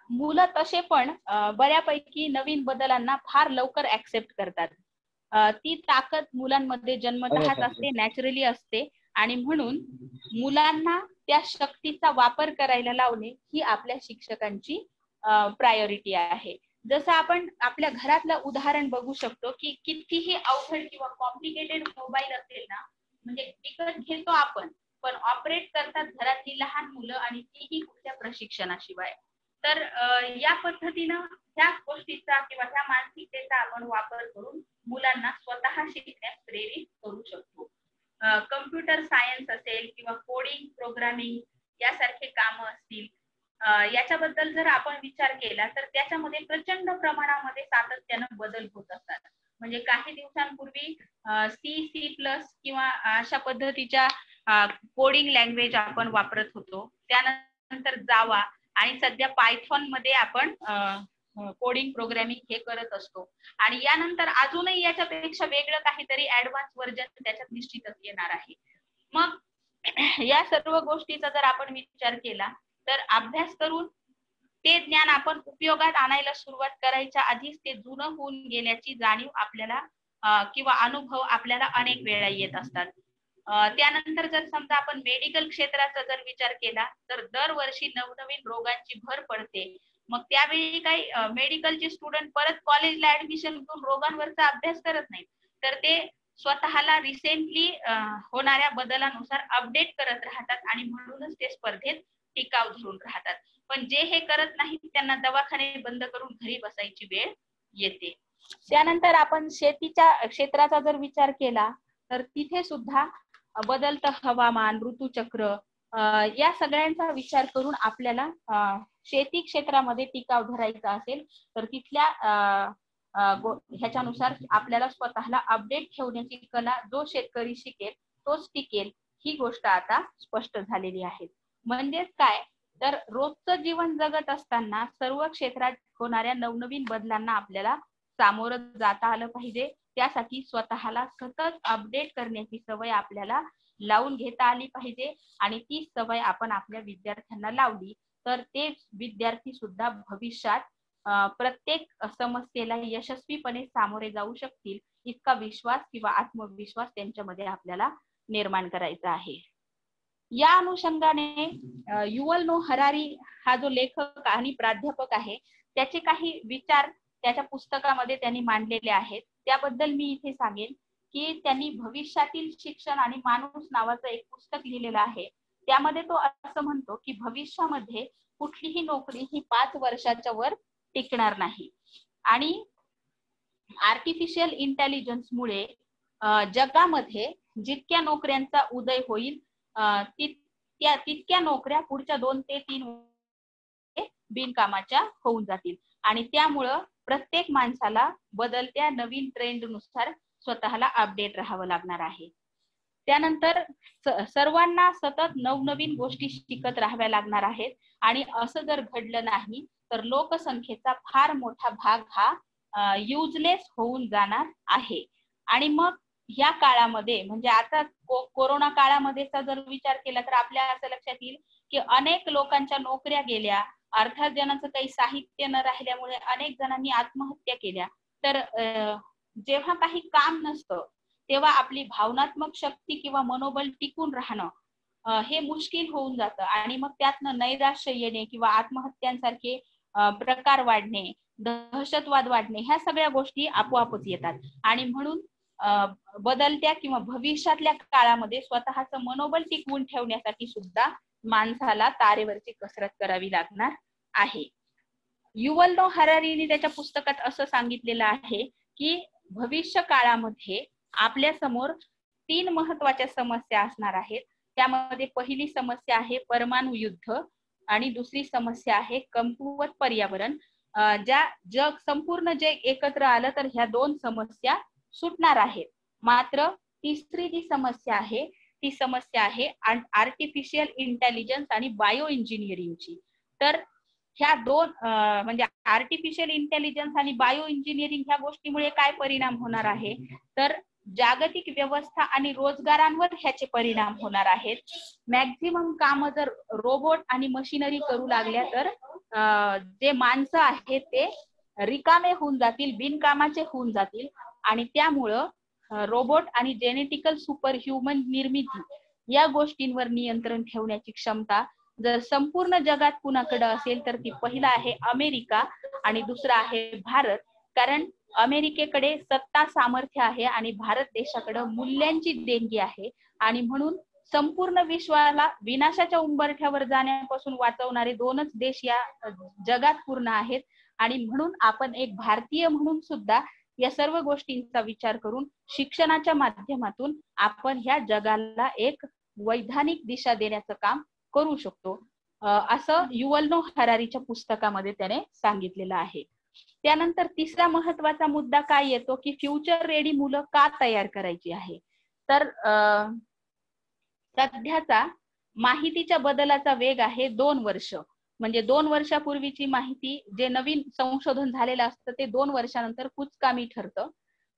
मुलं तसे पण बऱ्यापैकी नवीन बदलांना फार लवकर ऍक्सेप्ट करतात. ती ताकद मुलांमध्ये जन्मतःच असते, नॅचरली असते आणि म्हणून मुलांना त्या शक्तीचा वापर करायला लावणे ही आपल्या शिक्षकांची प्रायोरिटी आहे. जसं आपण आपल्या घरातलं उदाहरण बघू शकतो की कितीही अवघड किंवा कॉम्प्लिकेटेड मोबाईल असेल ना, म्हणजे विकत घेतो आपण पण ऑपरेट करतात घरातली लहान मुलं आणि तीही कुठल्या प्रशिक्षणाशिवाय. तर या पद्धतीनं ह्या गोष्टीचा किंवा ह्या मानसिकतेचा आपण वापर करून मुलांना स्वतः शिकण्यास प्रेरित करू शकतो. कम्प्युटर सायन्स असेल किंवा कोडिंग, प्रोग्रामिंग यासारखे कामं असतील, याच्याबद्दल जर आपण विचार केला तर त्याच्यामध्ये प्रचंड प्रमाणामध्ये सातत्यानं बदल होत असतात. म्हणजे काही दिवसांपूर्वी C++ किंवा अशा पद्धतीच्या कोडिंग लँग्वेज आपण वापरत होतो. त्यानंतर जावा आणि सध्या पायथॉन मध्ये आपण कोडिंग प्रोग्रामिंग हे करत असतो आणि यानंतर अजूनही याच्यापेक्षा वेगळं काहीतरी ऍडव्हान्स व्हर्जन त्याच्यात निश्चितच येणार आहे. मग या सर्व गोष्टीचा जर आपण विचार केला तर अभ्यास करून ते ज्ञान आपण उपयोगात आणायला सुरुवात करायच्या आधीच ते जुनं होऊन गेल्याची जाणीव आपल्याला किंवा अनुभव आपल्याला अनेक वेळा येत असतात. त्यानंतर जर समजा आपण मेडिकल क्षेत्राचा जर विचार केला तर दरवर्षी नवनवीन रोगांची भर पडते. मग त्यावेळी काही मेडिकलचे स्टुडंट परत कॉलेजला ऍडमिशन घेऊन रोगांवरचा अभ्यास करत नाहीत, तर ते स्वतःला रिसेंटली होणाऱ्या बदलानुसार अपडेट करत राहतात आणि म्हणूनच ते स्पर्धेत टिकाव धरून राहतात. पण जे हे करत नाहीत त्यांना दवाखाने बंद करून घरी बसायची वेळ येते. त्यानंतर आपण शेतीच्या क्षेत्राचा जर विचार केला तर तिथे सुद्धा बदलतं हवामान, ऋतुचक्र या सगळ्यांचा विचार करून आपल्याला शेती क्षेत्रामध्ये टिकाव धरायचा असेल तर तिथल्या ह्याच्यानुसार आपल्याला स्वतःला अपडेट ठेवण्याची कला जो शेतकरी शिकेल तोच टिकेल ही गोष्ट आता स्पष्ट झालेली आहे. म्हणजेच काय तर रोजचं जीवन जगत असताना सर्व क्षेत्रात होणाऱ्या नवनवीन बदलांना आपल्याला सामोरं जाता आलं पाहिजे. त्यासाठी स्वतःला सतत अपडेट करण्याची सवय आपल्याला लावून घेता आली पाहिजे आणि ती सवय आपण आपल्या विद्यार्थ्यांना लावली तर ते विद्यार्थी सुद्धा भविष्यात प्रत्येक समस्येला यशस्वीपणे सामोरे जाऊ शकतील इतका विश्वास किंवा आत्मविश्वास त्यांच्यामध्ये आपल्याला निर्माण करायचा आहे. या अनुषंगाने युवल नोह हरारी हा जो लेखक आणि प्राध्यापक आहे त्याचे काही विचार त्याच्या पुस्तकामध्ये त्यांनी मांडलेले आहेत. त्याबद्दल मी इथे सांगेन की त्यांनी भविष्यातील शिक्षण आणि माणूस नावाचं एक पुस्तक लिहिलेलं आहे. त्यामध्ये तो असं म्हणतो की भविष्यामध्ये कुठलीही नोकरी ही 5 वर्षाच्या वर टिकणार नाही आणि आर्टिफिशियल इंटेलिजन्स मुळे जगामध्ये जितक्या नोकऱ्यांचा उदय होईल तितक्या नोकऱ्या पुढच्या 2 ते 3 बिनकामाच्या होऊन जातील आणि त्यामुळं प्रत्येक माणसाला बदलत्या नवीन ट्रेंडनुसार स्वतःला अपडेट राहावं लागणार आहे. त्यानंतर सर्वांना सतत नवनवीन गोष्टी शिकत राहाव्या लागणार आहेत आणि असं जर घडलं नाही तर लोकसंख्येचा फार मोठा भाग हा युजलेस होऊन जाणार आहे. आणि मग ह्या काळामध्ये म्हणजे आता कोरोना काळामध्येचा जर विचार केला तर आपल्या असं लक्षात येईल की अनेक लोकांच्या नोकऱ्या गेल्या, अर्थार्जनाचं काही साहित्य न राहिल्यामुळे अनेक जणांनी आत्महत्या केल्या. तर जेव्हा काही काम नसतं तेव्हा आपली भावनात्मक शक्ती किंवा मनोबल टिकून राहणं हे मुश्किल होऊन जातं आणि मग त्यातनं नैराश्य येणे किंवा आत्महत्यांसारखे प्रकार वाढणे, दहशतवाद वाढणे ह्या सगळ्या गोष्टी आपोआपच येतात आणि म्हणून बदलत्या किंवा भविष्यातल्या काळामध्ये स्वतःचं मनोबल टिकवून ठेवण्यासाठी सुद्धा माणसाला तारेवरची कसरत करावी लागणार आहे. युवल नोह हरारीने त्याच्या पुस्तकात असं सांगितलेलं आहे की भविष्य काळामध्ये आपल्या समोर 3 महत्वाच्या समस्या असणार आहेत. त्यामध्ये पहिली समस्या आहे परमाणु युद्ध आणि दुसरी समस्या आहे कमकुवत पर्यावरण. जग संपूर्ण जग एकत्र आलं तर ह्या 2 समस्या सुटणार आहेत. मात्र तिसरी जी समस्या आहे ती समस्या आहे आर्टिफिशियल इंटेलिजन्स आणि बायो इंजिनिअरिंगची. तर ह्या 2 म्हणजे आर्टिफिशियल इंटेलिजन्स आणि बायो इंजिनिअरिंग ह्या गोष्टीमुळे काय परिणाम होणार आहे, तर जागतिक व्यवस्था आणि रोजगारांवर ह्याचे परिणाम होणार आहेत. मॅक्झिमम काम जर रोबोट आणि मशिनरी करू लागल्या तर जे माणसं आहेत ते रिकामे होऊन जातील, बिनकामाचे होऊन जातील आणि त्यामुळं रोबोट आणि जेनेटिकल सुपर ह्युमन निर्मिती या गोष्टींवर नियंत्रण ठेवण्याची क्षमता जर संपूर्ण जगात कुणाकडे असेल तर ती पहिला आहे अमेरिका आणि दुसरा आहे भारत. कारण अमेरिकेकडे सत्ता सामर्थ्य आहे आणि भारत देशाकडे मूल्यांची देणगी आहे आणि म्हणून संपूर्ण विश्वाला विनाशाच्या उंबरठ्यावर जाण्यापासून वाचवणारे 2च देश या जगात पूर्ण आहेत. आणि म्हणून आपण एक भारतीय म्हणून सुद्धा या सर्व गोष्टींचा विचार करून शिक्षणाच्या माध्यमातून आपण ह्या जगाला एक वैधानिक दिशा देण्याचं काम करू शकतो, असं युवल नोह हरारीच्या पुस्तकामध्ये त्याने सांगितलेलं आहे. त्यानंतर तिसरा महत्वाचा मुद्दा काय येतो की फ्युचर रेडी मुलं का तयार करायची आहे. तर सध्याचा माहितीच्या बदलाचा वेग आहे 2 वर्ष. म्हणजे 2 वर्षापूर्वीची माहिती जे नवीन संशोधन झालेलं असतं ते 2 वर्षानंतर कुचकामी ठरतं.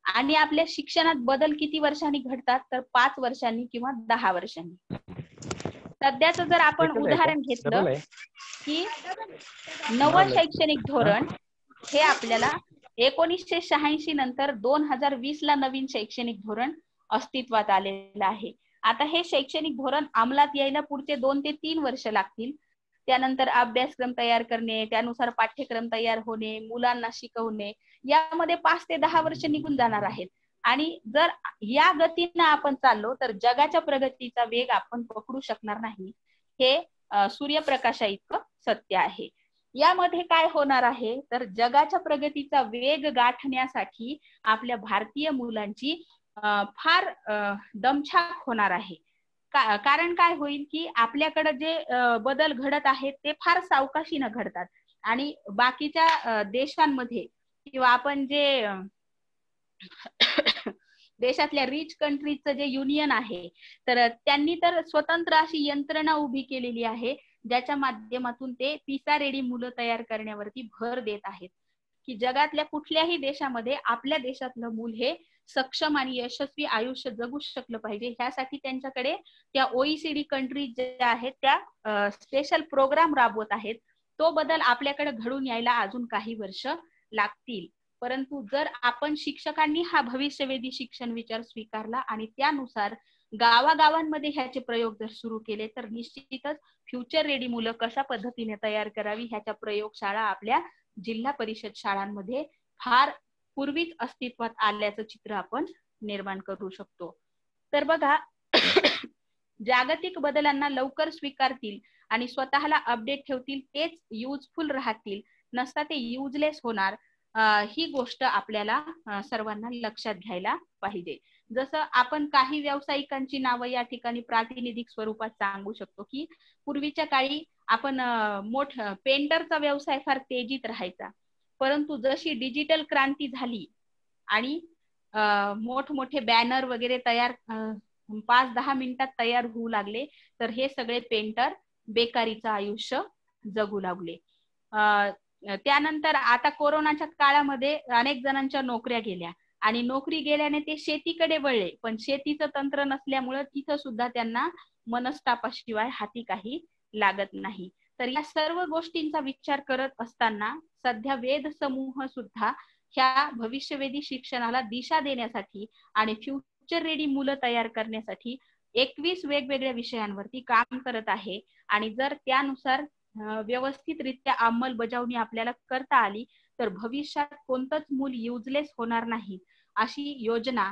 आणि आपल्या शिक्षणात बदल किती वर्षांनी घडतात, तर 5 वर्षांनी किंवा 10 वर्षांनी. सध्याच जर आपण उदाहरण घेतलं की नवं शैक्षणिक धोरण हे आपल्याला 1986 नंतर 2020 ला नवीन शैक्षणिक धोरण अस्तित्वात आलेलं आहे. आता हे शैक्षणिक धोरण अंमलात यायला पुढचे 2 ते 3 वर्ष लागतील. त्यानंतर अभ्यासक्रम तयार करणे, त्यानुसार पाठ्यक्रम तयार होणे, मुलांना शिकवणे, यामध्ये 5 ते 10 वर्ष निघून जाणार आहेत. आणि जर या गतीनं आपण चाललो तर जगाच्या प्रगतीचा वेग आपण पकडू शकणार नाही. हे सूर्यप्रकाशा इतकं सत्य आहे. यामध्ये काय होणार आहे तर जगाच्या प्रगतीचा वेग गाठण्यासाठी आपल्या भारतीय मुलांची फार दमछाक होणार आहे. कारण काय होईल की आपल्याकडे जे बदल घडत आहेत ते फार सावकाशीनं घडतात आणि बाकीच्या देशांमध्ये किंवा आपण जे देशातल्या रिच कंट्रीजचं जे युनियन आहे तर त्यांनी तर स्वतंत्र अशी यंत्रणा उभी केलेली आहे ज्याच्या माध्यमातून ते पिसा रेडी मुलं तयार करण्यावरती भर देत आहेत की जगातल्या कुठल्याही देशामध्ये आपल्या देशातलं मूल हे सक्षम आणि यशस्वी आयुष्य जगू शकलं पाहिजे. ह्यासाठी त्यांच्याकडे त्या OECD कंट्रीज ज्या आहेत त्या स्पेशल प्रोग्राम राबवत आहेत. तो बदल आपल्याकडे घडून यायला अजून काही वर्ष लागतील. परंतु जर आपण शिक्षकांनी हा भविष्यवेधी शिक्षण विचार स्वीकारला आणि त्यानुसार गावागावांमध्ये ह्याचे प्रयोग जर सुरू केले तर निश्चितच फ्युचर रेडी मुलं कशा पद्धतीने तयार करावी ह्याच्या प्रयोगशाळा आपल्या जिल्हा परिषद शाळांमध्ये फार पूर्वीच अस्तित्वात आल्याचं चित्र आपण निर्माण करू शकतो. तर बघा जागतिक बदलांना लवकर स्वीकारतील आणि स्वतःला अपडेट ठेवतील तेच युजफुल राहतील, नसता ते युजलेस होणार. ही गोष्ट आपल्याला सर्वांना लक्षात घ्यायला पाहिजे. जसं आपण काही व्यावसायिकांची नावं या ठिकाणी प्रातिनिधिक स्वरूपात सांगू शकतो की पूर्वीच्या काळी आपण पेंटरचा व्यवसाय फार तेजीत राहायचा, परंतु जशी डिजिटल क्रांती झाली आणि मोठमोठे बॅनर वगैरे तयार 5-10 मिनिटात तयार होऊ लागले तर हे सगळे पेंटर बेकारीचं आयुष्य जगू लागले. त्यानंतर आता कोरोनाच्या काळामध्ये अनेक जणांच्या नोकऱ्या गेल्या आणि नोकरी गेल्याने ते शेतीकडे वळले, पण शेतीचं तंत्र नसल्यामुळे तिथं सुद्धा त्यांना मनस्तापाशिवाय हाती काही लागत नाही. तर या सर्व गोष्टींचा विचार करत असताना सध्या वेद समूह सुद्धा ह्या भविष्यवेधी शिक्षणाला दिशा देण्यासाठी आणि फ्युचर रेडी मुलं तयार करण्यासाठी 21 वेगवेगळ्या विषयांवरती काम करत आहे. आणि जर त्यानुसार व्यवस्थितरित्या अंमलबजावणी आपल्याला करता आली तर भविष्यात कोणतंच मूल युजलेस होणार नाही अशी योजना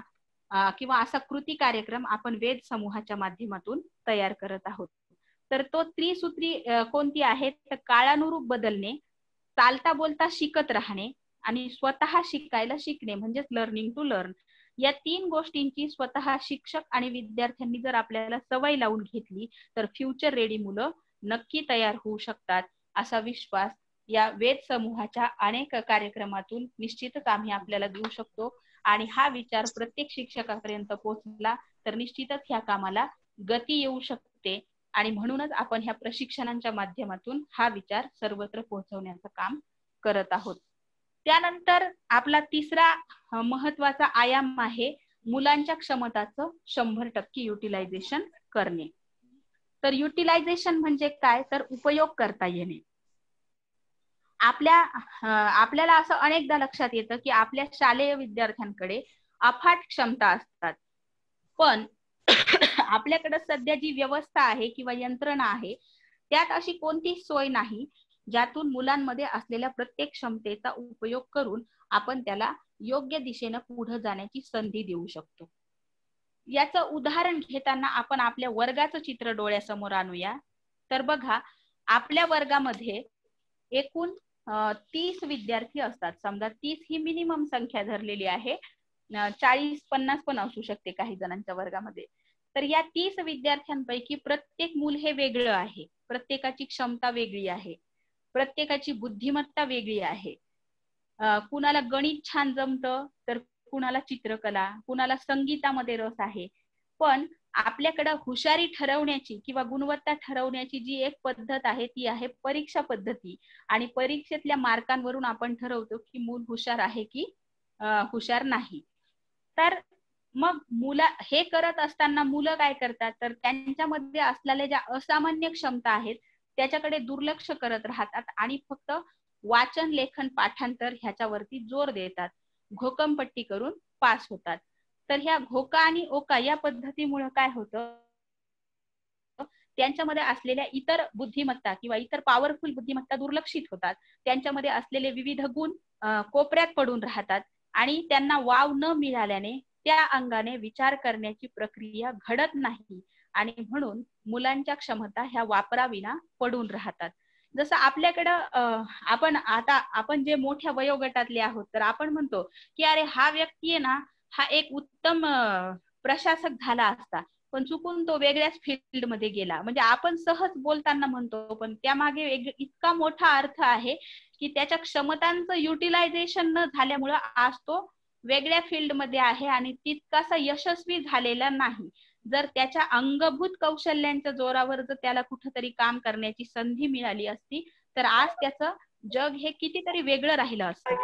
किंवा असा कृती कार्यक्रम आपण वेद समूहाच्या माध्यमातून तयार करत आहोत. तर तो त्रिसूत्री कोणती आहे तर काळानुरूप बदलणे, चालता बोलता शिकत राहणे आणि स्वतः शिकायला शिकणे म्हणजेच लर्निंग टू लर्न. या 3 गोष्टींची स्वतः शिक्षक आणि विद्यार्थ्यांनी जर आपल्याला सवय लावून घेतली तर फ्युचर रेडी मुलं नक्की तयार होऊ शकतात, असा विश्वास या वेद समूहाच्या अनेक कार्यक्रमातून निश्चितच आम्ही आपल्याला देऊ शकतो. आणि हा विचार प्रत्येक शिक्षकापर्यंत पोहोचला तर निश्चितच ह्या कामाला गती येऊ शकते. आणि म्हणूनच आपण ह्या प्रशिक्षणांच्या माध्यमातून हा विचार सर्वत्र पोहोचवण्याचं काम करत आहोत. त्यानंतर आपला तिसरा महत्वाचा आयाम आहे मुलांच्या क्षमताचं 100% युटिलायझेशन करणे. तर युटिलायझेशन म्हणजे काय, तर उपयोग करता येणे. आपल्याला असं अनेकदा लक्षात येतं की आपल्या शालेय विद्यार्थ्यांकडे अफाट क्षमता असतात, पण आपल्याकडे सध्या जी व्यवस्था आहे किंवा यंत्रणा आहे त्यात अशी कोणतीच सोय नाही ज्यातून मुलांमध्ये असलेल्या प्रत्येक क्षमतेचा उपयोग करून आपण त्याला योग्य दिशेने पुढे जाण्याची संधी देऊ शकतो. याचं उदाहरण घेताना आपण आपल्या वर्गाचं चित्र डोळ्यासमोर आणूया. तर बघा, आपल्या वर्गामध्ये एकूण 30 विद्यार्थी असतात. समजा 30 ही मिनिमम संख्या धरलेली आहे, 40-50 पण असू शकते काही जणांच्या वर्गामध्ये. तर या 30 विद्यार्थ्यांपैकी प्रत्येक मूल हे वेगळं आहे, प्रत्येकाची क्षमता वेगळी आहे, प्रत्येकाची बुद्धिमत्ता वेगळी आहे. कुणाला गणित छान जमतं तर कुणाला चित्रकला, कुणाला संगीतामध्ये रस आहे. पण आपल्याकडे हुशारी ठरवण्याची किंवा गुणवत्ता ठरवण्याची जी एक पद्धत आहे ती आहे परीक्षा पद्धती. आणि परीक्षेतल्या मार्कांवरून आपण ठरवतो की मूल हुशार आहे की हुशार नाही. तर मग हे करत असताना मुलं काय करतात, तर त्यांच्यामध्ये असलेल्या ज्या असामान्य क्षमता आहेत त्याच्याकडे दुर्लक्ष करत राहतात आणि फक्त वाचन, लेखन, पाठांतर ह्याच्यावरती जोर देतात, घोकमपट्टी करून पास होतात. तर ह्या घोका आणि ओका या पद्धतीमुळे काय होतं, त्यांच्यामध्ये असलेल्या इतर बुद्धिमत्ता किंवा इतर पॉवरफुल बुद्धिमत्ता दुर्लक्षित होतात. त्यांच्यामध्ये असलेले विविध गुण कोपऱ्यात पडून राहतात आणि त्यांना वाव न मिळाल्याने त्या अंगाने विचार करण्याची प्रक्रिया घडत नाही आणि म्हणून मुलांच्या क्षमता ह्या वापराविना पडून राहतात. जसं आपल्याकडं आपण जे मोठ्या वयोगटातले आहोत तर आपण म्हणतो की अरे हा व्यक्ती आहे ना, हा एक उत्तम प्रशासक झाला असता, पण चुकून तो वेगळ्याच फील्ड मध्ये गेला. म्हणजे आपण सहज बोलताना म्हणतो, पण त्यामागे इतका मोठा अर्थ आहे की त्याच्या क्षमतांचं युटिलायझेशन न झाल्यामुळं आज तो वेगळ्या फील्ड मध्ये आहे आणि तितकासा यशस्वी झालेला नाही. जर त्याच्या अंगभूत कौशल्यांच्या जोरावर जर त्याला कुठेतरी काम करण्याची संधी मिळाली असती तर आज त्याचं जग हे कितीतरी वेगळं राहिलं असतं.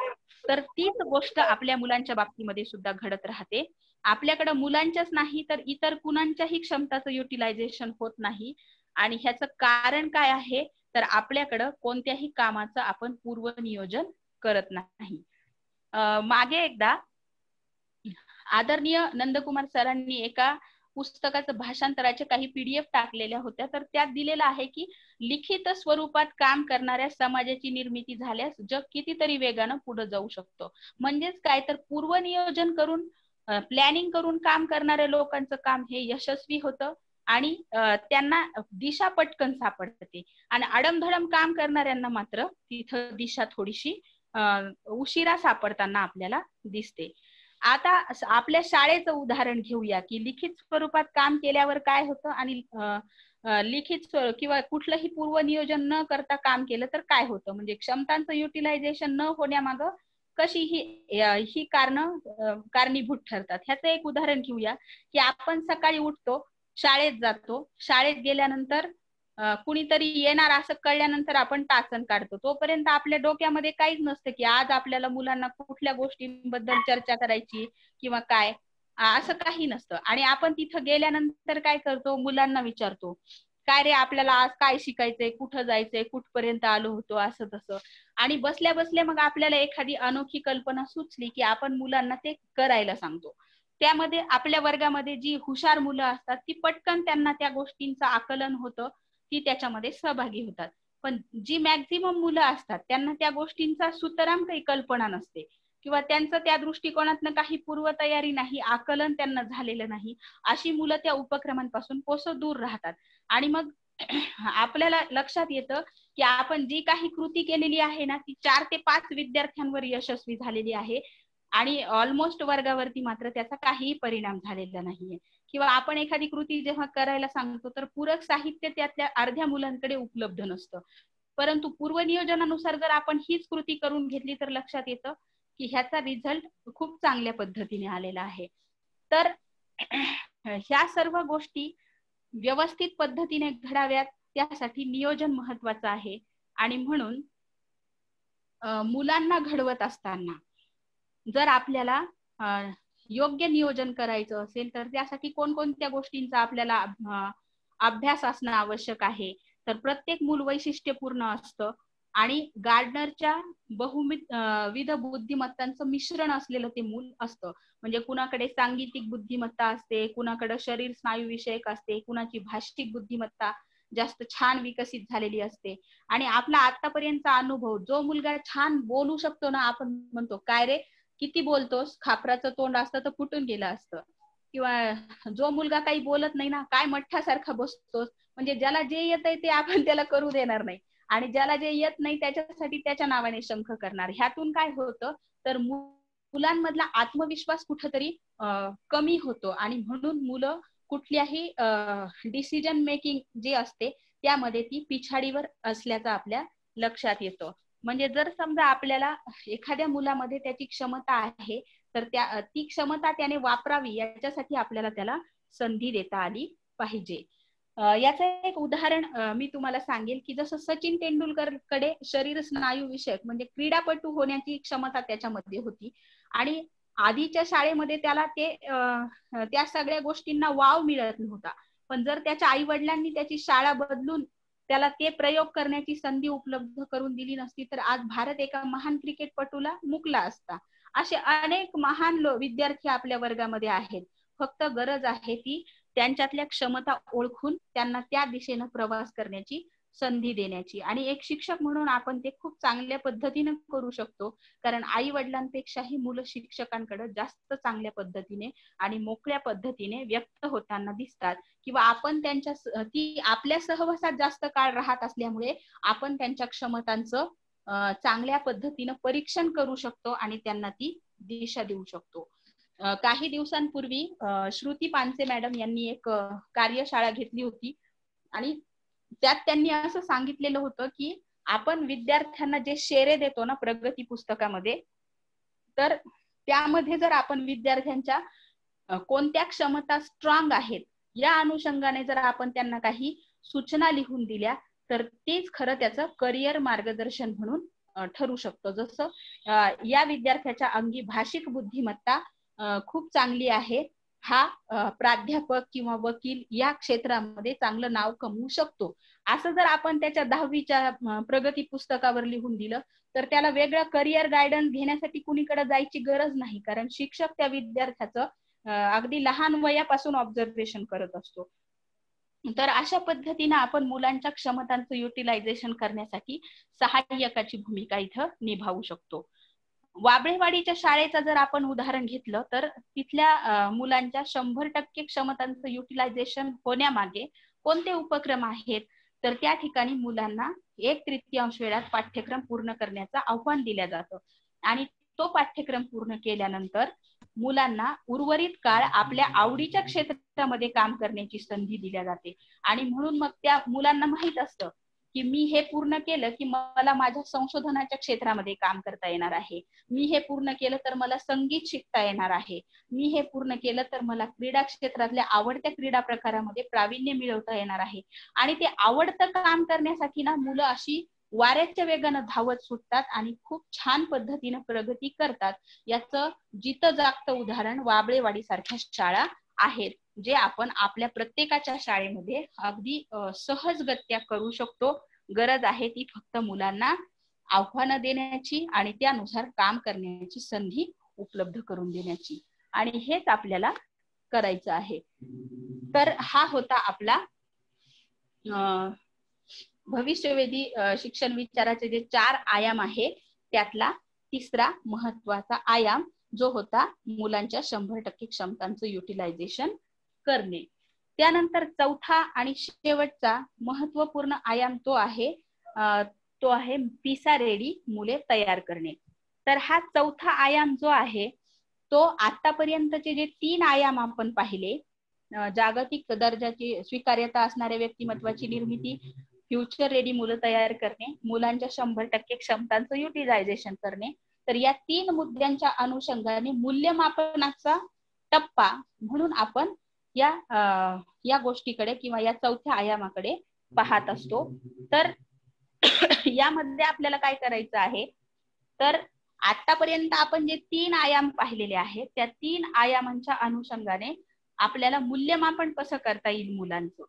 तर तीच गोष्ट आपल्या मुलांच्या बाबतीमध्ये सुद्धा घडत राहते. आपल्याकडे मुलांच्याच नाही तर इतर कुणाच्याही क्षमताचं युटिलायझेशन होत नाही. आणि ह्याचं कारण काय आहे, तर आपल्याकडं कोणत्याही कामाचं आपण पूर्वनियोजन करत नाही. मागे एकदा आदरणीय नंदकुमार सरांनी एका पुस्तकाचं भाषांतराचे काही PDF टाकलेल्या होत्या. तर त्यात दिलेलं आहे की लिखित स्वरूपात काम करणाऱ्या समाजाची निर्मिती झाल्यास जग कितीतरी वेगानं पुढे जाऊ शकतो. म्हणजेच काय, तर पूर्वनियोजन करून प्लॅनिंग करून काम करणाऱ्या लोकांचं काम हे यशस्वी होतं आणि त्यांना दिशा पटकन सापडते आणि आडमधडम काम करणाऱ्यांना मात्र तिथं दिशा थोडीशी उशिरा सापडताना आपल्याला दिसते. आता आपल्या शाळेचं उदाहरण घेऊया की लिखित स्वरूपात काम केल्यावर काय होतं आणि लिखित किंवा कुठलंही पूर्वनियोजन न करता काम केलं तर काय होतं. म्हणजे क्षमतांचं युटिलायझेशन न होण्यामागं कशी ही कारणीभूत ठरतात. ह्याचं एक उदाहरण घेऊया की आपण सकाळी उठतो, शाळेत जातो, शाळेत गेल्यानंतर कुणीतरी येणार असं कळल्यानंतर आपण तासन काढतो. तोपर्यंत आपल्या डोक्यामध्ये काहीच नसतं की आज आपल्याला मुलांना कुठल्या गोष्टींबद्दल चर्चा करायची किंवा काय, असं काही नसतं. आणि आपण तिथं गेल्यानंतर काय करतो, मुलांना विचारतो काय रे आपल्याला आज काय शिकायचंय, कुठं जायचंय, कुठपर्यंत आलो होतो, असं तसं. आणि बसल्या बसल्या मग आपल्याला एखादी अनोखी कल्पना सुचली की आपण मुलांना ते करायला सांगतो. त्यामध्ये आपल्या वर्गामध्ये जी हुशार मुलं असतात ती पटकन त्यांना त्या गोष्टींचं आकलन होतं, ती त्याच्यामध्ये सहभागी होतात. पण जी मॅक्झिमम मुलं असतात त्यांना त्या गोष्टींचा सुतराम काही कल्पना नसते किंवा त्यांचं त्या दृष्टिकोनातनं काही पूर्वतयारी नाही, आकलन त्यांना झालेलं नाही. अशी मुलं त्या उपक्रमांपासून कोसो दूर राहतात. आणि मग आपल्याला लक्षात येतं की आपण जी काही कृती केलेली आहे ना ती 4 ते 5 विद्यार्थ्यांवर यशस्वी झालेली आहे. आणि ऑलमोस्ट वर्गावरती मात्र त्याचा काहीही परिणाम झालेला नाहीये. किंवा आपण एखादी कृती जेव्हा करायला सांगतो तर पूरक साहित्य त्यातल्या अर्ध्या मुलांकडे उपलब्ध नसतं, परंतु पूर्वनियोजनानुसार जर आपण हीच कृती करून घेतली तर लक्षात येतं की ह्याचा रिझल्ट खूप चांगल्या पद्धतीने आलेला आहे. तर ह्या सर्व गोष्टी व्यवस्थित पद्धतीने घडाव्यात त्यासाठी नियोजन महत्वाचं आहे. आणि म्हणून मुलांना घडवत असताना जर आपल्याला योग्य नियोजन करायचं असेल तर त्यासाठी कोणकोणत्या गोष्टींचा आपल्याला अभ्यास असणं आवश्यक आहे. तर प्रत्येक मूल वैशिष्ट्यपूर्ण असतं आणि गार्डनरच्या बहुविध बुद्धिमत्तांचं मिश्रण असलेलं ते मूल असतं. म्हणजे कुणाकडे सांगीतिक बुद्धिमत्ता असते, कुणाकडे शरीर स्नायू विषयक असते, कुणाची भाषिक बुद्धिमत्ता जास्त छान विकसित झालेली असते. आणि आपला आतापर्यंतचा अनुभव, जो मुलगा छान बोलू शकतो ना, आपण म्हणतो काय रे किती बोलतोस, खापराचं तोंड असतं तर फुटून गेलं असतं. किंवा जो मुलगा काही बोलत नाही ना, काय मठ्ठासारखा बसतोस, म्हणजे ज्याला जे येत आहे ते आपण त्याला करू देणार नाही आणि ज्याला जे येत नाही त्याच्यासाठी त्याच्या नावाने शंख करणार. ह्यातून काय होतं तर मुलांमधला आत्मविश्वास कुठेतरी कमी होतो आणि म्हणून मुलं कुठल्याही डिसिजन मेकिंग जे असते त्यामध्ये ती पिछाडीवर असल्याचं आपल्या लक्षात येतं. म्हणजे जर समजा आपल्याला एखाद्या मुलामध्ये त्याची क्षमता आहे तर ती क्षमता त्याने वापरावी याच्यासाठी आपल्याला त्याला संधी देता आली पाहिजे. याचं एक उदाहरण मी तुम्हाला सांगेल की जसं सचिन तेंडुलकरकडे शरीर स्नायू विषयक म्हणजे क्रीडापटू होण्याची क्षमता त्याच्यामध्ये होती आणि आधीच्या शाळेमध्ये त्याला त्या सगळ्या गोष्टींना वाव मिळत नव्हता. पण जर त्याच्या आई वडिलांनी त्याची शाळा बदलून त्याला ते प्रयोग करण्याची संधी उपलब्ध करून दिली नसती तर आज भारत एका महान क्रिकेटपटूला मुकला असता. असे अनेक महान विद्यार्थी आपल्या वर्गामध्ये आहेत. फक्त गरज आहे ती त्यांच्यातल्या क्षमता ओळखून त्यांना त्या दिशेनं प्रवास करण्याची संधी देण्याची. आणि एक शिक्षक म्हणून आपण ते खूप चांगल्या पद्धतीने करू शकतो, कारण आई वडिलांपेक्षाही मुलं शिक्षकांकडे जास्त चांगल्या पद्धतीने आणि मोकळ्या पद्धतीने व्यक्त होताना दिसतात. किंवा आपण ती आपल्या सहवासात जास्त काळ राहत असल्यामुळे आपण त्यांच्या क्षमतांचं चांगल्या पद्धतीनं परीक्षण करू शकतो आणि त्यांना ती दिशा देऊ शकतो. काही दिवसांपूर्वी श्रुती पानसे मॅडम यांनी एक कार्यशाळा घेतली होती आणि त्यात त्यांनी असं सांगितलेलं होतं की आपण विद्यार्थ्यांना जे शेरे देतो ना प्रगती पुस्तकामध्ये, तर त्यामध्ये जर आपण विद्यार्थ्यांच्या कोणत्या क्षमता स्ट्रॉंग आहेत या अनुषंगाने जर आपण त्यांना काही सूचना लिहून दिल्या तर तेच खरं त्याचं करिअर मार्गदर्शन म्हणून ठरू शकतं. जसं या विद्यार्थ्याच्या अंगी भाषिक बुद्धिमत्ता खूप चांगली आहे, हा प्राध्यापक किंवा वकील या क्षेत्रामध्ये चांगलं नाव कमवू शकतो, असं जर आपण त्याच्या 10वीच्या प्रगती पुस्तकावर लिहून दिलं तर त्याला वेगळं करिअर गायडन्स घेण्यासाठी कुणीकडे जायची गरज नाही, कारण शिक्षक त्या विद्यार्थ्याचं अगदी लहान वयापासून ऑब्झर्वेशन करत असतो. तर अशा पद्धतीने आपण मुलांच्या क्षमतांचं युटिलायझेशन करण्यासाठी सहाय्यकाची भूमिका इथं निभावू शकतो. वाबळेवाडीच्या शाळेचं जर आपण उदाहरण घेतलं तर तिथल्या मुलांच्या 100% क्षमतांचं युटिलायझेशन होण्यामागे कोणते उपक्रम आहेत तर त्या ठिकाणी मुलांना 1/3 वेळात पाठ्यक्रम पूर्ण करण्याचं आव्हान दिलं जातं आणि तो पाठ्यक्रम पूर्ण केल्यानंतर मुलांना उर्वरित काळ आपल्या आवडीच्या क्षेत्रामध्ये काम करण्याची संधी दिल्या जाते. आणि म्हणून मग त्या मुलांना माहित असतं की मी हे पूर्ण केलं की मला माझ्या संशोधनाच्या क्षेत्रामध्ये काम करता येणार आहे, मी हे पूर्ण केलं तर मला संगीत शिकता येणार आहे, मी हे पूर्ण केलं तर मला क्रीडा क्षेत्रातल्या आवडत्या क्रीडा प्रकारामध्ये प्रावीण्य मिळवता येणार आहे. आणि ते आवडतं काम करण्यासाठी ना मुलं अशी वाऱ्याच्या वेगानं धावत सुटतात आणि खूप छान पद्धतीनं प्रगती करतात. याचं जिथं जागतं उदाहरण वाबळेवाडी सारख्या शाळा आहेत, जे आपण आपल्या प्रत्येकाच्या शाळेमध्ये अगदी सहजगत्या करू शकतो. गरज आहे ती फक्त मुलांना आव्हानं देण्याची आणि त्यानुसार काम करण्याची संधी उपलब्ध करून देण्याची, आणि हेच आपल्याला करायचं आहे. तर हा होता आपला भविष्यवेधी शिक्षण विचाराचे जे 4 आयाम आहे त्यातला तिसरा महत्वाचा आयाम जो होता मुलांच्या 100% क्षमतांचं युटिलायझेशन करणे. त्यानंतर चौथा आणि शेवटचा महत्वपूर्ण आयाम तो आहे पिसा रेडी मुले तयार करणे. तर हा चौथा आयाम जो आहे तो आतापर्यंतचे जे 3 आयाम आपण पाहिले, जागतिक दर्जाची स्वीकार्यता असणाऱ्या व्यक्तिमत्वाची निर्मिती, फ्युचर रेडी मुलं तयार करणे, मुलांच्या 100% क्षमतांचं युटिलायझेशन करणे, तर या 3 मुद्द्यांच्या अनुषंगाने मूल्यमापनाचा टप्पा म्हणून आपण या गोष्टीकडे किंवा या चौथ्या आयामाकडे पाहत असतो. तर यामध्ये आपल्याला काय करायचं आहे, तर आतापर्यंत आपण जे 3 आयाम पाहिलेले आहेत त्या 3 आयामांच्या अनुषंगाने आपल्याला मूल्यमापन कसं करता येईल मुलांचं,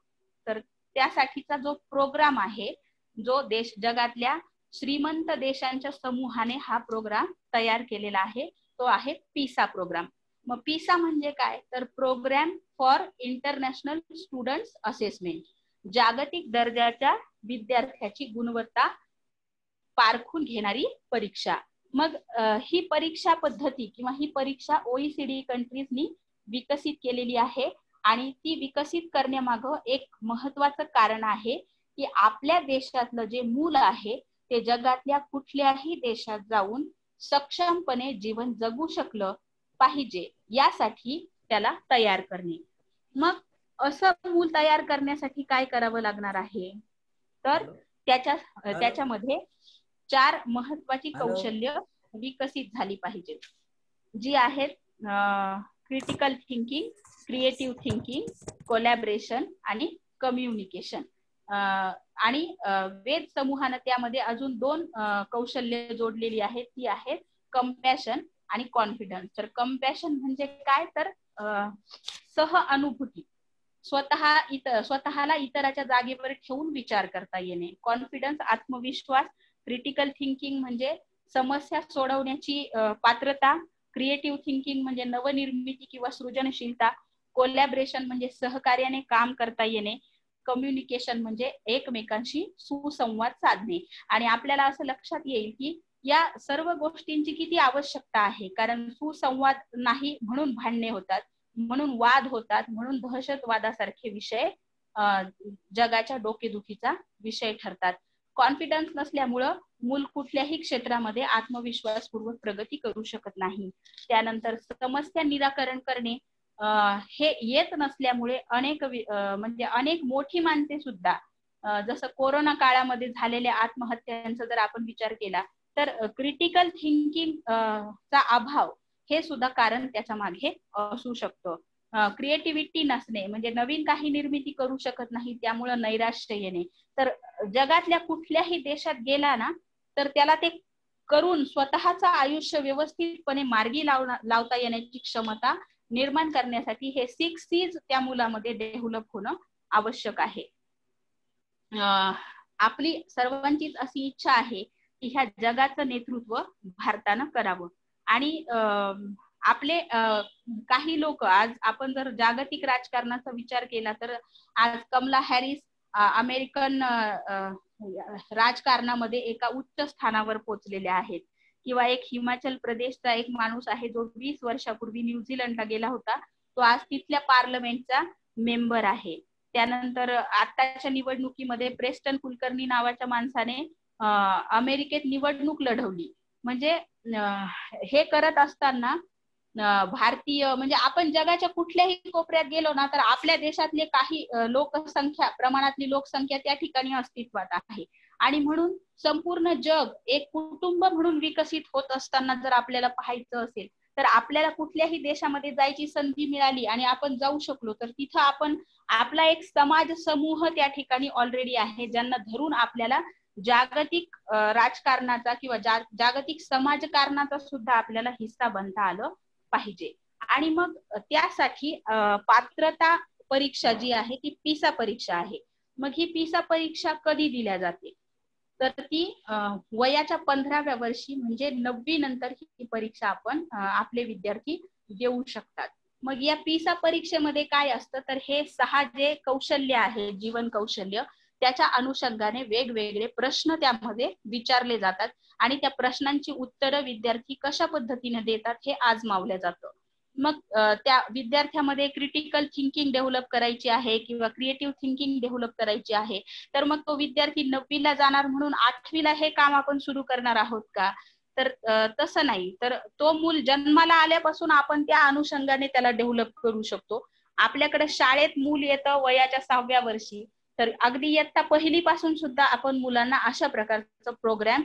तर त्यासाठीचा जो प्रोग्राम आहे, जो जगातल्या श्रीमंत देशांच्या समूहाने हा प्रोग्राम तयार केलेला आहे, तो आहे पिसा प्रोग्राम. मग पिसा म्हणजे काय, तर programme for international students assessment, जागतिक दर्जाच्या विद्यार्थ्याची गुणवत्ता पारखून घेणारी परीक्षा. मग ही परीक्षा पद्धती किंवा ही परीक्षा OECD कंट्रीजनी विकसित केलेली आहे आणि ती विकसित करण्यामागं एक महत्वाचं कारण आहे की आपल्या देशातलं जे मूल आहे ते जगातल्या कुठल्याही देशात जाऊन सक्षमपणे जीवन जगू शकलं पाहिजे, यासाठी त्याला तयार करणे. मग असं मूल तयार करण्यासाठी काय करावं लागणार आहे, तर त्याच्यामध्ये 4 महत्वाची कौशल्य विकसित झाली पाहिजेत, जी आहेत critical thinking, creative thinking, collaboration आणि कम्युनिकेशन. आणि वेद समूहानं त्यामध्ये अजून 2 कौशल्य जोडलेली आहेत, ती आहेत कंपॅशन आणि कॉन्फिडन्स. तर कंपॅशन म्हणजे काय, तर सह अनुभूती, स्वतःला इतराच्या जागेवर ठेवून विचार करता येणे. कॉन्फिडन्स आत्मविश्वास. क्रिटिकल थिंकिंग म्हणजे समस्या सोडवण्याची पात्रता. क्रिएटिव्ह थिंकिंग म्हणजे नवनिर्मिती किंवा सृजनशीलता. कोलॅबरेशन म्हणजे सहकार्याने काम करता येणे. कम्युनिकेशन म्हणजे एकमेकांशी सुसंवाद साधणे. आणि आपल्याला असं लक्षात येईल की या सर्व गोष्टींची किती आवश्यकता आहे, कारण सुसंवाद नाही म्हणून भांडणे होतात, म्हणून वाद होतात, म्हणून दहशतवादासारखे विषय जगाच्या डोकेदुखीचा विषय ठरतात. कॉन्फिडन्स नसल्यामुळं मूल कुठल्याही क्षेत्रामध्ये आत्मविश्वासपूर्वक प्रगती करू शकत नाही. त्यानंतर समस्या निराकरण करणे हे येत नसल्यामुळे अनेक मोठी माणसे सुद्धा जसं कोरोना काळामध्ये झालेल्या आत्महत्यांचा जर आपण विचार केला तर क्रिटिकल थिंकिंग चा अभाव हे सुद्धा कारण त्याच्या मागे असू शकतं. क्रिएटिव्हिटी नसणे म्हणजे नवीन काही निर्मिती करू शकत नाही, त्यामुळे नैराश्य येणे. तर जगातल्या कुठल्याही देशात गेला ना तर त्याला ते करून स्वतःचं आयुष्य व्यवस्थितपणे मार्गी लावता येण्याची क्षमता निर्माण करण्यासाठी हे 6 C's त्या मुलामध्ये डेव्हलप होणं आवश्यक आहे. आपली सर्वांचीच अशी इच्छा आहे की ह्या जगाचं नेतृत्व भारतानं करावं. आणि आपले काही लोक, आज आपण जर जागतिक राजकारणाचा विचार केला तर आज कमला हॅरिस अमेरिकन राजकारणामध्ये एका उच्च स्थानावर पोहोचलेल्या आहेत. किंवा एक हिमाचल प्रदेशचा एक माणूस आहे जो 20 वर्षापूर्वी न्यूझीलंडला गेला होता, तो आज तिथल्या पार्लमेंटचा मेंबर आहे. त्यानंतर आताच्या निवडणुकीमध्ये प्रेस्टन कुलकर्णी नावाच्या माणसाने अमेरिकेत निवडणूक लढवली. म्हणजे हे करत असताना भारतीय म्हणजे आपण जगाच्या कुठल्याही कोपऱ्यात गेलो ना तर आपल्या देशातले काही प्रमाणातली लोकसंख्या त्या ठिकाणी अस्तित्वात आहे. आणि म्हणून संपूर्ण जग एक कुटुंब म्हणून विकसित होत असताना जर आपल्याला पाहायचं असेल तर आपल्याला कुठल्याही देशामध्ये जायची संधी मिळाली आणि आपण जाऊ शकलो तर तिथं आपण आपला एक समाज समूह त्या ठिकाणी ऑलरेडी आहे, ज्यांना धरून आपल्याला जागतिक राजकारणाचा किंवा जागतिक समाजकारणाचा सुद्धा आपल्याला हिस्सा बनता आलं पाहिजे. आणि मग त्यासाठी पात्रता परीक्षा जी आहे ती पिसा परीक्षा आहे. मग ही पिसा परीक्षा कधी दिल्या जाते तर ती वयाच्या 15व्या वर्षी म्हणजे 9वी नंतर ही परीक्षा आपण आपले विद्यार्थी देऊ शकतात. मग या पिसा परीक्षेमध्ये काय असतं तर हे 6 जे कौशल्य आहे, जीवन कौशल्य, त्याच्या अनुषंगाने वेगवेगळे प्रश्न त्यामध्ये विचारले जातात आणि त्या प्रश्नांची उत्तरं विद्यार्थी कशा पद्धतीने देतात हे आजमावलं जातं. मग त्या विद्यार्थ्यामध्ये क्रिटिकल थिंकिंग डेव्हलप करायची आहे किंवा क्रिएटिव्ह थिंकिंग डेव्हलप करायची आहे, तर मग तो विद्यार्थी 9वीला जाणार म्हणून 8वीला हे काम आपण सुरू करणार आहोत का, तर तसं नाही. तर तो मूल जन्माला आल्यापासून आपण त्या अनुषंगाने त्याला डेव्हलप करू शकतो. आपल्याकडे शाळेत मूल येतं वयाच्या 6व्या वर्षी, तर अगदी इयत्ता पहिलीपासून सुद्धा आपण मुलांना अशा प्रकारचा प्रोग्राम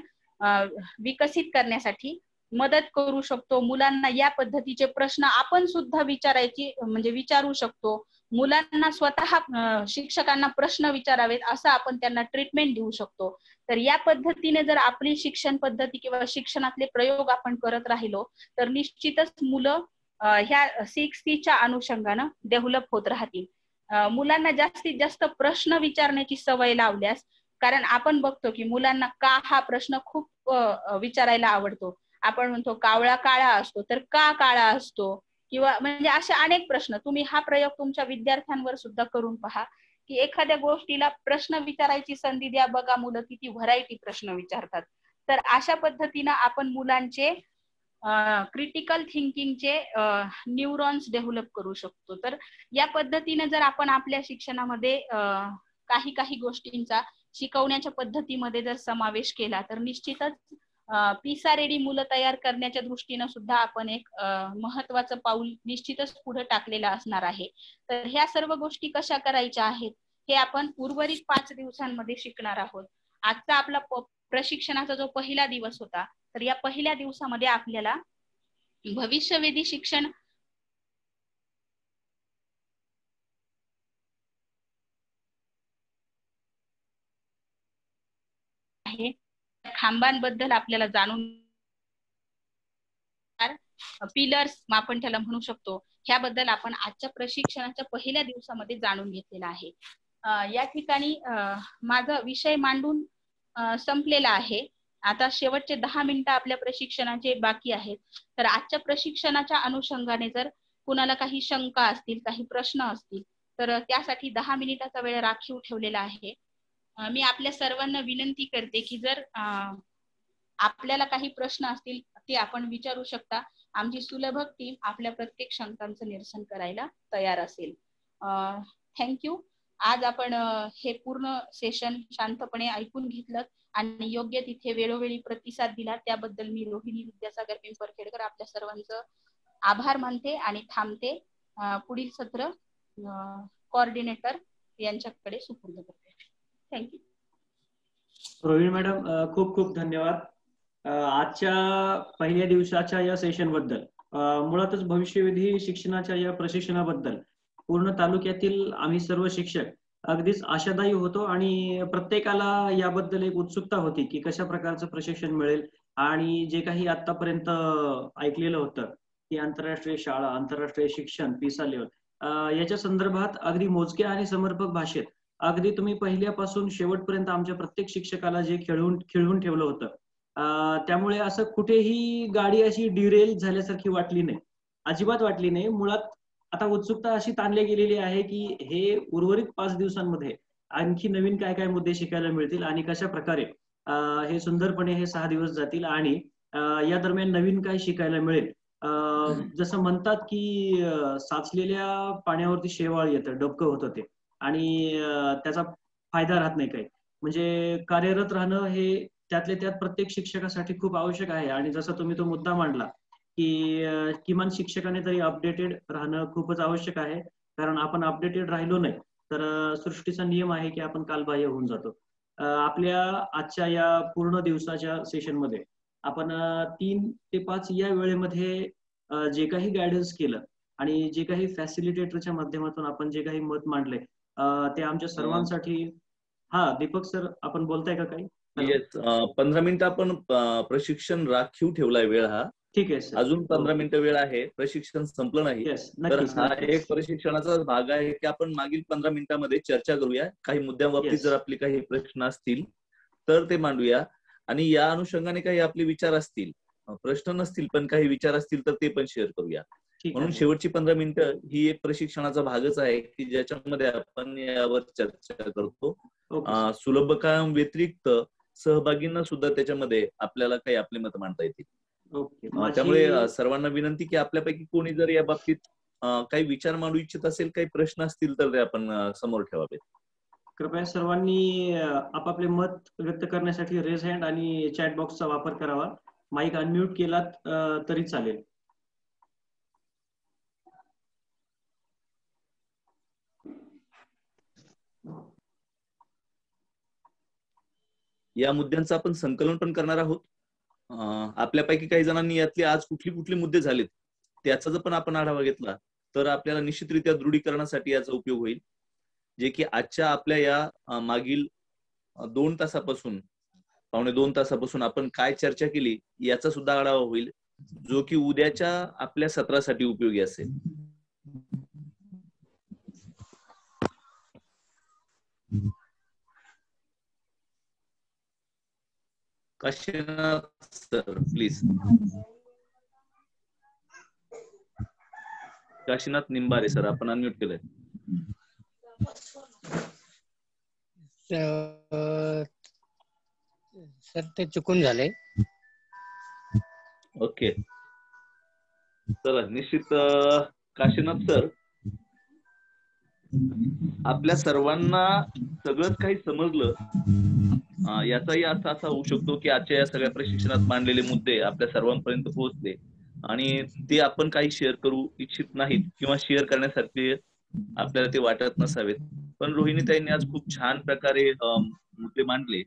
विकसित करण्यासाठी मदत करू शकतो. मुलांना या पद्धतीचे प्रश्न आपण सुद्धा विचारू शकतो. मुलांना स्वतः शिक्षकांना प्रश्न विचारावेत असं आपण त्यांना ट्रीटमेंट देऊ शकतो. तर या पद्धतीने जर आपली शिक्षण पद्धती किंवा शिक्षणातले प्रयोग आपण करत राहिलो तर निश्चितच मुलं ह्या 6Cच्या अनुषंगानं डेव्हलप होत राहतील. मुलांना जास्तीत जास्त प्रश्न विचारण्याची सवय लावल्यास, कारण आपण बघतो की मुलांना का हा प्रश्न खूप विचारायला आवडतो. आपण म्हणतो कावळा काळा असतो तर का काळा असतो, किंवा म्हणजे असे अनेक प्रश्न. तुम्ही हा प्रयोग तुमच्या विद्यार्थ्यांवर सुद्धा करून पहा की एखाद्या गोष्टीला प्रश्न विचारायची संधी द्या, बघा मुलं किती व्हरायटी प्रश्न विचारतात. तर अशा पद्धतीनं आपण मुलांचे क्रिटिकल थिंकिंगचे न्यूरॉन्स डेव्हलप करू शकतो. तर या पद्धतीने जर आपण आपल्या शिक्षणामध्ये काही गोष्टींचा शिकवण्याच्या पद्धतीमध्ये जर समावेश केला तर निश्चितच पिसा रेडी मुलं तयार करण्याच्या दृष्टीनं सुद्धा आपण एक महत्वाचं पाऊल निश्चितच पुढे टाकलेलं असणार आहे. तर ह्या सर्व गोष्टी कशा करायच्या आहेत हे आपण उर्वरित 5 दिवसांमध्ये शिकणार आहोत. आजचा आपला प्रशिक्षणाचा जो पहिला दिवस होता, तर या पहिल्या दिवसामध्ये आपल्याला भविष्यवेधी शिक्षण आहे, खांबांबद्दल आपल्याला जाणून, पिलर्स आपण त्याला म्हणू शकतो, ह्याबद्दल आपण आजच्या प्रशिक्षणाच्या पहिल्या दिवसामध्ये जाणून घेतलेलं आहे. या ठिकाणी माझा विषय मांडून संपलेला आहे. आता शेवटचे 10 मिनिटं आपल्या प्रशिक्षणाचे बाकी आहेत. तर आजच्या प्रशिक्षणाच्या अनुषंगाने जर कुणाला काही शंका असतील, काही प्रश्न असतील, तर त्यासाठी 10 मिनिटाचा वेळ राखीव ठेवलेला आहे. मी आपल्या सर्वांना विनंती करते की जर आपल्याला काही प्रश्न असतील ते आपण विचारू शकता. आमची सुलभक टीम आपल्या प्रत्येक शंकांचं निरसन करायला तयार असेल. थँक्यू. आज आपण हे पूर्ण सेशन शांतपणे ऐकून घेतलं आणि योग्य तिथे वेळोवेळी प्रतिसाद दिला, त्याबद्दल मी रोहिणी विद्यासागर पिंपरखेडकर आपल्या सर्वांचं आभार मानते आणि थांबते. पुढील सत्र कोऑर्डिनेटर यांच्याकडे सुपूर्द करते. थँक्यू. रोहिणी मॅडम, खूप खूप धन्यवाद आजच्या पहिल्या दिवसाच्या या सेशन बद्दल. मुळातच भविष्यवेधी शिक्षणाच्या या प्रशिक्षणाबद्दल पूर्ण तालुक्यातील आम्ही सर्व शिक्षक अगदीच आशादायी होतो आणि प्रत्येकाला याबद्दल एक उत्सुकता होती की कशा प्रकारचं प्रशिक्षण मिळेल. आणि जे काही आतापर्यंत ऐकलेलं होतं की आंतरराष्ट्रीय शाळा, आंतरराष्ट्रीय शिक्षण, पिसा लेवल, याच्या संदर्भात अगदी मोजक्या आणि समर्पक भाषेत अगदी तुम्ही पहिल्यापासून शेवटपर्यंत आमच्या प्रत्येक शिक्षकाला जे खिळवून ठेवलं होतं, त्यामुळे असं कुठेही गाडी अशी डिरेल झाल्यासारखी वाटली नाही, अजिबात वाटली नाही. मुळात आता उत्सुकता अशी ताणली गेलेली आहे की हे उर्वरित 5 दिवसांमध्ये आणखी नवीन काय काय मुद्दे शिकायला मिळतील आणि कशा प्रकारे हे सुंदरपणे हे 6 दिवस जातील आणि या दरम्यान नवीन काय शिकायला मिळेल. जसं म्हणतात की साचलेल्या पाण्यावरती शेवाळ येतं, डबकं होतं ते, आणि त्याचा फायदा राहत नाही काही. म्हणजे कार्यरत राहणं हे त्यातल्या त्यात प्रत्येक शिक्षकासाठी खूप आवश्यक आहे. आणि जसं तुम्ही तो मुद्दा मांडला की किमान शिक्षकाने तरी अपडेटेड राहणं खूपच आवश्यक आहे, कारण आपण अपडेटेड राहिलो नाही तर सृष्टीचा नियम आहे की आपण कालबाह्य होऊन जातो. आपल्या आजच्या या पूर्ण दिवसाच्या सेशनमध्ये आपण 3 ते 5 या वेळेमध्ये जे काही गायडन्स केलं आणि जे काही फॅसिलिटेटरच्या माध्यमातून आपण जे काही मत मांडले ते आमच्या सर्वांसाठी. हा दीपक सर, आपण बोलताय का काही? येस, 15 मिनिटं आपण प्रशिक्षण राखीव ठेवलाय वेळ हा. ठीक आहे सर. अजून 15 मिनिटं वेळ आहे, प्रशिक्षण संपलं नाही. तर हा एक प्रशिक्षणाचा भाग आहे की आपण मागील 15 मिनिटांमध्ये चर्चा करूया. काही मुद्द्यांबाबतीत जर आपले काही प्रश्न असतील तर ते मांडूया आणि या अनुषंगाने काही आपले विचार असतील, प्रश्न नसतील पण काही विचार असतील तर ते पण शेअर करूया. म्हणून शेवटची 15 मिनिटं ही एक प्रशिक्षणाचा भागच आहे की ज्याच्यामध्ये आपण यावर चर्चा करतो. सुलभकाम व्यतिरिक्त सहभागींना सुद्धा त्याच्यामध्ये आपल्याला काही आपले मत मांडता येतील. त्यामुळे सर्वांना विनंती की आपल्यापैकी कोणी जर या बाबतीत काही विचार मांडू इच्छित असेल, काही प्रश्न असतील तर ते आपण समोर ठेवावेत. कृपया सर्वांनी आपापले मत व्यक्त करण्यासाठी रेज हँड आणि चॅट बॉक्सचा वापर करावा. माईक अनम्यूट केलात तरी चालेल. या मुद्द्यांचं आपण संकलन पण करणार आहोत. आपल्यापैकी काही जणांनी यातले आज कुठली कुठली मुद्दे झालेत त्याचा जर पण आपण आढावा घेतला तर आपल्याला निश्चितरित्या दृढीकरणासाठी याचा उपयोग होईल, जे की आजच्या आपल्या या मागील 2 तासापासून पावणे 2 तासापासून आपण काय चर्चा केली याचा सुद्धा आढावा होईल, जो की उद्याच्या आपल्या सत्रासाठी उपयोगी असेल. Kashinath sir please. Kashinath Nimbare sir, आपण अनम्यूट केलंय. सर ते चुकून झाले. ओके चला, निश्चित काशीनाथ सर, आपल्या सर्वांना सगळंच काही समजलं याचाही अर्थ असा होऊ शकतो की आजच्या या सगळ्या प्रशिक्षणात मांडलेले मुद्दे आपल्या सर्वांपर्यंत पोहोचले आणि ते आपण काही शेअर करू इच्छित नाहीत किंवा शेअर करण्यासारखे आपल्याला ते वाटत नसावेत. पण रोहिणीताईंनी आज खूप छान प्रकारे मुद्दे मांडले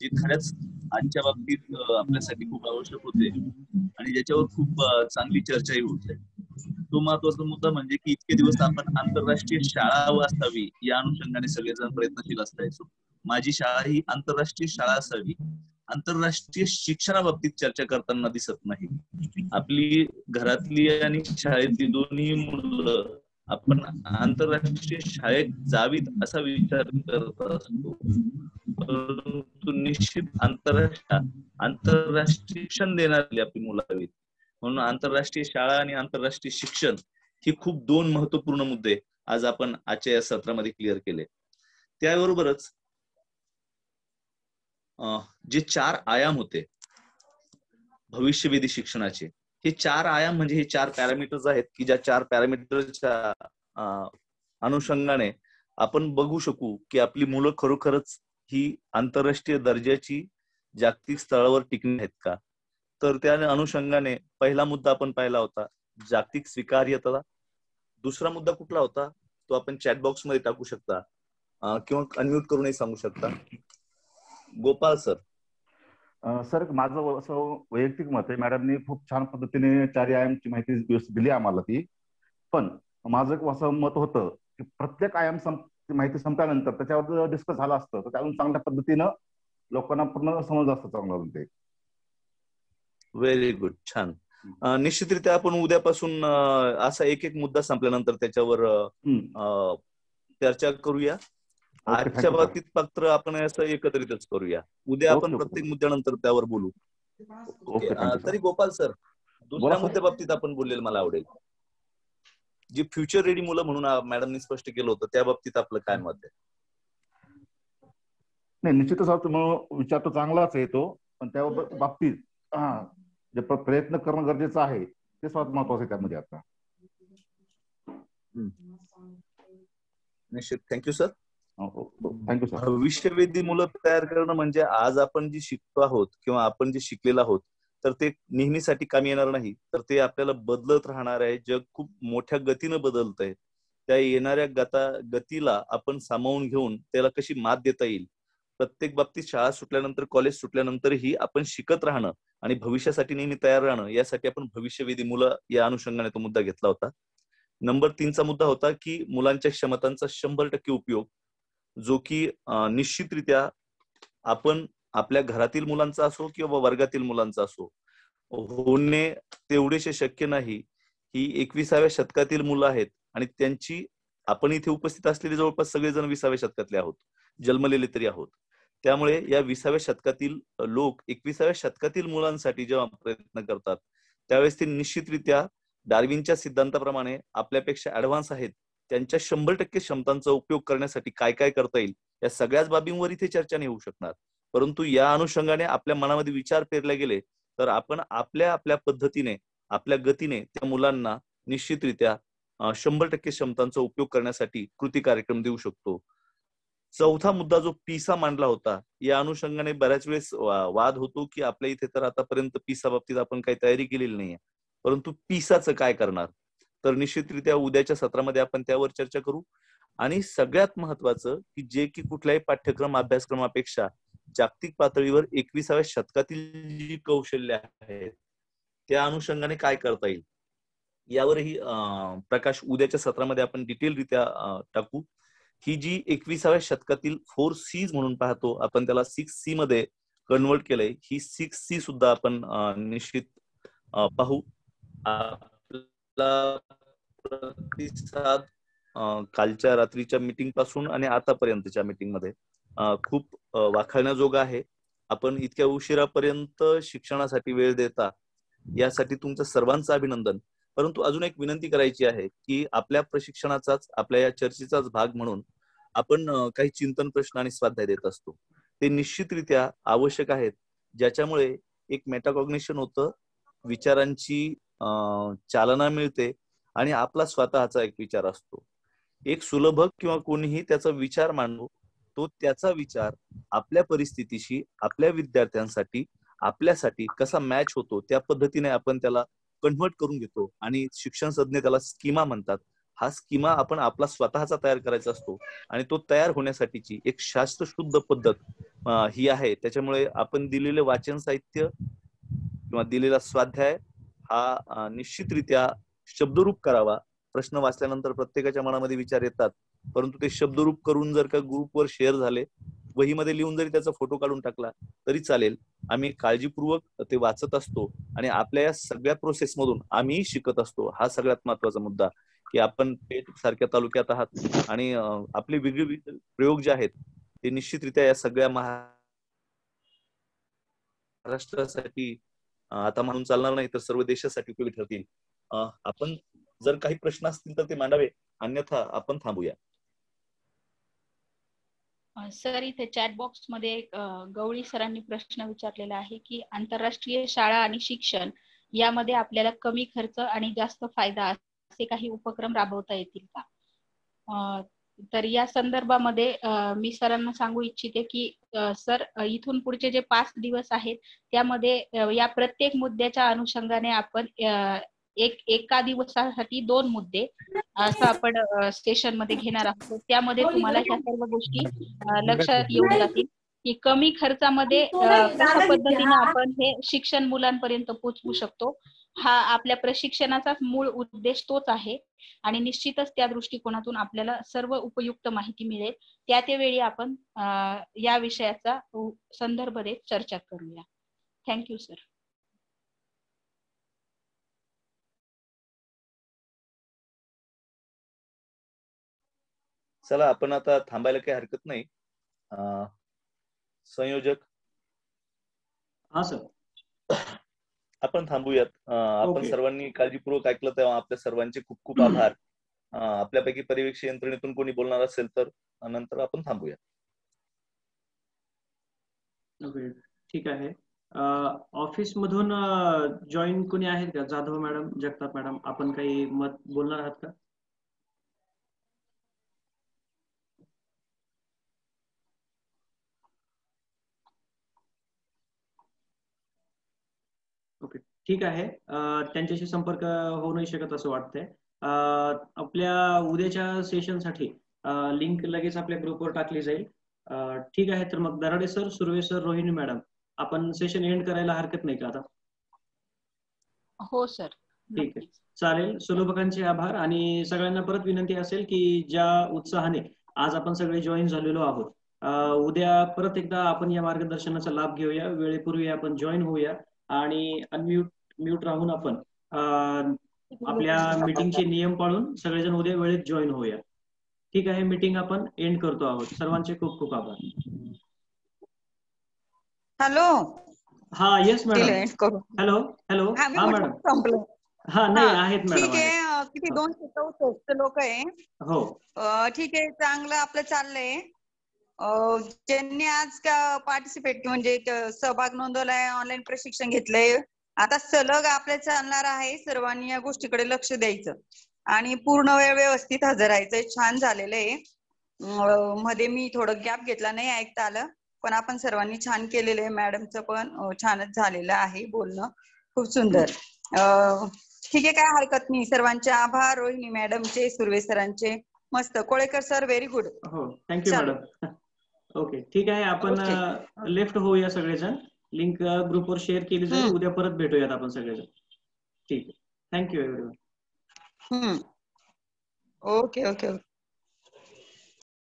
जे खरंच आजच्या बाबतीत आपल्यासाठी खूप आवश्यक होते आणि ज्याच्यावर खूप चांगली चर्चाही होते. तो महत्वाचा मुद्दा म्हणजे की इतके दिवस आपण आंतरराष्ट्रीय शाळा असावी या अनुषंगाने सगळेजण प्रयत्नशील असतायचो. माझी शाळा ही आंतरराष्ट्रीय शाळा असावी, आंतरराष्ट्रीय शिक्षणाबाबतीत चर्चा करताना दिसत नाही. आपली घरातली आणि शाळेतली दोन्ही मुलं आपण आंतरराष्ट्रीय शाळेत जावीत असा विचार करत असतो, परंतु निश्चित आंतरराष्ट्रीय शिक्षण देणारी आपली मुलं हवीत. म्हणून आंतरराष्ट्रीय शाळा आणि आंतरराष्ट्रीय शिक्षण ही खूप 2 महत्वपूर्ण मुद्दे आज आपण आजच्या या सत्रामध्ये क्लिअर केले. त्याबरोबरच जे 4 आयाम होते भविष्यवेधी शिक्षणाचे, हे 4 आयाम म्हणजे हे 4 पॅरामीटर्स आहेत की ज्या 4 पॅरामीटरच्या अनुषंगाने आपण बघू शकू की आपली मुलं खरोखरच ही आंतरराष्ट्रीय दर्जाची जागतिक स्तरावर टिकली आहेत का. तर त्या अनुषंगाने पहिला मुद्दा आपण पाहिला होता जागतिक स्वीकार्यता. दुसरा मुद्दा कुठला होता तो आपण चॅट बॉक्स मध्ये टाकू शकता किंवा अनम्यूट करूनही सांगू शकता. गोपाल सर. सर माझं असं वैयक्तिक मत आहे, मॅडमनी खूप छान पद्धतीने 4 आयामची माहिती दिली आम्हाला ती. पण माझं असं मत होतं की प्रत्येक आयाम माहिती संपल्यानंतर त्याच्यावर डिस्कस झालं असतं तर त्यातून चांगल्या पद्धतीनं लोकांना पूर्ण समज असतं चांगलं ते. व्हेरी गुड, छान. निश्चितरित्या आपण उद्यापासून असा एक मुद्दा संपल्यानंतर त्याच्यावर चर्चा करूया. आजच्या बाबतीत फक्त आपण असं एकत्रितच करूया. उद्या आपण प्रत्येक मुद्द्यानंतर त्यावर बोलू. तरी गोपाल सर, दुसऱ्या मुद्द्या बाबतीत आपण बोललेलं मला आवडेल, जी फ्युचर रेडी मुलं म्हणून मॅडमनी स्पष्ट केलं होतं त्या बाबतीत आपलं काय मत आहे? नाही, निश्चितच विचार तर चांगलाच आहे तो, पण त्या बाबतीत जे प्रयत्न करणं गरजेचं आहे ते सर्वात महत्वाचं आहे त्यामध्ये आता. निश्चित. Thank you sir. Thank you sir. भविष्यवेधी मुलं तयार करणं म्हणजे आज आपण जी शिकतो आहोत किंवा आपण जे शिकलेलो आहोत तर ते नेहमीसाठी कामी येणार नाही, तर ते आपल्याला बदलत राहणार आहे. जग खूप मोठ्या गतीनं बदलत आहे. त्या येणाऱ्या गतीला आपण सामावून घेऊन त्याला कशी मात देता येईल. प्रत्येक बाबतीत शाळा सुटल्यानंतर कॉलेज सुटल्यानंतरही आपण शिकत राहणं आणि भविष्यासाठी नेहमी तयार राहणं यासाठी आपण भविष्यवेधी मुलं या अनुषंगाने तो मुद्दा घेतला होता. नंबर 3चा मुद्दा होता की मुलांच्या क्षमतांचा 100% उपयोग, जो की निश्चितरित्या आपण आपल्या घरातील मुलांचा असो किंवा वर्गातील मुलांचा असो होणे तेवढेसे शक्य नाही. ही 21व्या शतकातील मुलं आहेत आणि त्यांची आपण इथे उपस्थित असलेले जवळपास सगळेजण 20व्या शतकातले आहोत, जन्मलेले तरी आहोत. त्यामुळे या 20व्या शतकातील लोक 21व्या शतकातील मुलांसाठी जेव्हा प्रयत्न करतात त्यावेळेस ते निश्चितरित्या डार्विनच्या सिद्धांताप्रमाणे आपल्यापेक्षा ऍडव्हान्स आहेत. त्यांच्या 100% क्षमतांचा उपयोग करण्यासाठी काय काय करता येईल या सगळ्याच बाबींवर इथे चर्चा नाही होऊ शकणार. परंतु या अनुषंगाने आपल्या मनामध्ये विचार पेरले गेले तर आपण आपल्या आपल्या पद्धतीने आपल्या गतीने त्या मुलांना निश्चितरित्या 100% क्षमतांचा उपयोग करण्यासाठी कृती कार्यक्रम देऊ शकतो. चौथा मुद्दा जो पिसा मांडला होता, या अनुषंगाने बऱ्याच वेळेस वाद होतो की आपल्या इथे तर आतापर्यंत पिसा बाबतीत आपण काही तयारी केलेली नाहीये, परंतु पिसाचं काय करणार. तर निश्चितरित्या उद्याच्या सत्रामध्ये आपण त्यावर चर्चा करू. आणि सगळ्यात महत्वाचं की जे की कुठल्याही पाठ्यक्रम अभ्यासक्रमापेक्षा जागतिक पातळीवर 21व्या शतकातील जी कौशल्य आहेत त्या अनुषंगाने काय करता येईल यावरही प्रकाश उद्याच्या सत्रामध्ये आपण डिटेलरित्या टाकू. ही जी 21व्या शतकातील 4 C's म्हणून पाहतो आपण, त्याला 6C मध्ये कन्वर्ट केलंय. ही 6C सुद्धा आपण निश्चित पाहू. आपला प्रतिसाद कालच्या रात्रीच्या मीटिंग पासून आणि आतापर्यंतच्या मीटिंग मध्ये खूप वाखाणण्याजोगा आहे. आपण इतक्या उशिरापर्यंत शिक्षणासाठी वेळ देता यासाठी तुमचं सर्वांचं अभिनंदन. परंतु अजून एक विनंती करायची आहे की आपल्या प्रशिक्षणाचाच, आपल्या या चर्चेचाच भाग म्हणून आपण काही चिंतन प्रश्न आणि स्वाध्याय देत असतो. ते निश्चितरित्या आवश्यक आहेत, ज्याच्यामुळे एक मेटाकॉग्निशन होतं, विचारांची चालना मिळते आणि आपला स्वतःचा एक विचार असतो. एक सुलभक किंवा कोणीही त्याचा विचार मांडतो, तो त्याचा विचार आपल्या परिस्थितीशी, आपल्या विद्यार्थ्यांसाठी, आपल्यासाठी कसा मॅच होतो त्या पद्धतीने आपण त्याला कन्व्हर्ट करून घेतो. आणि शिक्षण तज्ञ त्याला स्कीमा म्हणतात. हा स्कीमा आपण आपला स्वतःचा तयार करायचा असतो आणि तो तयार होण्यासाठीची एक शास्त्रशुद्ध पद्धत ही आहे. त्याच्यामुळे आपण दिलेले वाचन साहित्य किंवा दिलेला स्वाध्याय हा निश्चितरित्या शब्दरूप करावा. प्रश्न वाचल्यानंतर प्रत्येकाच्या मनामध्ये विचार येतात, परंतु ते शब्दरूप करून जर का ग्रुपवर शेअर झाले, वहीमध्ये लिहून जरी त्याचा फोटो काढून टाकला तरी चालेल. आम्ही काळजीपूर्वक ते वाचत असतो आणि आपल्या या सगळ्या प्रोसेस मधून आम्ही शिकत असतो. हा सगळ्यात महत्वाचा मुद्दा की आपण पेठ सारख्या तालुक्यात आहात आणि आपले वेगवेगळे प्रयोग जे आहेत ते निश्चितरित्या या सगळ्या महाराष्ट्रासाठी आता म्हणून चालणार नाही तर सर्व देशासाठी उपयोगी ठरतील. आपण जर काही प्रश्न असतील तर ते मांडावे, अन्यथा आपण थांबूया. सर, इथे चॅट बॉक्स मध्ये गवळी सरांनी प्रश्न विचारलेला आहे की आंतरराष्ट्रीय शाळा आणि शिक्षण यामध्ये आपल्याला कमी खर्च आणि जास्त फायदा असे काही उपक्रम राबवता येतील का? तर या संदर्भामध्ये मी सरांना सांगू इच्छिते की सर, इथून पुढचे जे 5 दिवस आहेत त्यामध्ये या प्रत्येक मुद्द्याच्या अनुषंगाने आपण एका दिवसासाठी 2 मुद्दे असं आपण स्टेशन मध्ये घेणार आहोत. त्यामध्ये तुम्हाला ह्या सर्व गोष्टी लक्षात येऊन जातील की कमी खर्चामध्ये कशा पद्धतीने आपण हे शिक्षण मुलांपर्यंत पोहोचवू शकतो. हा आपल्या प्रशिक्षणाचा मूळ उद्देश तोच आहे आणि निश्चितच त्या दृष्टिकोनातून आपल्याला सर्व उपयुक्त माहिती मिळेल. त्यावेळी आपण या विषयाचा संदर्भ देत चर्चा करूया. Thank you sir. चला, आपण आता थांबायला काही हरकत नाही. संयोजक. हा सर, आपण थांबूयात. आपण सर्वांनी काळजीपूर्वक ऐकलं तेव्हा आपल्या सर्वांचे खूप खूप आभार. आपल्यापैकी पर्यवेक्षक यंत्रणेतून कोणी बोलणार असेल तर नंतर आपण थांबूया. ठीक आहे. ऑफिस मधून जॉईन कोणी आहेत का? जाधव मॅडम, जगताप मॅडम, आपण काही मत बोलणार आहात का? ओके, ठीक आहे. त्यांच्याशी संपर्क होऊ नाही शकत असं वाटतंय. आपल्या उद्याच्या सेशनसाठी लिंक लगेच आपल्या ग्रुपवर टाकली जाईल. ठीक आहे. तर मग Darade sir, Surve sir, Rohini madam, आपण सेशन एंड करायला हरकत नाही का आता? हो सर, ठीक आहे, चालेल. सुलभकांचे आभार. आणि सगळ्यांना परत विनंती असेल की ज्या उत्साहाने आज आपण सगळे जॉईन झालेलो आहोत, उद्या परत एकदा आपण या मार्गदर्शनाचा लाभ घेऊया. वेळेपूर्वी आपण जॉईन होऊया आणि म्यूट राहून आपण आपल्या मीटिंगचे नियम पाळून सगळेजण उद्या वेळेत जॉईन होऊया. ठीक आहे. मीटिंग आपण एंड करतो आहोत. सर्वांचे खूप खूप आभार. हॅलो. हा, येस मॅडम. Hello hello. हा मॅडम. हा, नाही आहेत मॅडम. ठीक आहे. किती 264 लोक आहे. हो, ठीक आहे. चांगलं आपलं चाललंय. ज्यांनी आज पार्टिसिपेट म्हणजे सहभाग नोंदवलाय, ऑनलाईन प्रशिक्षण घेतलंय, आता सलग आपल्या चालणार आहे. सर्वांनी या गोष्टीकडे लक्ष द्यायचं आणि पूर्ण वेळ व्यवस्थित हजर राहायचंय. छान झालेलं आहे. मध्ये मी थोडं गॅप घेतला, नाही ऐकता आलं, पण आपण सर्वांनी छान केलेलं आहे. मॅडमचं पण छानच झालेलं आहे बोलणं, खूप सुंदर. ठीक आहे, काय हरकत नाही. सर्वांचे आभार, रोहिणी मॅडमचे, सुर्वे सरांचे. मस्त. Kolekar sir very good. हो, थँक्यू मॅडम. ओके, ठीक आहे, आपण लेफ्ट होऊया सगळेजण. लिंक ग्रुपवर शेअर केली जाईल. उद्या परत भेटूयात आपण सगळेजण. ठीक आहे, thank you everyone. Okay okay okay.